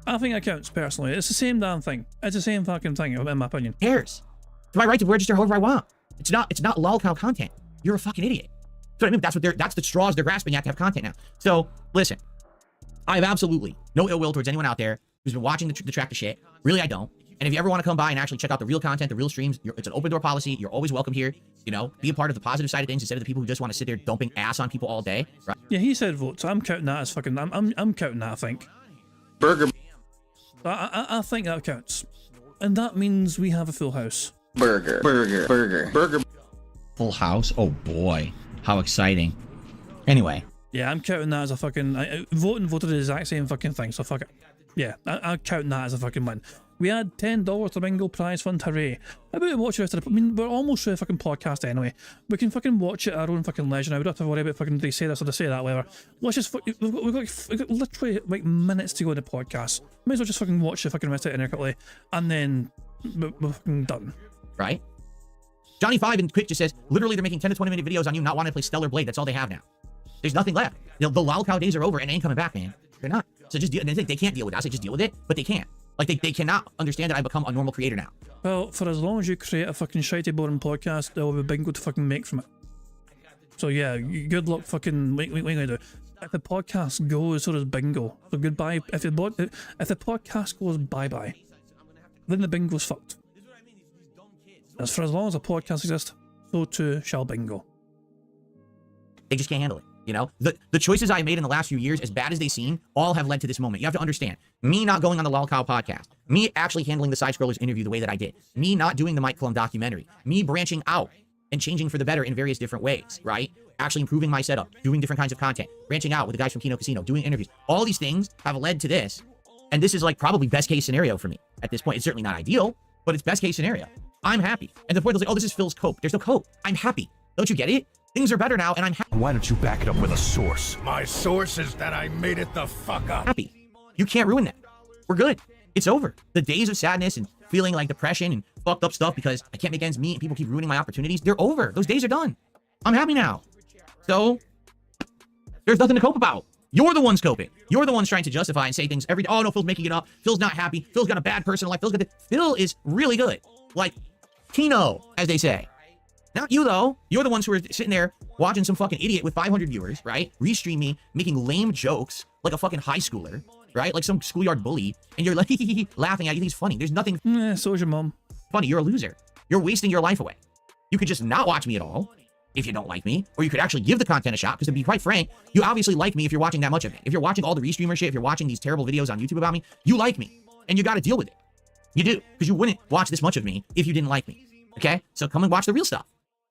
I think that counts personally. It's the same damn thing. It's the same fucking thing, in my opinion. Who cares? It's my right to register however I want. It's not lolcow content. You're a fucking idiot. So I mean, that's the straws they're grasping at to have content now. So listen, I have absolutely no ill will towards anyone out there who's been watching the track to shit. Really, I don't. And if you ever want to come by and actually check out the real content, the real streams, it's an open door policy. You're always welcome here. Be a part of the positive side of things instead of the people who just want to sit there dumping ass on people all day. Right? Yeah, he said vote, so I'm counting that as fucking. I'm counting that. I think. Burger. I think that counts, and that means we have a full house. Burger. Full house? Oh boy, how exciting. Anyway. Yeah, I'm counting that as a fucking. Voting voted the exact same fucking thing, so fuck it. Yeah, I'm counting that as a fucking win. We had $10 to bingo prize fund, hooray. How about we watch the rest of the... I mean, we're almost through a fucking podcast anyway. We can fucking watch it at our own fucking leisure now. We don't have to worry about fucking they say this or they say that, whatever. Let's just... We've got literally like minutes to go in the podcast. Might as well just fucking watch the fucking rest of it quickly, and then we're fucking done. Right? Johnny 5 in Quick just says, literally they're making 10 to 20 minute videos on you not wanting to play Stellar Blade. That's all they have now. There's nothing left. The lolcow days are over and they ain't coming back, man. They're not. So just they can't deal with it. I say just deal with it, but they can't. Like, they cannot understand that I've become a normal creator now. Well, for as long as you create a fucking shitey, boring podcast, there will be bingo to fucking make from it. So yeah, good luck fucking... What are you gonna do? If the podcast goes, so does bingo. So goodbye. If the podcast goes bye-bye, then the bingo's fucked. As for as long as a podcast exists, so too shall bingo. They just can't handle it. The choices I made in the last few years, as bad as they seem, all have led to this moment. You have to understand, me not going on the lolcow podcast, me actually handling the Side Scrollers interview the way that I did, me not doing the Mike Plum documentary, me branching out and changing for the better in various different ways, right? Actually improving my setup, doing different kinds of content, branching out with the guys from Kino Casino, doing interviews. All these things have led to this. And this is like probably best case scenario for me at this point. It's certainly not ideal, but it's best case scenario. I'm happy. And the point is like, oh, this is Phil's cope. There's no cope. I'm happy. Don't you get it? Things are better now, and I'm happy. Why don't you back it up with a source? My source is that I made it the fuck up. Happy. You can't ruin that. We're good. It's over. The days of sadness and feeling like depression and fucked up stuff because I can't make ends meet and people keep ruining my opportunities, they're over. Those days are done. I'm happy now. So, there's nothing to cope about. You're the ones coping. You're the ones trying to justify and say things every day. Oh, no, Phil's making it up. Phil's not happy. Phil's got a bad personal life. Phil is really good. Like, Tino, as they say. Not you, though. You're the ones who are sitting there watching some fucking idiot with 500 viewers, right? Restream me, making lame jokes like a fucking high schooler, right? Like some schoolyard bully. And you're like, laughing at you. Think it's funny. There's nothing so is your mom. Funny. You're a loser. You're wasting your life away. You could just not watch me at all if you don't like me. Or you could actually give the content a shot. Because to be quite frank, you obviously like me if you're watching that much of it. If you're watching all the restreamer shit, if you're watching these terrible videos on YouTube about me, you like me. And you got to deal with it. You do. Because you wouldn't watch this much of me if you didn't like me. Okay? So come and watch the real stuff.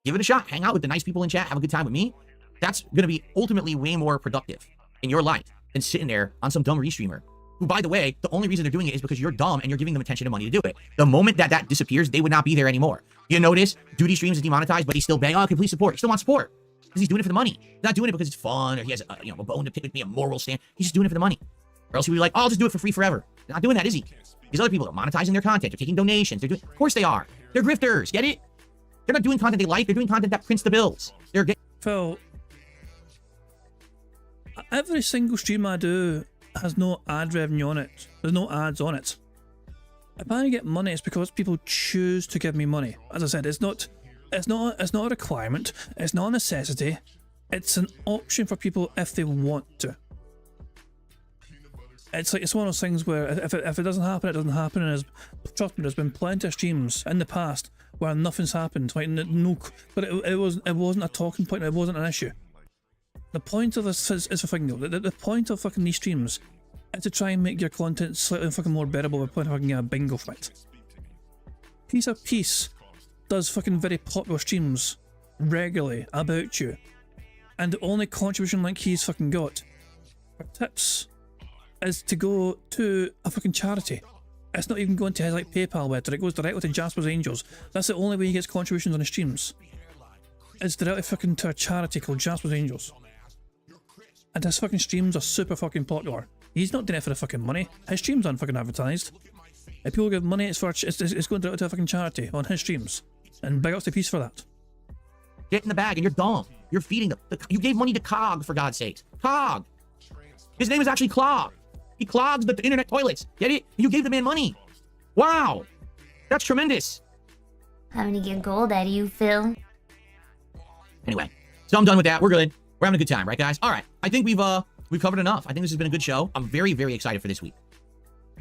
Give it a shot. Hang out with the nice people in chat. Have a good time with me. That's going to be ultimately way more productive in your life than sitting there on some dumb restreamer who, by the way, the only reason they're doing it is because you're dumb and you're giving them attention and money to do it. The moment that that disappears, they would not be there anymore. You notice Duty Streams is demonetized, but he's still bang, oh, complete support. He still wants support because he's doing it for the money. He's not doing it because it's fun or he has a, a bone to pick with me, a moral stand. He's just doing it for the money. Or else he would be like, oh, I'll just do it for free forever. They're not doing that, is he? These other people are monetizing their content. They're taking donations. They're doing, of course they are. They're grifters. Get it? They're not doing content they like. They're doing content that prints the bills. They're getting. Phil, every single stream I do has no ad revenue on it. There's no ads on it. If I get money, it's because people choose to give me money. As I said, it's not a requirement. It's not a necessity. It's an option for people if they want to. It's like, it's one of those things where if it doesn't happen, it doesn't happen. And trust me, there's been plenty of streams in the past where nothing's happened. Like but it wasn't a talking point. It wasn't an issue. The point of this is a thing though. The point of fucking these streams is to try and make your content slightly fucking more bearable by putting fucking a bingo for it. Piece of Peace does fucking very popular streams regularly about you, and the only contribution link he's fucking got for tips is to go to a fucking charity. It's not even going to his like PayPal website. It goes directly to Jasper's Angels. That's the only way he gets contributions on his streams. It's directly fucking to a charity called Jasper's Angels. And his fucking streams are super fucking popular. He's not doing it for the fucking money. His streams aren't fucking advertised. If people give money, it's going directly to a fucking charity on his streams. And big ups to Peace for that. Get in the bag and you're dumb. You're feeding them. You gave money to Cog, for God's sake. Cog. His name is actually Clog. He clogs the internet toilets. Get it? You gave the man money. Wow. That's tremendous. Having to get gold out of you, Phil. Anyway, so I'm done with that. We're good. We're having a good time, right, guys? All right. I think we've covered enough. I think this has been a good show. I'm very, very excited for this week.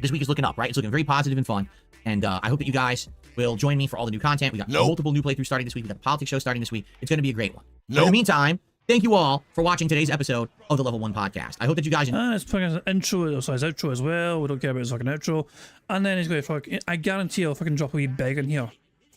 This week is looking up, right? It's looking very positive and fun. And I hope that you guys will join me for all the new content. We got multiple new playthroughs starting this week. We got the politics show starting this week. It's going to be a great one. In the meantime, thank you all for watching today's episode of the Level 1 Podcast. I hope that you guys enjoy. It's fucking his intro, so his outro as well. We don't care about his fucking outro. And then he's going to fucking, I guarantee he'll fucking drop a wee beg in here.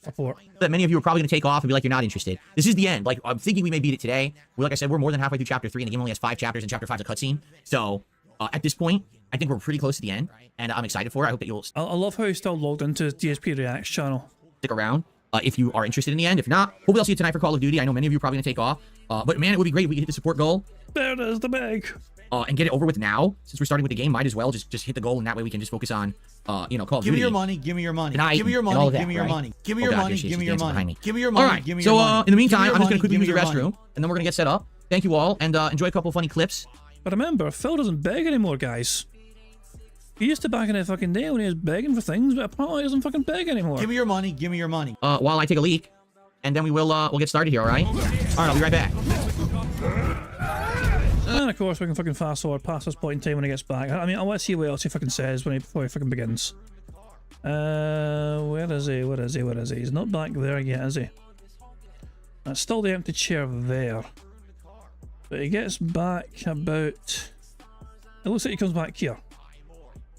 Support. That many of you are probably going to take off and be like, you're not interested. This is the end. Like, I'm thinking we may beat it today. Like I said, we're more than halfway through Chapter 3, and the game only has 5 chapters, and Chapter 5 is a cutscene. So, at this point, I think we're pretty close to the end, and I'm excited for it. I hope that you'll... I love how he's still logged into his DSP Reacts channel. Stick around if you are interested in the end. If not, hopefully I'll see you tonight for Call of Duty. I know many of you are probably going to take off. But man, it would be great if we could hit the support goal. There it is, the bag. And get it over with now. Since we're starting with the game, might as well just hit the goal, and that way we can just focus on, Call of Duty. Give me your money, give me your money. Give me your money, give me your money. Give me your money, give me your money. Give me your money, give me your money. All right, so in the meantime, I'm just going to quickly use the restroom, and then we're going to get set up. Thank you all, and enjoy a couple of funny clips. But remember, Phil doesn't beg anymore, guys. He used to back in the fucking day when he was begging for things, but apparently he doesn't fucking beg anymore. Give me your money, give me your money. While I take a leak, and then we'll get started here, all right? All right, I'll be right back. And of course, we can fucking fast forward past this point in time when he gets back. I mean, I want to see what else he fucking says before he fucking begins. Where is he? Where is he? Where is he? He's not back there yet, is he? That's still the empty chair there. But he gets back about... It looks like he comes back here.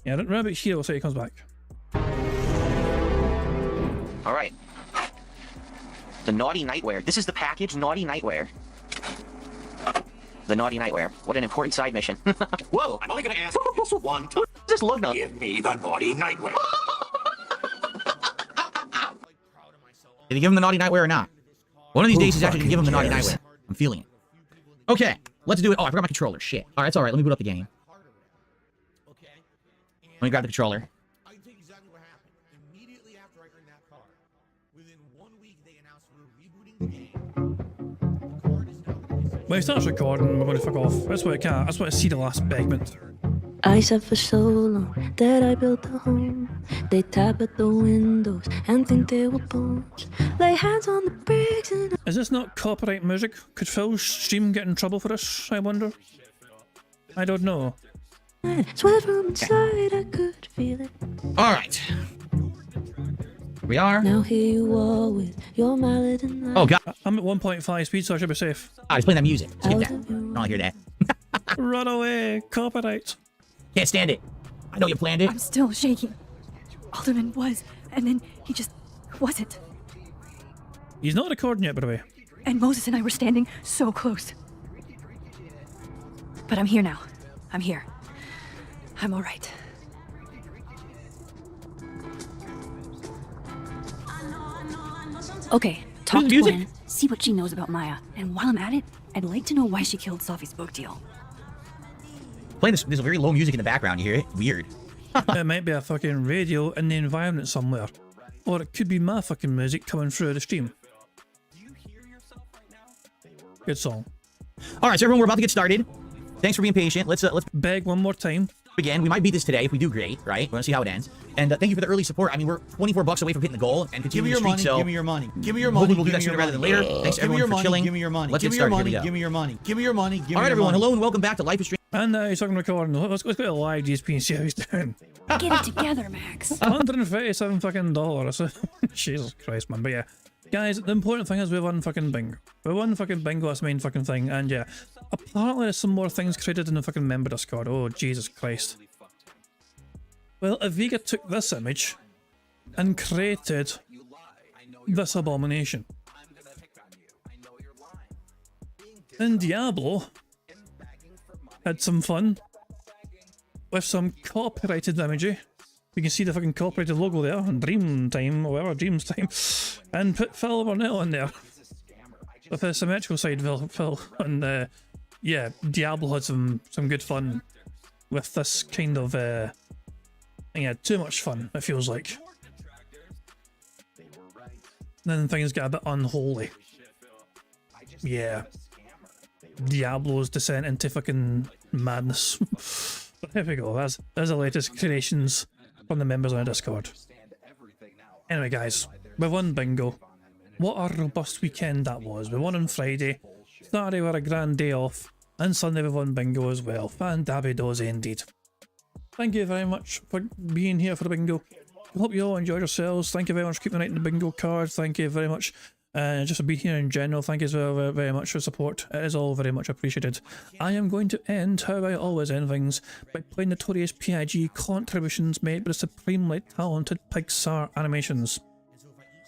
Yeah, right about here, it looks like he comes back. All right. The Naughty Nightwear. This is the package, Naughty Nightwear. The Naughty Nightwear. What an important side mission. Whoa, I'm only gonna ask this one time. Just look now. Give me the Naughty Nightwear. Did he give him the Naughty Nightwear or not? One of these days he's actually gonna give him the Naughty Nightwear. I'm feeling it. Okay, let's do it. Oh, I forgot my controller. Shit. Alright, it's alright. Let me boot up the game. Let me grab the controller. When he starts recording, we're going to fuck off. That's what I can't. That's what I see the last segment. I said for so long that I built a home. They tap at the windows and think they were bones. Lay hands on the bricks and... Is this not copyright music? Could Phil's stream get in trouble for this, I wonder? I don't know. Swear from inside I could feel it. Alright. We are. Now here you are with your mallet and oh god. I'm at 1.5 speed, so I should be safe. Ah, he's playing that music. Skip that. I don't want to hear that. Run away, copyright. Can't stand it. I know you planned it. I'm still shaking. Alderman was, and then he just wasn't. He's not recording yet, by the way. And Moses and I were standing so close. But I'm here now. I'm here. I'm all right. Okay, talk to music? Gwen, see what she knows about Maya, and while I'm at it, I'd like to know why she killed Sophie's book deal. Playing this, there's very low music in the background. You hear it? Weird. It might be a fucking radio in the environment somewhere. Or it could be my fucking music coming through the stream. Good song. All right, so everyone, we're about to get started. Thanks for being patient. Let's beg one more time. Again, we might beat this today. If we do, great, right? We're gonna see how it ends. And thank you for the early support. I mean, we're 24 bucks away from hitting the goal and Give me continuing your the money. streak. So Give me your money. Give me your money. hopefully we'll do that sooner rather than later. Thanks everyone for chilling. Give me your money. Let's Give get me your started. money. Here we Give go. me your money. Give me your money. Give me All right, your everyone. money. Hello and welcome back to Life is Strange. And he's talking recording. Let's go to live DSP and see how he's doing. Get it together, Max. $137 fucking dollars. Jesus Christ, man. But yeah, guys, the important thing is we won fucking bingo. We won fucking bingo. That's the main fucking thing. And yeah, apparently there's some more things created in the fucking member Discord. Oh Jesus Christ. Well, Aviga took this image and created this abomination. And Diablo had some fun with some copyrighted imagery. You can see the fucking copyrighted logo there, Dream Time, or whatever, Dreams Time, and put Phil Burnell in there with a symmetrical side, Phil. And yeah, Diablo had some good fun with this kind of yeah, too much fun, it feels like. Then things get a bit unholy. Yeah. Diablo's descent into fucking madness. But here we go, that's the latest creations from the members on our Discord. Anyway guys, we won bingo. What a robust weekend that was. We won on Friday, Saturday we had a grand day off, and Sunday we won bingo as well. Fandabidoze indeed. Thank you very much for being here for the bingo. I hope you all enjoyed yourselves. Thank you very much for keeping an eye on the bingo card. Thank you very much. Just for being here in general, thank you very, very much for support. It is all very much appreciated. I am going to end how I always end things by playing notorious PIG contributions made by the supremely talented Pixar Animations.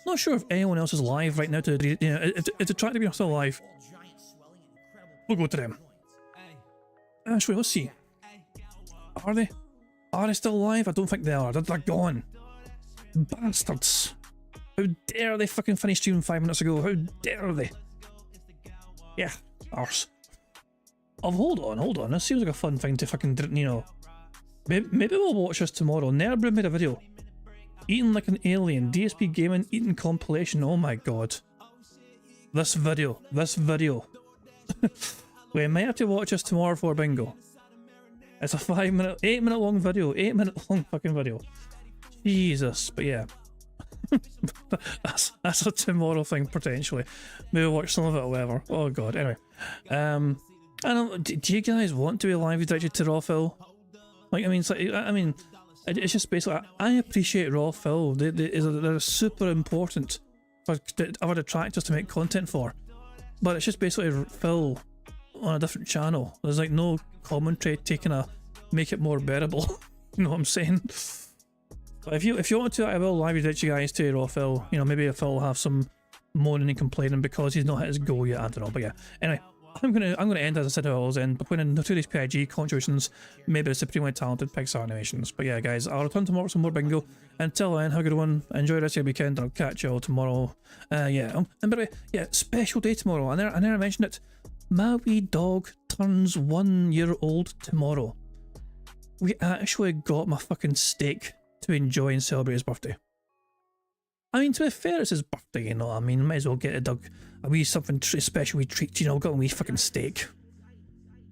Not sure if anyone else is live right now to, you know, it's attractive you're still live. We'll go to them. Actually, let's see. Are they? Are they still alive? I don't think they are. They're gone. Bastards. How dare they fucking finish stream 5 minutes ago? How dare they? Yeah, arse. Oh, hold on. This seems like a fun thing to fucking, you know. Maybe we'll watch this tomorrow. Nerbra made a video. Eating like an alien. DSP Gaming eating compilation. Oh my god. This video. We might have to watch this tomorrow for bingo. It's a 8 minute long video. 8 minute long fucking video. Jesus, but yeah. that's a tomorrow thing potentially. Maybe watch some of it or whatever. Oh god, anyway. I don't, do you guys want to be live directed to Raw Phil? Like, I mean, it's just basically, I appreciate Raw Phil. They're super important for other detractors to make content for. But it's just basically Phil on a different channel. There's like no commentary taking a make it more bearable. You know what I'm saying? But if you want to, I will live direct you guys to Raw Phil. You know, maybe Phil will have some moaning and complaining because he's not hit his goal yet. I don't know, but yeah. Anyway, I'm gonna end as I said I always end by putting in notorious PIG contributions, maybe the supremely talented Pixar Animations. But yeah, guys, I'll return tomorrow with some more bingo. Until then, have a good one. Enjoy the rest of your weekend. I'll catch you all tomorrow. Yeah. And by the way, yeah, special day tomorrow. I never mentioned it. My wee dog turns 1 year old tomorrow. We actually got my fucking steak to enjoy and celebrate his birthday. I mean, to be fair, it's his birthday, you know. I mean, might as well get a dog a wee something special wee treat, you know. Got a wee fucking steak.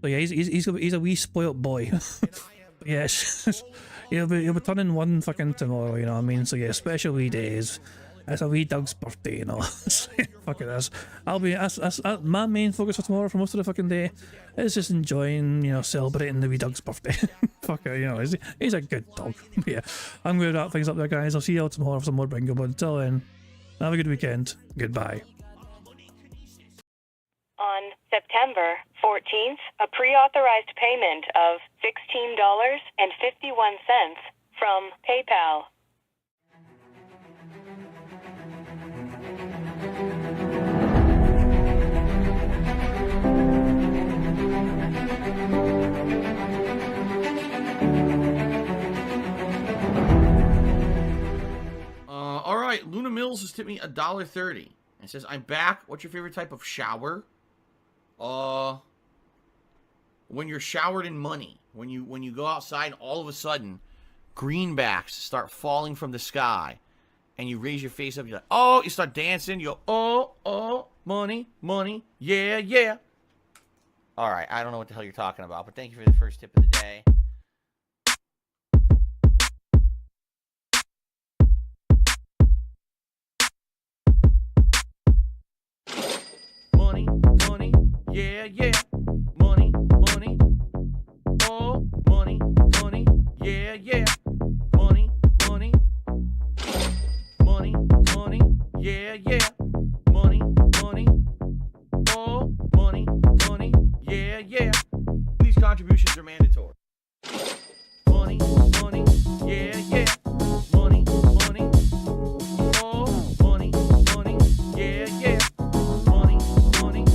So yeah, he's a wee spoilt boy. But yes, he'll be turning 1 fucking tomorrow, you know what I mean. So yeah, special wee days. It's a wee dog's birthday, you know. Fuck it is. That's my main focus for tomorrow for most of the fucking day is just enjoying, you know, celebrating the wee dog's birthday. Fuck it, you know, he's a good dog. But yeah, I'm going to wrap things up there, guys. I'll see you all tomorrow for some more bingo, but until then, have a good weekend. Goodbye. On September 14th, a pre-authorized payment of $16.51 from PayPal. All right. right, Luna Mills has tipped me $1.30. It says, I'm back. What's your favorite type of shower? When you're showered in money. When you go outside and all of a sudden, greenbacks start falling from the sky. And you raise your face up, you're like, oh, you start dancing, you go, oh, money, money, yeah, yeah. All right, I don't know what the hell you're talking about, but thank you for the first tip of the day. Money, money, yeah, yeah. Money, money, oh, money, money, yeah, yeah. Money, money. Money, money, yeah, yeah. Money, money, oh, money, money, yeah, yeah. These contributions are mandatory. Money, money, yeah, yeah. Money, money, oh, money, money, yeah, yeah. Money, money,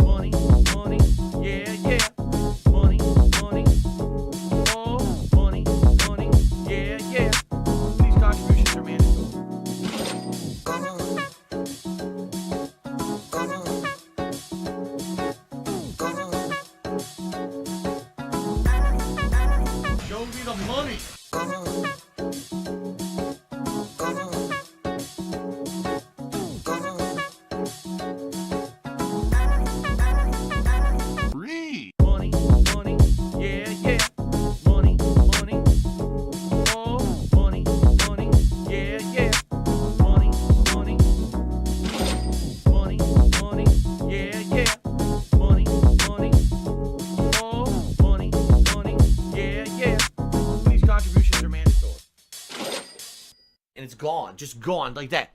money, money, yeah, yeah. Money, money, oh, money, money, yeah, yeah. These contributions are mandatory. Show me the money. Free. Money, money, yeah, yeah. Money, money, oh, money, money, yeah, yeah. Money, money, money, money, yeah, yeah. Money, money, oh, money, money, yeah, yeah. These contributions are mandatory. And it's gone, just gone like that.